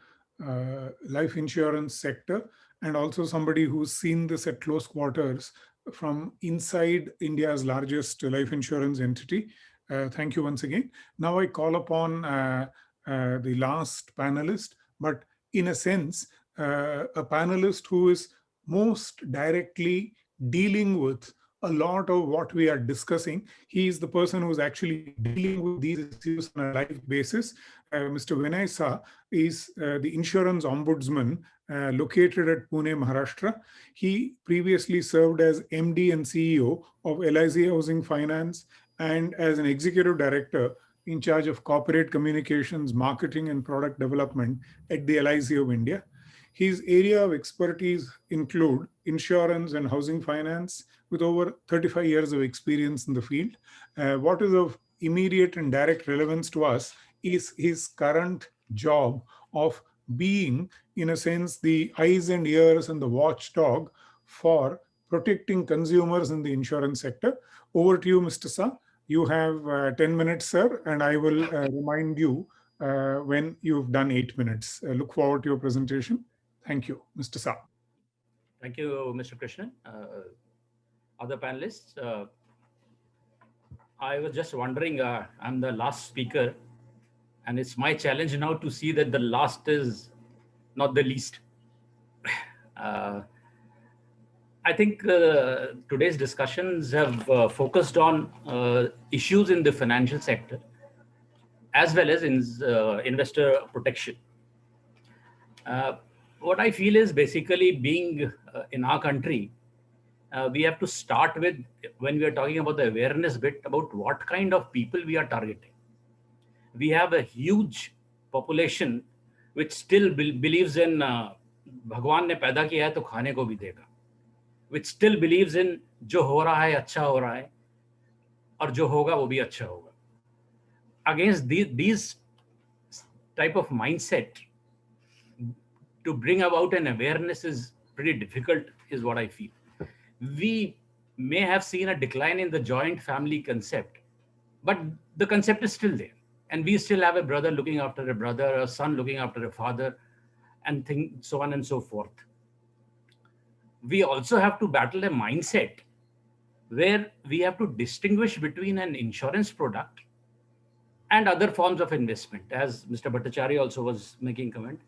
life insurance sector, and also somebody who's seen this at close quarters from inside India's largest life insurance entity. Thank you once again. Now I call upon the last panelist, but in a sense, a panelist who is most directly dealing with a lot of what we are discussing. He is the person who is actually dealing with these issues on a live basis. Mr. Vinay Sa is the insurance ombudsman located at Pune, Maharashtra. He previously served as MD and CEO of LIC Housing Finance and as an executive director in charge of corporate communications, marketing, and product development at the LIC of India. His area of expertise include insurance and housing finance, with over 35 years of experience in the field. What is of immediate and direct relevance to us is his current job of being, in a sense, the eyes and ears and the watchdog for protecting consumers in the insurance sector. Over to you, Mr. Sa. You have 10 minutes, sir, and I will remind you when you've done 8 minutes. Look forward to your presentation. Thank you, Mr. Sa. Thank you, Mr. Krishnan. Other panelists, I was just wondering, I'm the last speaker, and it's my challenge now to see that the last is not the least. I think today's discussions have focused on issues in the financial sector as well as in investor protection. What I feel is basically being in our country, we have to start with, when we are talking about the awareness bit, about what kind of people we are targeting. We have a huge population which still believes in Bhagwan ne paida kiya hai to khane ko bhi dega, which still believes in jo ho raha hai acha ho raha hai aur jo hoga wo bhi acha hoga. Against these type of mindset, to bring about an awareness is pretty difficult, is what I feel. We may have seen a decline in the joint family concept, but the concept is still there. And we still have a brother looking after a brother, a son looking after a father, and so on and so forth. We also have to battle a mindset where we have to distinguish between an insurance product and other forms of investment. As Mr. Bhattacharya also was making comment,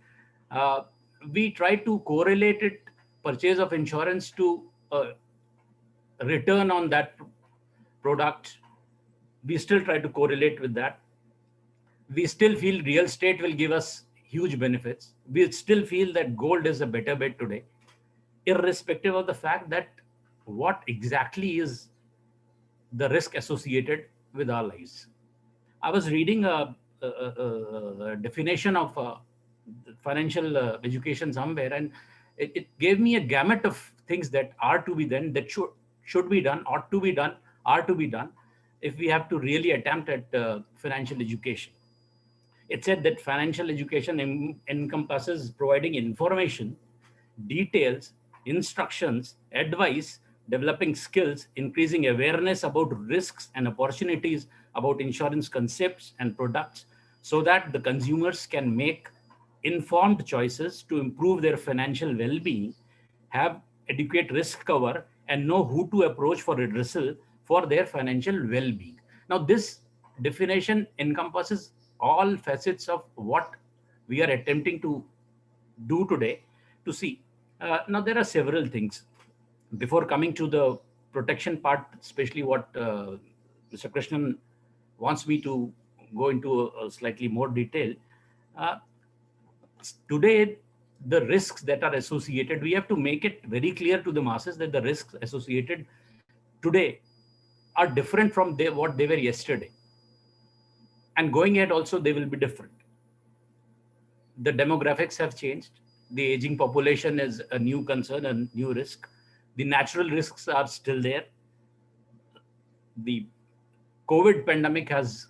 we try to correlate it, purchase of insurance, to return on that product. We still try to correlate with that. We still feel real estate will give us huge benefits. We still feel that gold is a better bet today, irrespective of the fact that what exactly is the risk associated with our lives. I was reading a definition of financial education somewhere, and it gave me a gamut of things that are to be done, that should be done, ought to be done, are to be done, if we have to really attempt at financial education. It said that financial education encompasses providing information, details, instructions, advice, developing skills, increasing awareness about risks and opportunities, about insurance concepts and products, so that the consumers can make informed choices to improve their financial well-being, have adequate risk cover, and know who to approach for redressal for their financial well-being. Now, this definition encompasses all facets of what we are attempting to do today to see. Now, there are several things. Before coming to the protection part, especially what Mr. Krishnan wants me to go into a slightly more detail, today, the risks that are associated, we have to make it very clear to the masses that the risks associated today are different from what they were yesterday. And going ahead also, they will be different. The demographics have changed. The aging population is a new concern, a new risk. The natural risks are still there. The COVID pandemic has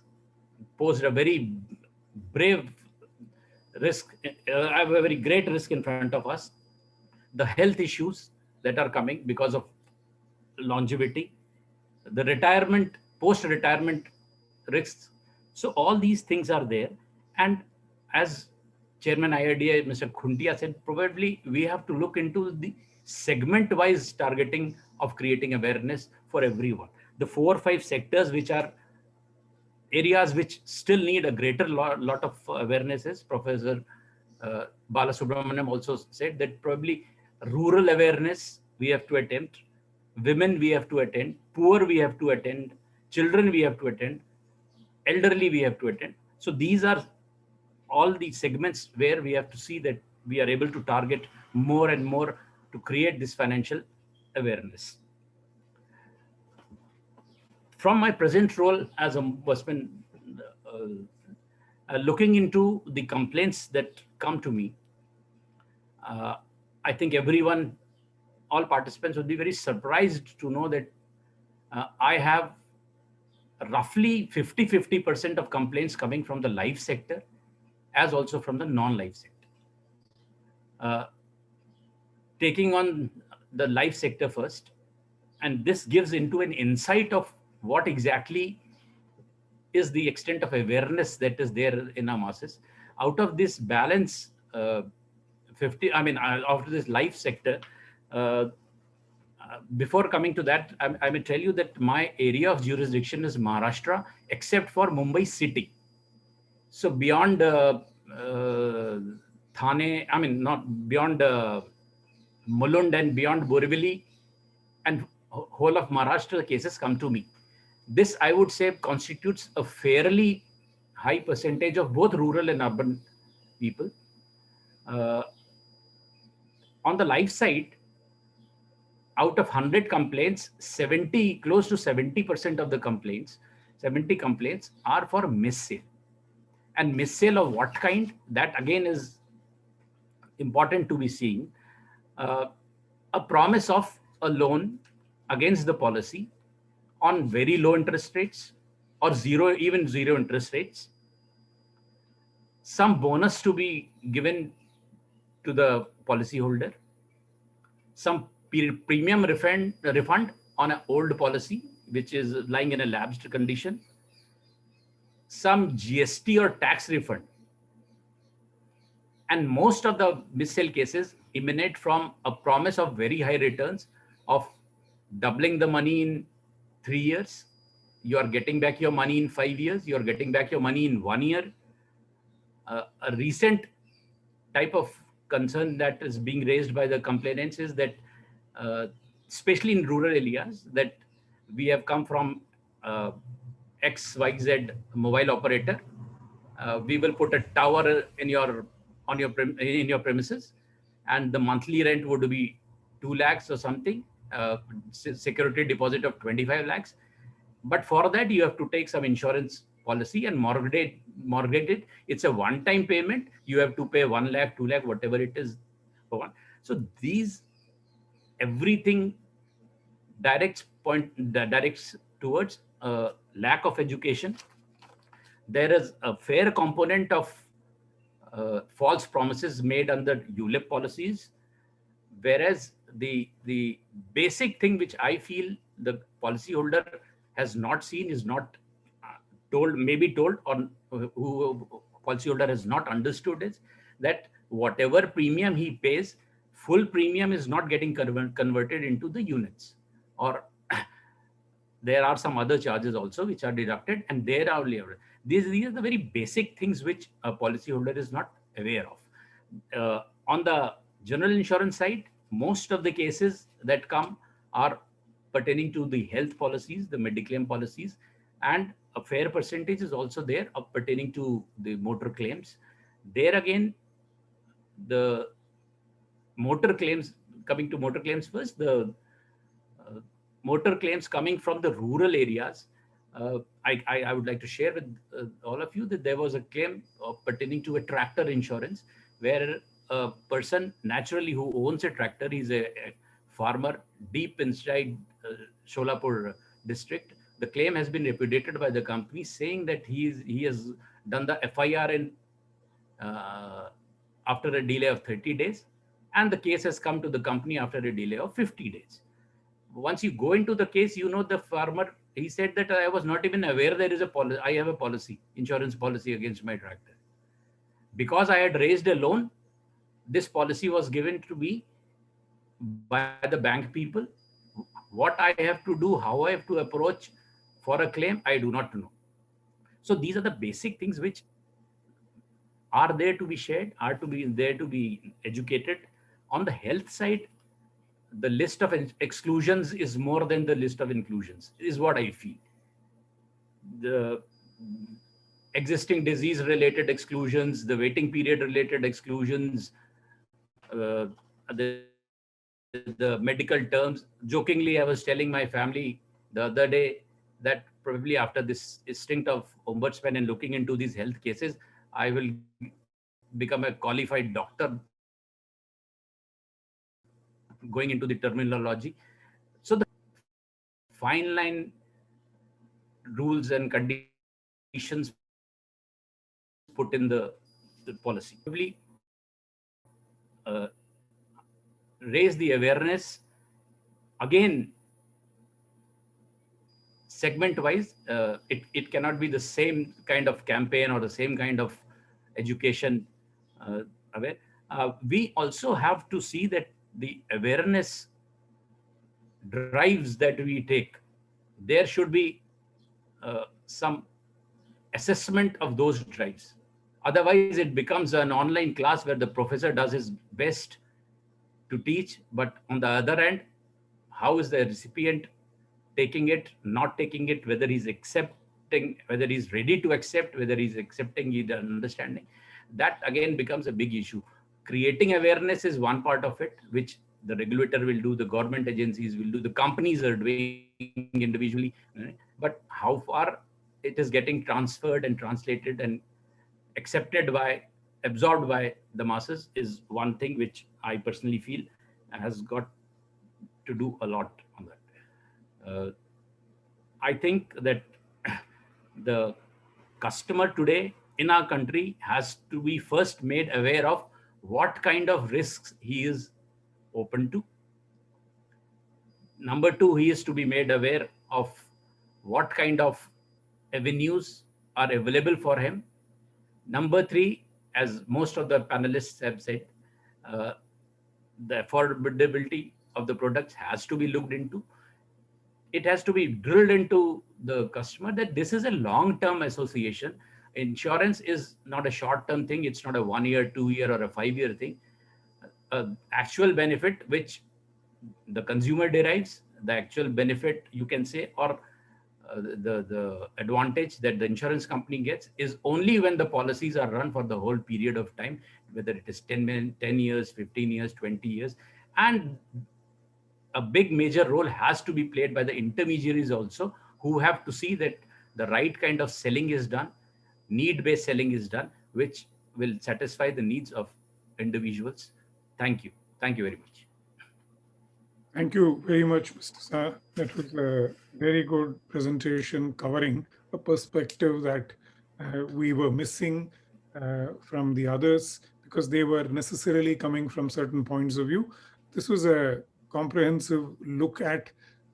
posed a very brave risk, a very great risk in front of us. The health issues that are coming because of longevity, the retirement, post-retirement risks. So all these things are there. And as Chairman IRDAI, Mr. Khuntya said, probably we have to look into the segment-wise targeting of creating awareness for everyone. The 4 or 5 sectors which are areas which still need a greater lot of awareness is Professor Balasubramaniam also said that probably rural awareness we have to attempt, women we have to attend, poor we have to attend, children we have to attend, elderly we have to attend. So these are all the segments where we have to see that we are able to target more and more to create this financial awareness. From my present role as a ombudsman, looking into the complaints that come to me, I think everyone, all participants would be very surprised to know that I have roughly 50% of complaints coming from the life sector as also from the non-life sector. Taking on the life sector first, and this gives into an insight of what exactly is the extent of awareness that is there in our masses. Out of this balance, after this life sector, before coming to that, I may tell you that my area of jurisdiction is Maharashtra, except for Mumbai city. So beyond Thane, not beyond Mulund and beyond Borivali and whole of Maharashtra cases come to me. This, I would say, constitutes a fairly high percentage of both rural and urban people. On the life side, out of 100 complaints, close to 70% of the complaints, 70 complaints are for missale. And missale of what kind? That again is important to be seen. A promise of a loan against the policy on very low interest rates or even zero interest rates. Some bonus to be given to the policyholder. Some premium refund on an old policy, which is lying in a lapsed condition. Some GST or tax refund. And most of the missale cases emanate from a promise of very high returns of doubling the money in 3 years. You are getting back your money in 5 years. You are getting back your money in 1 year. A recent type of concern that is being raised by the complainants is that, especially in rural areas, that we have come from XYZ mobile operator. We will put a tower in your premises, and the monthly rent would be 2 lakhs or something, security deposit of 25 lakhs. But for that, you have to take some insurance policy and mortgage it. It's a one-time payment. You have to pay 1 lakh, 2 lakh, whatever it is for one. So these, everything directs towards lack of education. There is a fair component of false promises made under ULIP policies, whereas the basic thing which I feel the policyholder has not seen, is not told, maybe told, or who policyholder has not understood, is that whatever premium he pays, full premium is not getting converted into the units, or there are some other charges also which are deducted, and there are these are the very basic things which a policyholder is not aware of. On the general insurance side, most of the cases that come are pertaining to the health policies, the Mediclaim policies, and a fair percentage is also there of pertaining to the motor claims. There again, the motor claims, coming to motor claims first, the motor claims coming from the rural areas. I would like to share with all of you that there was a claim pertaining to a tractor insurance, where a person naturally who owns a tractor, he's a farmer deep inside Sholapur district. The claim has been repudiated by the company, saying that he has done the FIR in after a delay of 30 days, and the case has come to the company after a delay of 50 days. Once you go into the case, you know, the farmer, he said that I was not even aware there is a policy. I have a policy, insurance policy against my tractor. Because I had raised a loan, this policy was given to me by the bank people. What I have to do, how I have to approach for a claim, I do not know. So these are the basic things which are there to be shared, are to be there to be educated. On the health side, the list of exclusions is more than the list of inclusions, is what I feel. The existing disease related exclusions, the waiting period related exclusions, the medical terms. Jokingly, I was telling my family the other day that probably after this stint of ombudsman and looking into these health cases, I will become a qualified doctor going into the terminology. So the fine line rules and conditions put in the policy. Probably raise the awareness again, segment wise. It cannot be the same kind of campaign or the same kind of education aware. We also have to see that the awareness drives that we take, there should be some assessment of those drives. Otherwise, it becomes an online class where the professor does his best to teach, but on the other hand, how is the recipient taking it, not taking it, whether he's accepting, whether he's ready to accept, whether he's accepting the understanding, that again becomes a big issue. Creating awareness is one part of it, which the regulator will do, the government agencies will do, the companies are doing individually, but how far it is getting transferred and translated and accepted by, absorbed by the masses is one thing which I personally feel has got to do a lot on that. I think that the customer today in our country has to be first made aware of what kind of risks he is open to. Number two, he is to be made aware of what kind of avenues are available for him. Number three, as most of the panelists have said, the affordability of the products has to be looked into. It has to be drilled into the customer that this is a long-term association. Insurance is not a short-term thing. It's not a 1 year, 2 year, or a 5 year thing. Actual benefit which the consumer derives, the actual benefit you can say, or the advantage that the insurance company gets is only when the policies are run for the whole period of time, whether it is 10 years, 15 years, 20 years. And a big major role has to be played by the intermediaries also, who have to see that the right kind of selling is done, need-based selling is done, which will satisfy the needs of individuals. Thank you. Thank you very much. Thank you very much, Mr. Shah. That was a very good presentation covering a perspective that we were missing from the others because they were necessarily coming from certain points of view. This was a comprehensive look at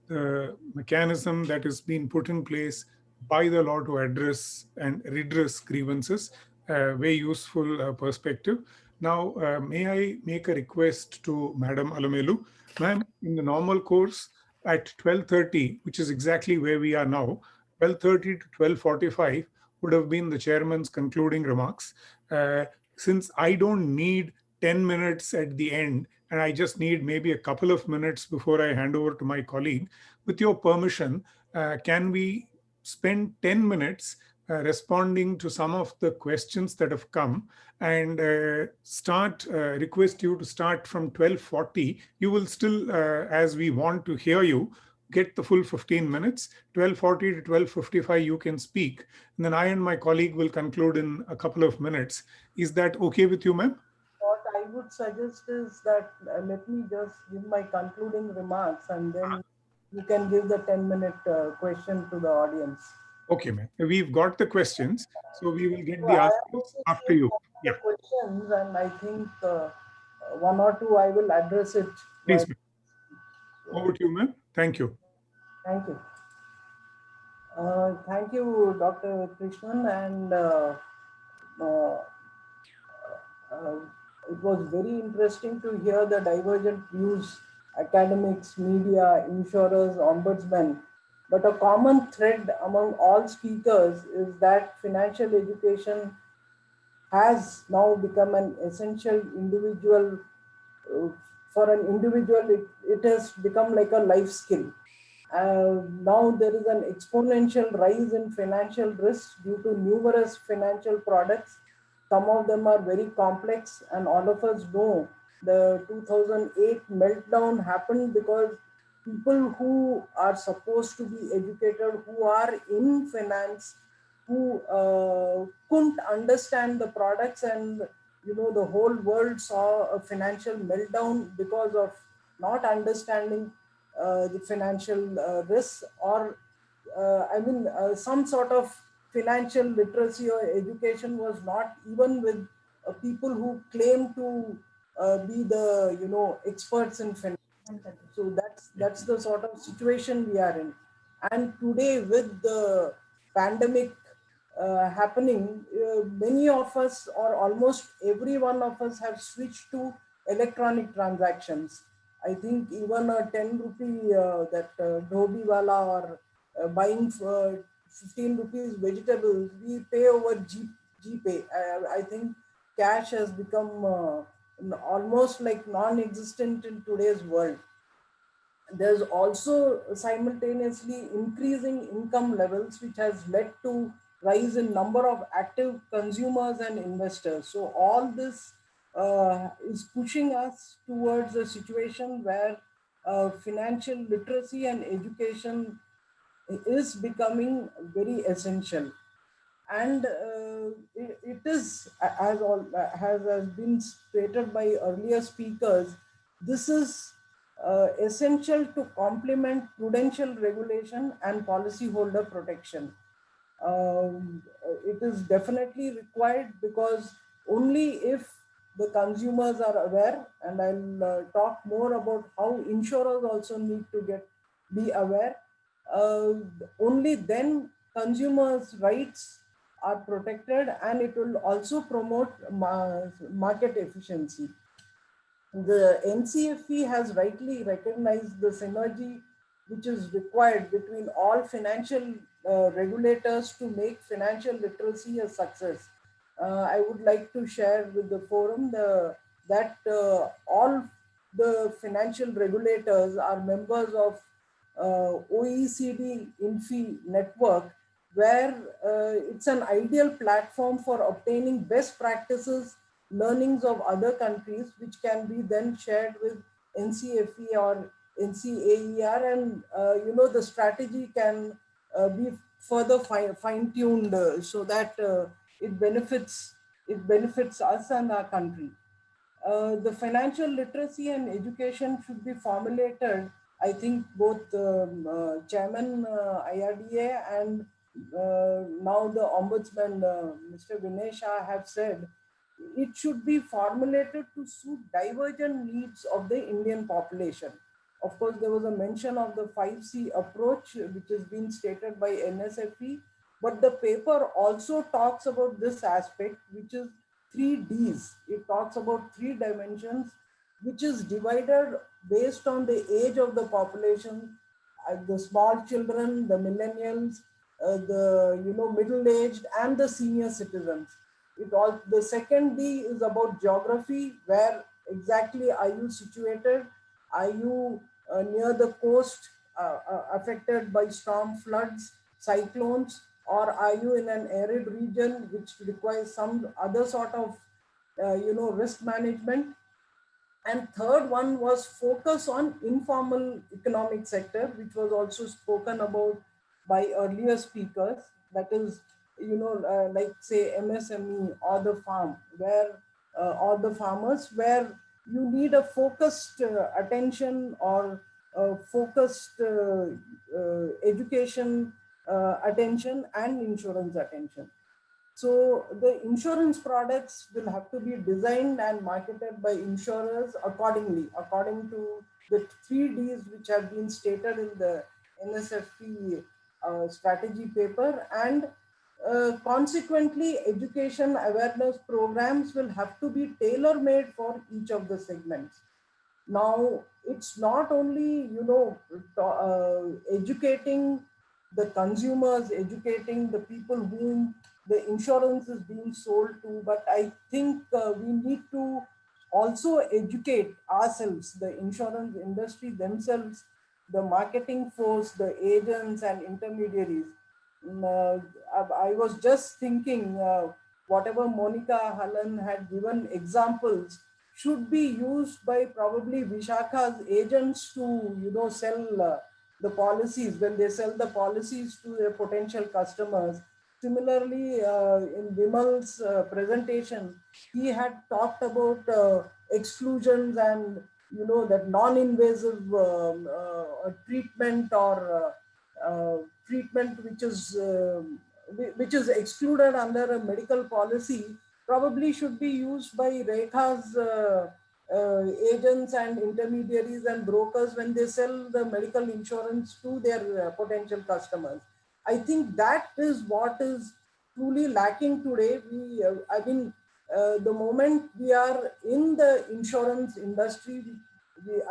the mechanism that has been put in place by the law to address and redress grievances. Very useful perspective. Now, may I make a request to Madam Alamelu? Ma'am, in the normal course at 12:30, which is exactly where we are now, 12:30 to 12:45 would have been the chairman's concluding remarks. Since I don't need 10 minutes at the end, and I just need maybe a couple of minutes before I hand over to my colleague, with your permission, can we spend 10 minutes responding to some of the questions that have come and request you to start from 12:40. You will still, as we want to hear you, get the full 15 minutes. 12:40 to 12:55 you can speak. And then I and my colleague will conclude in a couple of minutes. Is that okay with you, ma'am? What I would suggest is that let me just give my concluding remarks and then you can give the 10-minute question to the audience. Okay, ma'am. We've got the questions, so we will get the answers after you. Yeah. Questions, and I think one or two I will address it. Please, over to you, ma'am. Thank you. Thank you. Thank you, Dr. Krishnan, and it was very interesting to hear the divergent views, academics, media, insurers, ombudsmen. But a common thread among all speakers is that financial education has now become an essential individual. For an individual, it has become like a life skill. Now there is an exponential rise in financial risks due to numerous financial products. Some of them are very complex, and all of us know the 2008 meltdown happened because people who are supposed to be educated, who are in finance, who couldn't understand the products, and the whole world saw a financial meltdown because of not understanding the financial risks, or some sort of financial literacy or education was not even with people who claim to be the experts in finance. So that's the sort of situation we are in. And today, with the pandemic happening, many of us, or almost every one of us, have switched to electronic transactions. I think even a 10 rupee that dhobi wala, or buying for 15 rupees vegetables, we pay over GPay. I think cash has become almost like non-existent in today's world. There's also simultaneously increasing income levels, which has led to rise in number of active consumers and investors. So all this is pushing us towards a situation where financial literacy and education is becoming very essential. And it is, as has been stated by earlier speakers, this is essential to complement prudential regulation and policyholder protection. It is definitely required because only if the consumers are aware, and I'll talk more about how insurers also need to be aware, only then consumers' rights are protected, and it will also promote market efficiency. The NCFE has rightly recognized the synergy which is required between all financial regulators to make financial literacy a success. I would like to share with the forum that all the financial regulators are members of OECD INFI network, where it's an ideal platform for obtaining best practices, learnings of other countries, which can be then shared with NCFE or NCAER, and the strategy can be further fine-tuned so that it benefits us and our country. The financial literacy and education should be formulated. I think both Chairman IRDA and now the Ombudsman, Mr. Vinay Shah, have said it should be formulated to suit divergent needs of the Indian population. Of course, there was a mention of the 5C approach, which has been stated by NSFE, but the paper also talks about this aspect, which is 3Ds. It talks about 3 dimensions, which is divided based on the age of the population, the small children, the millennials, the middle-aged, and the senior citizens. The second D is about geography. Where exactly are you situated? Are you near the coast, affected by storm, floods, cyclones, or are you in an arid region which requires some other sort of risk management? And third one was focus on informal economic sector, which was also spoken about by earlier speakers. That is, like say MSME or the farm, where or the farmers, where you need a focused attention or focused education attention and insurance attention. So the insurance products will have to be designed and marketed by insurers accordingly, according to the 3Ds which have been stated in the NSFP strategy paper. And consequently, education awareness programs will have to be tailor-made for each of the segments. Now, it's not only, educating the consumers, educating the people whom the insurance is being sold to, but I think we need to also educate ourselves, the insurance industry themselves, the marketing force, the agents and intermediaries. I was just thinking, whatever Monica Hallan had given examples should be used by probably Vishakha's agents to, sell the policies, when they sell the policies to their potential customers. Similarly, in Vimal's presentation, he had talked about exclusions and, that non-invasive treatment or treatment which is excluded under a medical policy, probably should be used by Rekha's agents and intermediaries and brokers when they sell the medical insurance to their potential customers. I think that is what is truly lacking today. The moment we are in the insurance industry,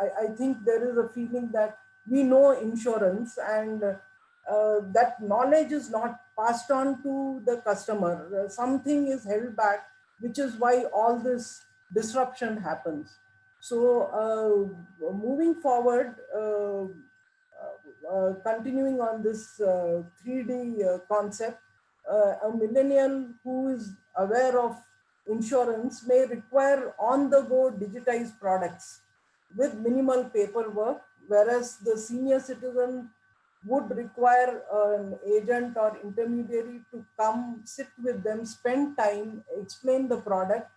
I think there is a feeling that we know insurance, and that knowledge is not passed on to the customer. Something is held back, which is why all this disruption happens. So moving forward, continuing on this 3D concept, a millennial who is aware of insurance may require on-the-go digitized products with minimal paperwork, whereas the senior citizen would require an agent or intermediary to come, sit with them, spend time, explain the product,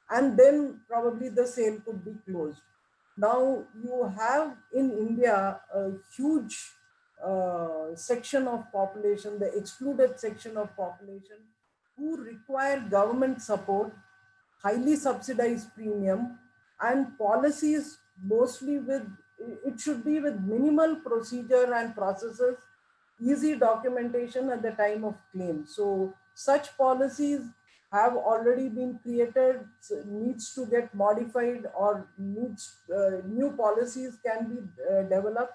and then probably the sale could be closed. Now you have in India a huge section of population, the excluded section of population, who require government support, highly subsidized premium, and policies mostly with, it should be with minimal procedure and processes, easy documentation at the time of claim. So such policies have already been created, needs to get modified, or needs new policies can be developed.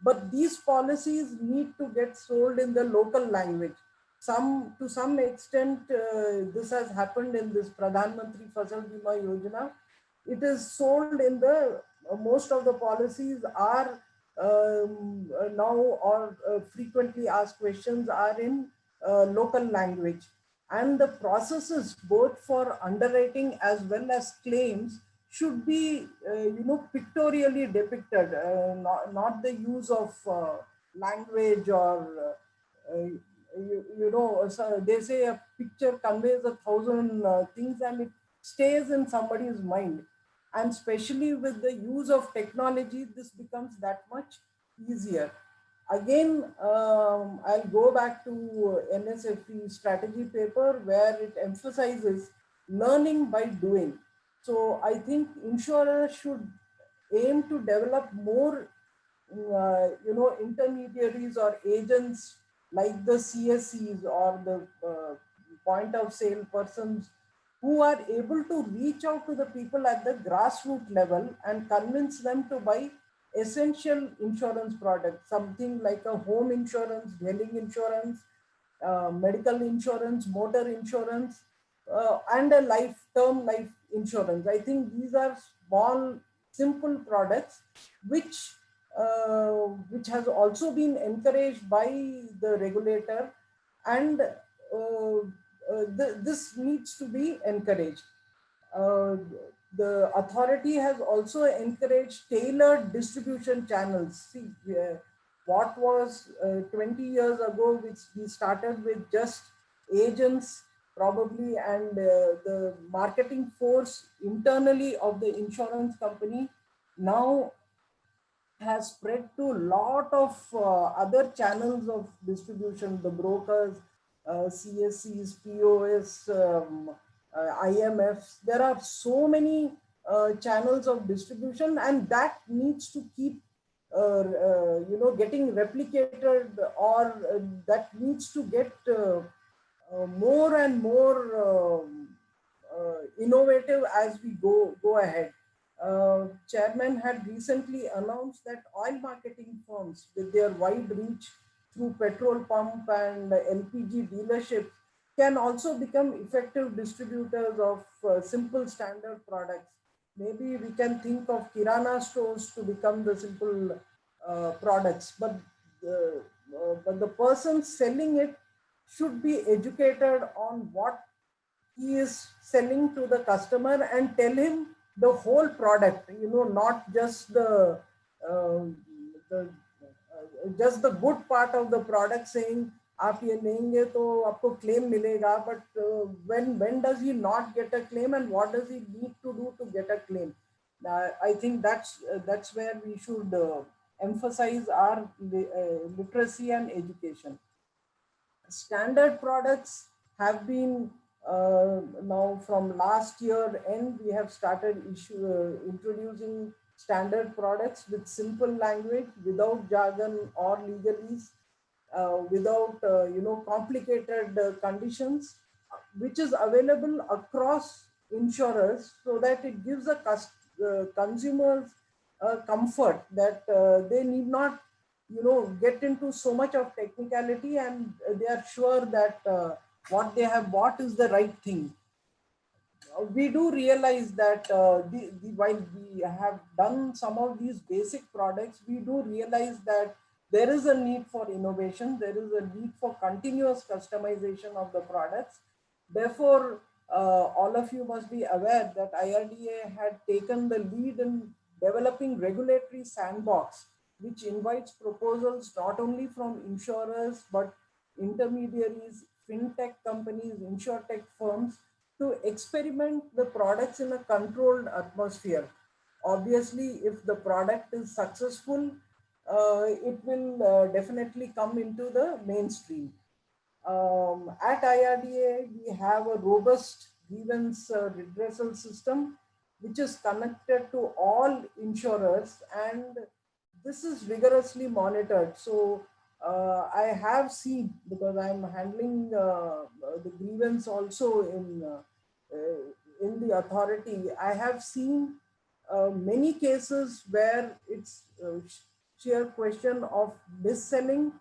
But these policies need to get sold in the local language. To some extent, this has happened in this Pradhan Mantri Fasal Bima Yojana. It is sold in the, most of the policies are now, or frequently asked questions are in local language. And the processes both for underwriting as well as claims should be, pictorially depicted, not the use of language or you know, so they say a picture conveys 1,000 things, and it stays in somebody's mind. And especially with the use of technology, this becomes that much easier. Again, I'll go back to NSFE strategy paper, where it emphasizes learning by doing. So I think insurers should aim to develop more, you know, intermediaries or agents like the CSCs or the point of sale persons, who are able to reach out to the people at the grassroots level and convince them to buy essential insurance products, something like a home insurance, dwelling insurance, medical insurance, motor insurance, and a term life insurance. I think these are small, simple products which has also been encouraged by the regulator, and this needs to be encouraged. The authority has also encouraged tailored distribution channels. See, what was 20 years ago, which we started with just agents probably, and the marketing force internally of the insurance company, now has spread to a lot of other channels of distribution, the brokers, CSCs, POS, IMFs. There are so many channels of distribution, and that needs to keep you know, getting replicated, or that needs to get more and more innovative as we go ahead. Chairman had recently announced that oil marketing firms, with their wide reach through petrol pump and LPG dealerships, can also become effective distributors of simple standard products. Maybe we can think of Kirana stores to become the simple products, but the person selling it should be educated on what he is selling to the customer, and tell him the whole product, you know, not just the just the good part of the product, saying आप ये लेंगे तो आपको claim मिलेगा, but when does he not get a claim, and what does he need to do to get a claim? I think that's where we should emphasize our literacy and education. Standard products have been now from last year end, we have started introducing standard products with simple language, without jargon or legalese, without you know, complicated conditions, which is available across insurers, so that it gives the consumers comfort that they need not, you know, get into so much of technicality, and they are sure that what they have bought is the right thing. We do realize that while we have done some of these basic products, we do realize that there is a need for innovation, there is a need for continuous customization of the products. Therefore, all of you must be aware that IRDAI had taken the lead in developing regulatory sandbox, which invites proposals not only from insurers, but intermediaries, fintech companies, insurtech firms, to experiment the products in a controlled atmosphere. Obviously, if the product is successful, it will definitely come into the mainstream. At IRDAI, we have a robust grievance redressal system, which is connected to all insurers, and this is rigorously monitored. So I have seen, because I'm handling the grievance also in the authority, I have seen many cases where it's sheer question of mis-selling,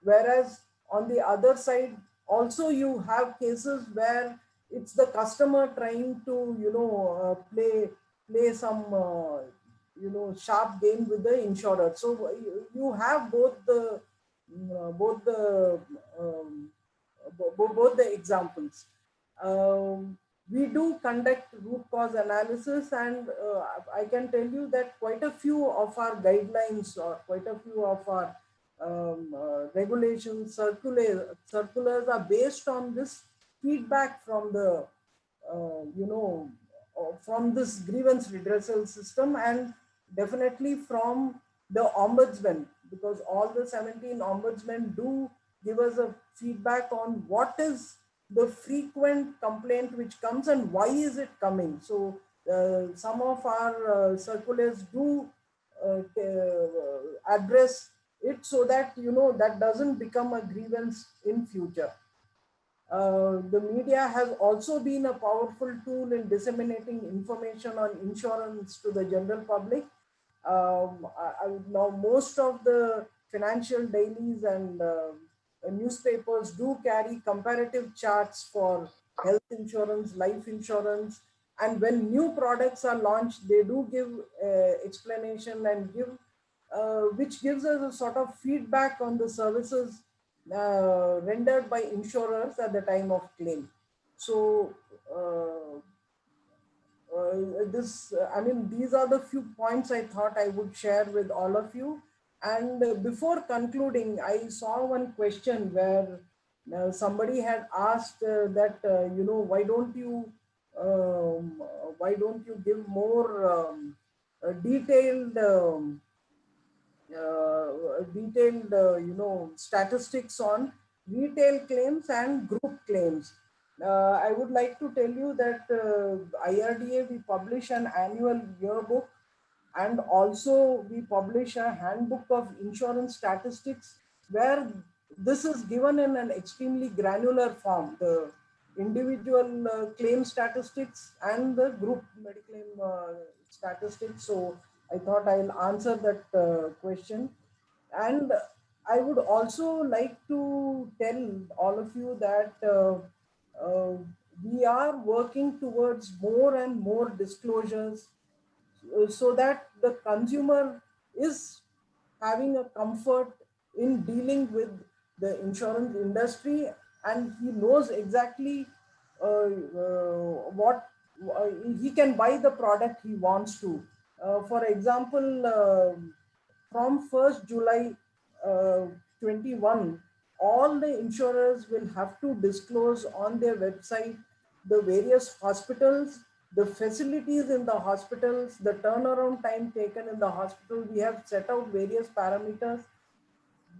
whereas on the other side, also you have cases where it's the customer trying to, you know, play some, you know, sharp game with the insurer. So you have both the examples. We do conduct root cause analysis, and I can tell you that quite a few of our guidelines, or quite a few of our regulations, circulars are based on this feedback from the, from this grievance redressal system, and definitely from the ombudsman, because all the 17 ombudsmen do give us a feedback on what is the frequent complaint which comes and why is it coming. So some of our circulars do address it so that, that doesn't become a grievance in future. The media has also been a powerful tool in disseminating information on insurance to the general public. Now, most of the financial dailies and newspapers do carry comparative charts for health insurance, life insurance, and when new products are launched, they do give explanation and give, which gives us a sort of feedback on the services rendered by insurers at the time of claim. So these are the few points I thought I would share with all of you. And before concluding, I saw one question where somebody had asked that, why don't you give more detailed statistics on retail claims and group claims. I would like to tell you that IRDA, we publish an annual yearbook, and also we publish a handbook of insurance statistics where this is given in an extremely granular form, the individual claim statistics and the group Mediclaim statistics. So I thought I'll answer that question. And I would also like to tell all of you that we are working towards more and more disclosures so that the consumer is having a comfort in dealing with the insurance industry, and he knows exactly what he can buy the product he wants to. For example, from 1st July 21, all the insurers will have to disclose on their website the various hospitals, the facilities in the hospitals, the turnaround time taken in the hospital. We have set out various parameters.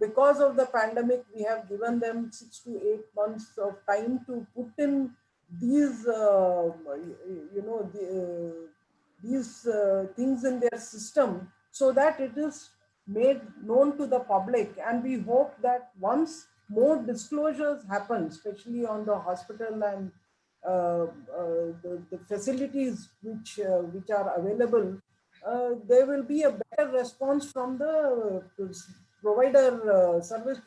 Because of the pandemic, we have given them 6 to 8 months of time to put in these, these things in their system so that it is made known to the public. And we hope that once more disclosures happen, especially on the hospital and the facilities which are available, there will be a better response from the provider, service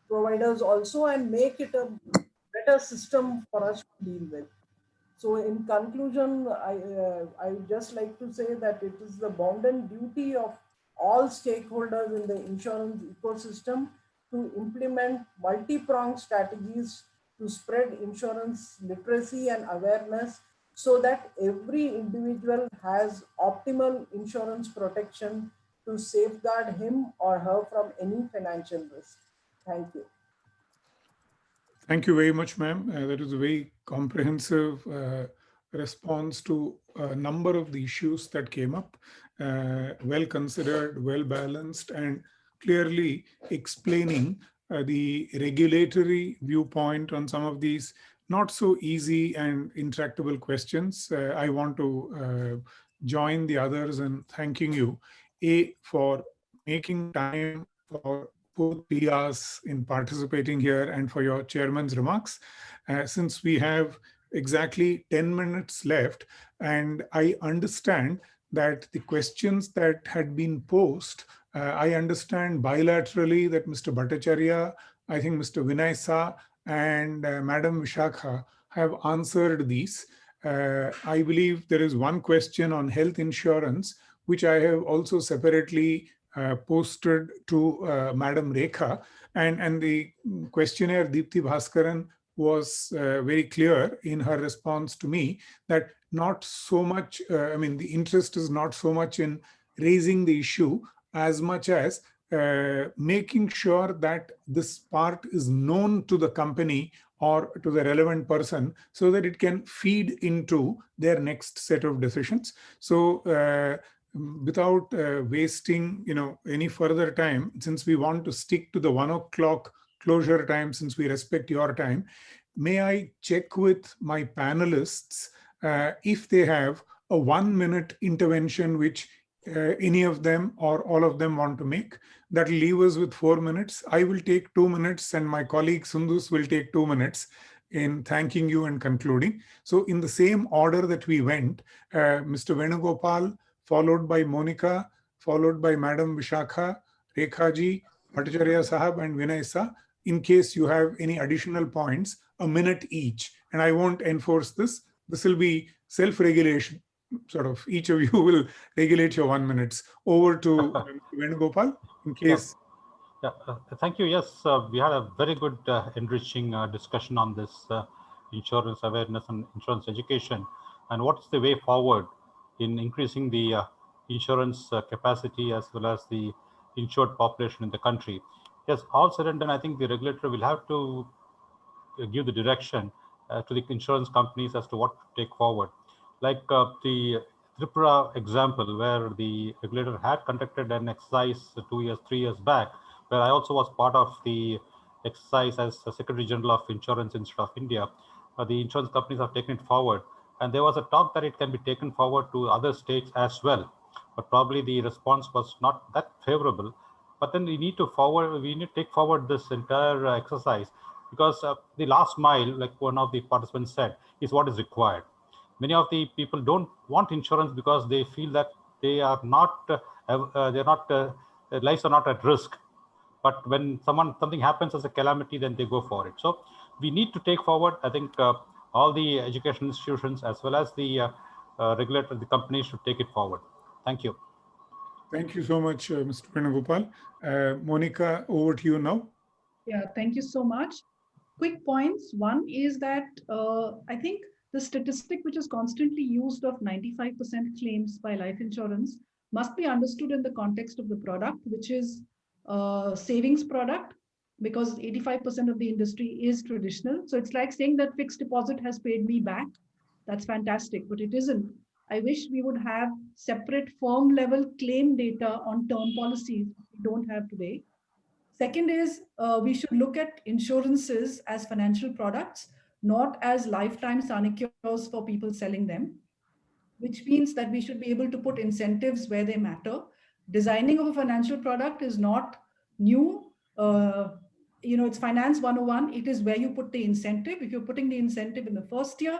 providers also, and make it a better system for us to deal with. So in conclusion, I would just like to say that it is the bounden duty of all stakeholders in the insurance ecosystem to implement multi-pronged strategies to spread insurance literacy and awareness so that every individual has optimal insurance protection to safeguard him or her from any financial risk. Thank you. Thank you very much, ma'am. That was a very comprehensive response to a number of the issues that came up. Well considered, well balanced, and clearly explaining the regulatory viewpoint on some of these not so easy and intractable questions. I want to join the others in thanking you, for making time for both PRs in participating here and for your chairman's remarks. Since we have exactly 10 minutes left, and I understand that the questions that had been posed, I understand bilaterally that Mr. Bhattacharya, I think Mr. Vinay Sa and Madam Vishakha have answered these. I believe there is one question on health insurance, which I have also separately posted to Madam Rekha, and the questionnaire Deepthi Bhaskaran was very clear in her response to me that not so much, the interest is not so much in raising the issue as much as making sure that this part is known to the company or to the relevant person so that it can feed into their next set of decisions. So without wasting any further time, since we want to stick to the 1 o'clock closure time, since we respect your time, may I check with my panelists if they have a 1-minute intervention which any of them or all of them want to make. That will leave us with 4 minutes. I will take 2 minutes and my colleague Sundus will take 2 minutes in thanking you and concluding. So in the same order that we went, Mr. Venugopal, followed by Monica, followed by Madam Vishakha, Rekhaji, Bhattacharya Sahab and Vinay Sah. In case you have any additional points, a minute each. And I won't enforce this. This will be self-regulation. Sort of each of you will regulate your 1 minute. Over to Venugopal, in case. Thank you. Yes, we had a very good enriching discussion on this insurance awareness and insurance education, and what's the way forward in increasing the insurance capacity as well as the insured population in the country. Yes, all said and done, I think the regulator will have to give the direction to the insurance companies as to what to take forward. Like the Tripura example, where the regulator had conducted an exercise 2 years, 3 years back, where I also was part of the exercise as Secretary General of Insurance Institute of India. The insurance companies have taken it forward. And there was a talk that it can be taken forward to other states as well. But probably the response was not that favorable. But then we need to take forward this entire exercise, because the last mile, like one of the participants said, is what is required. Many of the people don't want insurance because they feel that they are not, their lives are not at risk. But when something happens as a calamity, then they go for it. So we need to take forward, I think, all the education institutions as well as the regulator, the companies should take it forward. Thank you. Thank you so much, Mr. Venugopal. Monica, over to you now. Yeah, thank you so much. Quick points. One is that I think the statistic which is constantly used of 95% claims by life insurance must be understood in the context of the product, which is a savings product, because 85% of the industry is traditional. So it's like saying that fixed deposit has paid me back. That's fantastic, but it isn't. I wish we would have separate firm level claim data on term policies we don't have today. Second is we should look at insurances as financial products, not as lifetime sinecures for people selling them, which means that we should be able to put incentives where they matter. Designing of a financial product is not new. It's finance 101. It is where you put the incentive. If you're putting the incentive in the first year,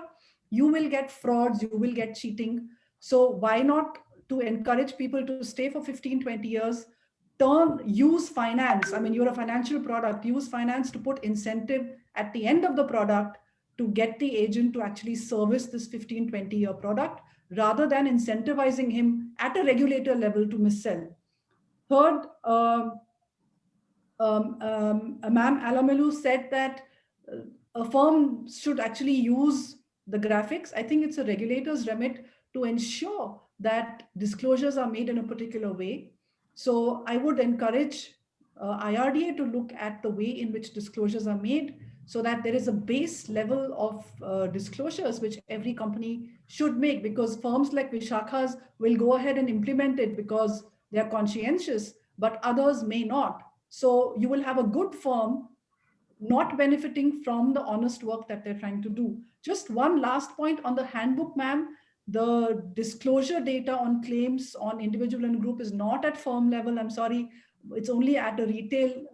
you will get frauds, you will get cheating. So why not, to encourage people to stay for 15, 20 years, use finance. I mean, you're a financial product, use finance to put incentive at the end of the product to get the agent to actually service this 15, 20-year product, rather than incentivizing him at a regulator level to mis-sell. Third, Ma'am Alamelu said that a firm should actually use the graphics. I think it's a regulator's remit to ensure that disclosures are made in a particular way. So I would encourage IRDAI to look at the way in which disclosures are made, so that there is a base level of disclosures which every company should make, because firms like Vishakha's will go ahead and implement it because they are conscientious, but others may not. So you will have a good firm not benefiting from the honest work that they're trying to do. Just one last point on the handbook, ma'am. The disclosure data on claims on individual and group is not at firm level. I'm sorry, it's only at a retail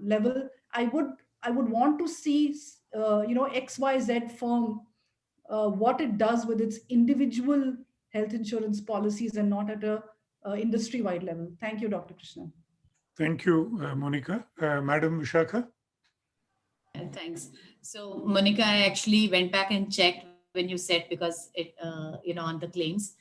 level. I would want to see, XYZ firm, what it does with its individual health insurance policies and not at a industry-wide level. Thank you, Dr. Krishnan. Thank you, Monica. Madam Vishakha. Thanks. So, Monica, I actually went back and checked when you said, because it, on the claims.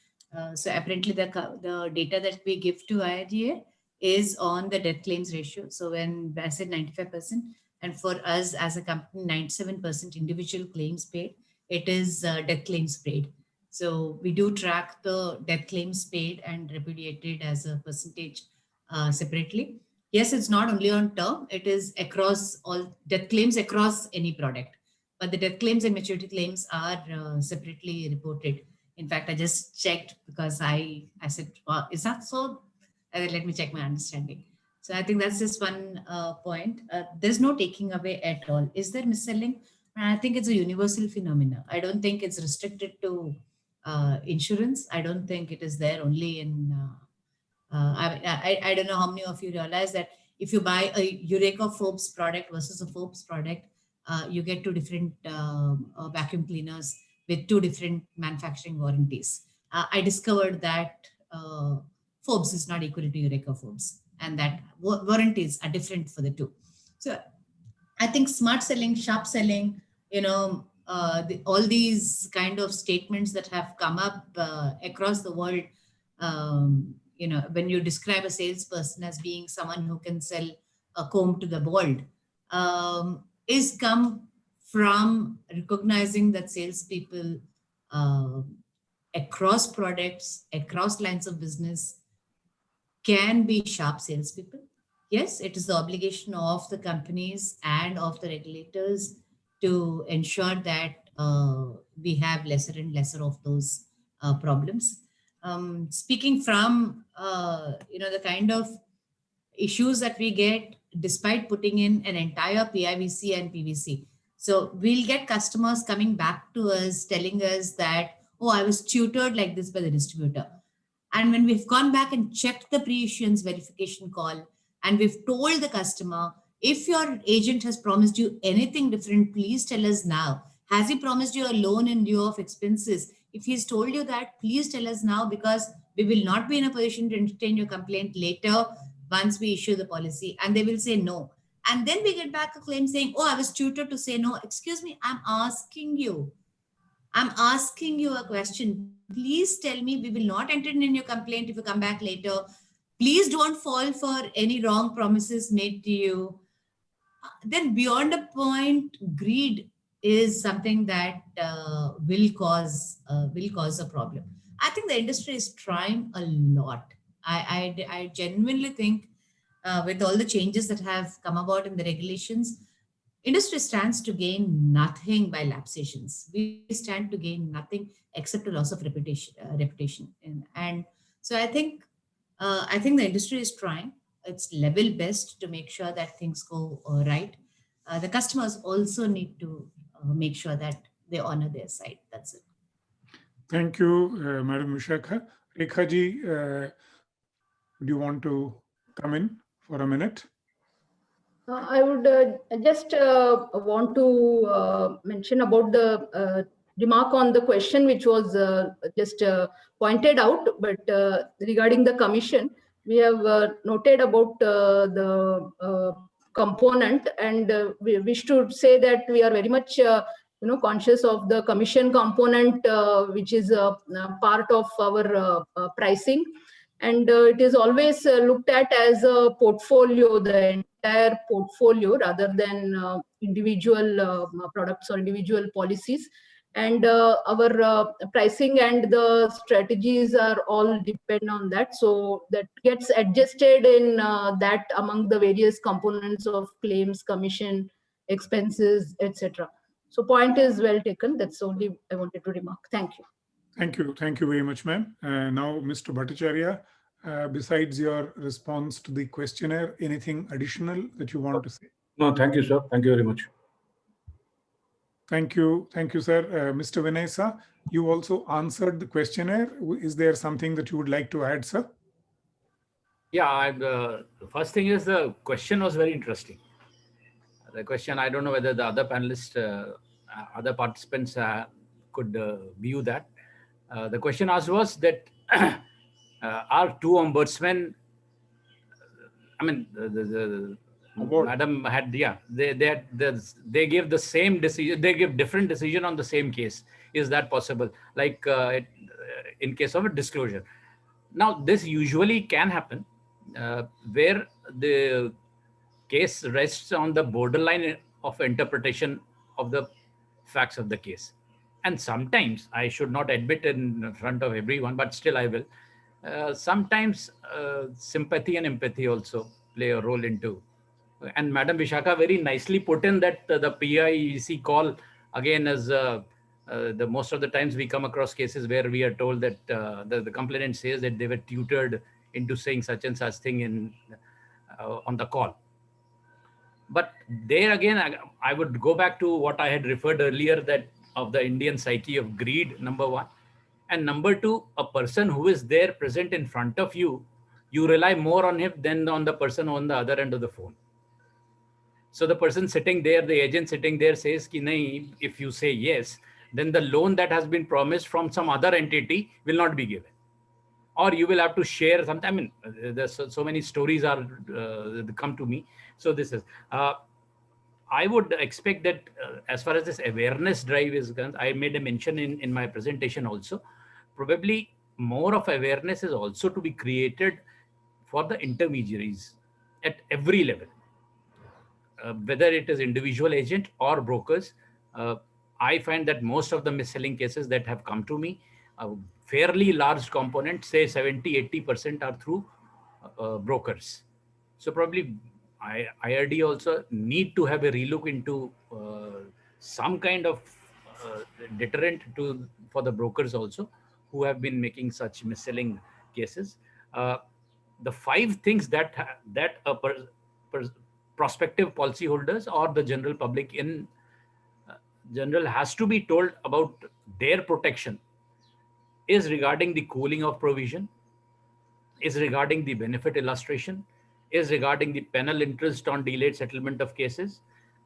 So apparently the data that we give to IRDAI is on the death claims ratio. So when I said 95%, and for us as a company, 97% individual claims paid, it is death claims paid. So we do track the death claims paid and repudiated as a percentage separately. Yes, it's not only on term, it is across all death claims across any product. But the death claims and maturity claims are separately reported. In fact, I just checked because I said, well, is that so? Let me check my understanding. So I think that's just one point. There's no taking away at all. Is there mis-selling? I think it's a universal phenomena. I don't think it's restricted to insurance. I don't think it is there only in I don't know how many of you realize that if you buy a Eureka Forbes product versus a Forbes product, you get two different vacuum cleaners with two different manufacturing warranties. I discovered that Forbes is not equal to Eureka Forbes, and that warranties are different for the two. So I think smart selling, sharp selling, all these kind of statements that have come up across the world, when you describe a salesperson as being someone who can sell a comb to the bald, is come from recognizing that salespeople across products, across lines of business can be sharp salespeople. Yes, it is the obligation of the companies and of the regulators to ensure that we have lesser and lesser of those problems. Speaking from the kind of issues that we get despite putting in an entire PIVC and PVC. So we'll get customers coming back to us telling us that, oh, I was tutored like this by the distributor. And when we've gone back and checked the pre-issuance verification call, and we've told the customer, if your agent has promised you anything different, please tell us now. Has he promised you a loan in lieu of expenses? If he's told you that, please tell us now, because we will not be in a position to entertain your complaint later once we issue the policy. And they will say no. And then we get back a claim saying, oh, I was tutored to say no. Excuse me, I'm asking you a question. Please tell me, we will not entertain in your complaint if you come back later. Please don't fall for any wrong promises made to you. Then beyond a point, greed is something that will cause a problem. I think the industry is trying a lot. I genuinely think with all the changes that have come about in the regulations, industry stands to gain nothing by lapsations. We stand to gain nothing except a loss of reputation. And so I think the industry is trying its level best to make sure that things go right. The customers also need to make sure that they honor their side. That's it. Thank you, Madam Vishakha. Rekha ji, do you want to come in for a minute? I would just want to mention about the remark on the question which was just pointed out, but regarding the commission, we have noted about the component, and we wish to say that we are very much conscious of the commission component, which is a part of our pricing. And it is always looked at as a portfolio, the entire portfolio, rather than individual products or individual policies. And our pricing and the strategies are all depend on that. So that gets adjusted in that among the various components of claims, commission, expenses, etc. So point is well taken. That's only I wanted to remark. Thank you. Thank you. Thank you very much, ma'am. Now, Mr. Bhattacharya, besides your response to the questionnaire, anything additional that you want to say? No, thank you, sir. Thank you very much. Thank you. Thank you, sir. Mr. Vinay, you also answered the questionnaire. Is there something that you would like to add, sir? Yeah, the first thing is the question was very interesting. The question, I don't know whether the other panelists, other participants could view that. The question asked was that are two ombudsmen, I mean, the madam had, yeah, they gave the same decision, they give different decision on the same case. Is that possible? Like in case of a disclosure. Now, this usually can happen where the case rests on the borderline of interpretation of the facts of the case. And sometimes, I should not admit in front of everyone, but still I will, sometimes sympathy and empathy also play a role into. And Madam Vishakha very nicely put in that the PIEC call, again, as the most of the times we come across cases where we are told that the complainant says that they were tutored into saying such and such thing in on the call. But there again, I would go back to what I had referred earlier, that of the Indian psyche of greed, number one. And number two, a person who is there present in front of you, you rely more on him than on the person on the other end of the phone. So the person sitting there, the agent sitting there says, ki nahi, if you say yes, then the loan that has been promised from some other entity will not be given. Or you will have to share something. I mean, there's so many stories are come to me. So this is, I would expect that as far as this awareness drive is concerned, I made a mention in my presentation also, probably more of awareness is also to be created for the intermediaries at every level. Whether it is individual agent or brokers, I find that most of the mis-selling cases that have come to me, a fairly large component, say 70-80% are through brokers. So probably IRD also need to have a relook into some kind of deterrent for the brokers also who have been making such mis-selling cases. The 5 things that prospective policyholders or the general public in general has to be told about their protection is regarding the cooling of provision, is regarding the benefit illustration, is regarding the penal interest on delayed settlement of cases,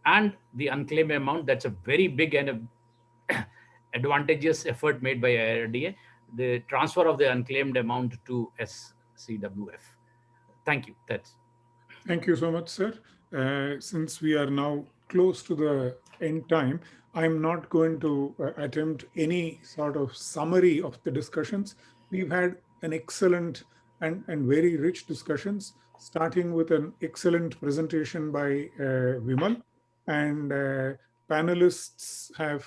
and the unclaimed amount. That's a very big and advantageous effort made by IRDAI, the transfer of the unclaimed amount to SCWF. Thank you. Thank you so much, sir. Since we are now close to the end time, I'm not going to attempt any sort of summary of the discussions. We've had an excellent and very rich discussions, starting with an excellent presentation by Vimal, and panelists have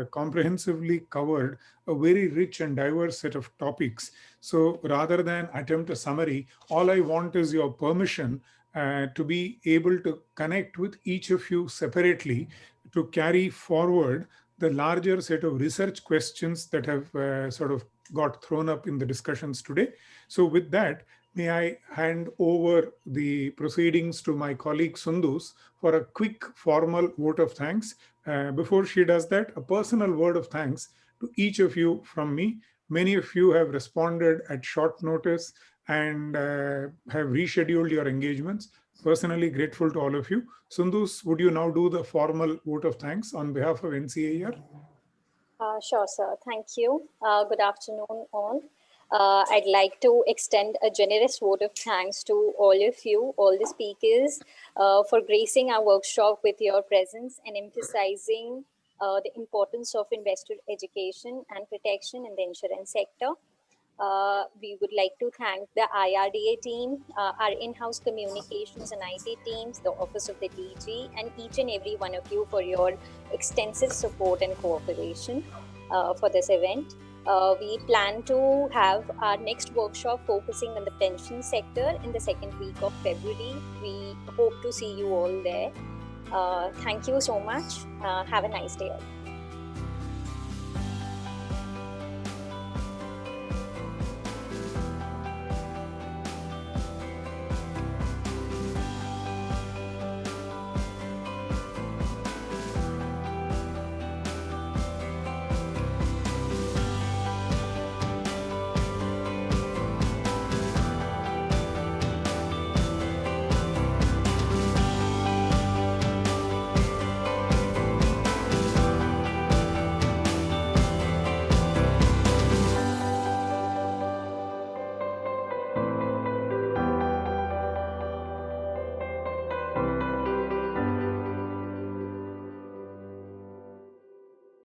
comprehensively covered a very rich and diverse set of topics. So rather than attempt a summary, all I want is your permission to be able to connect with each of you separately to carry forward the larger set of research questions that have sort of got thrown up in the discussions today. So with that, may I hand over the proceedings to my colleague Sundus for a quick formal vote of thanks. Before she does that, a personal word of thanks to each of you from me. Many of you have responded at short notice and have rescheduled your engagements. Personally grateful to all of you. Sundus, would you now do the formal vote of thanks on behalf of NCAER? Sure, sir. Thank you. Good afternoon, all. I'd like to extend a generous vote of thanks to all of you, all the speakers, for gracing our workshop with your presence and emphasizing the importance of investor education and protection in the insurance sector. We would like to thank the IRDAI team, our in-house communications and IT teams, the Office of the DG, and each and every one of you for your extensive support and cooperation for this event. We plan to have our next workshop focusing on the pension sector in the second week of February. We hope to see you all there. Thank you so much. Have a nice day.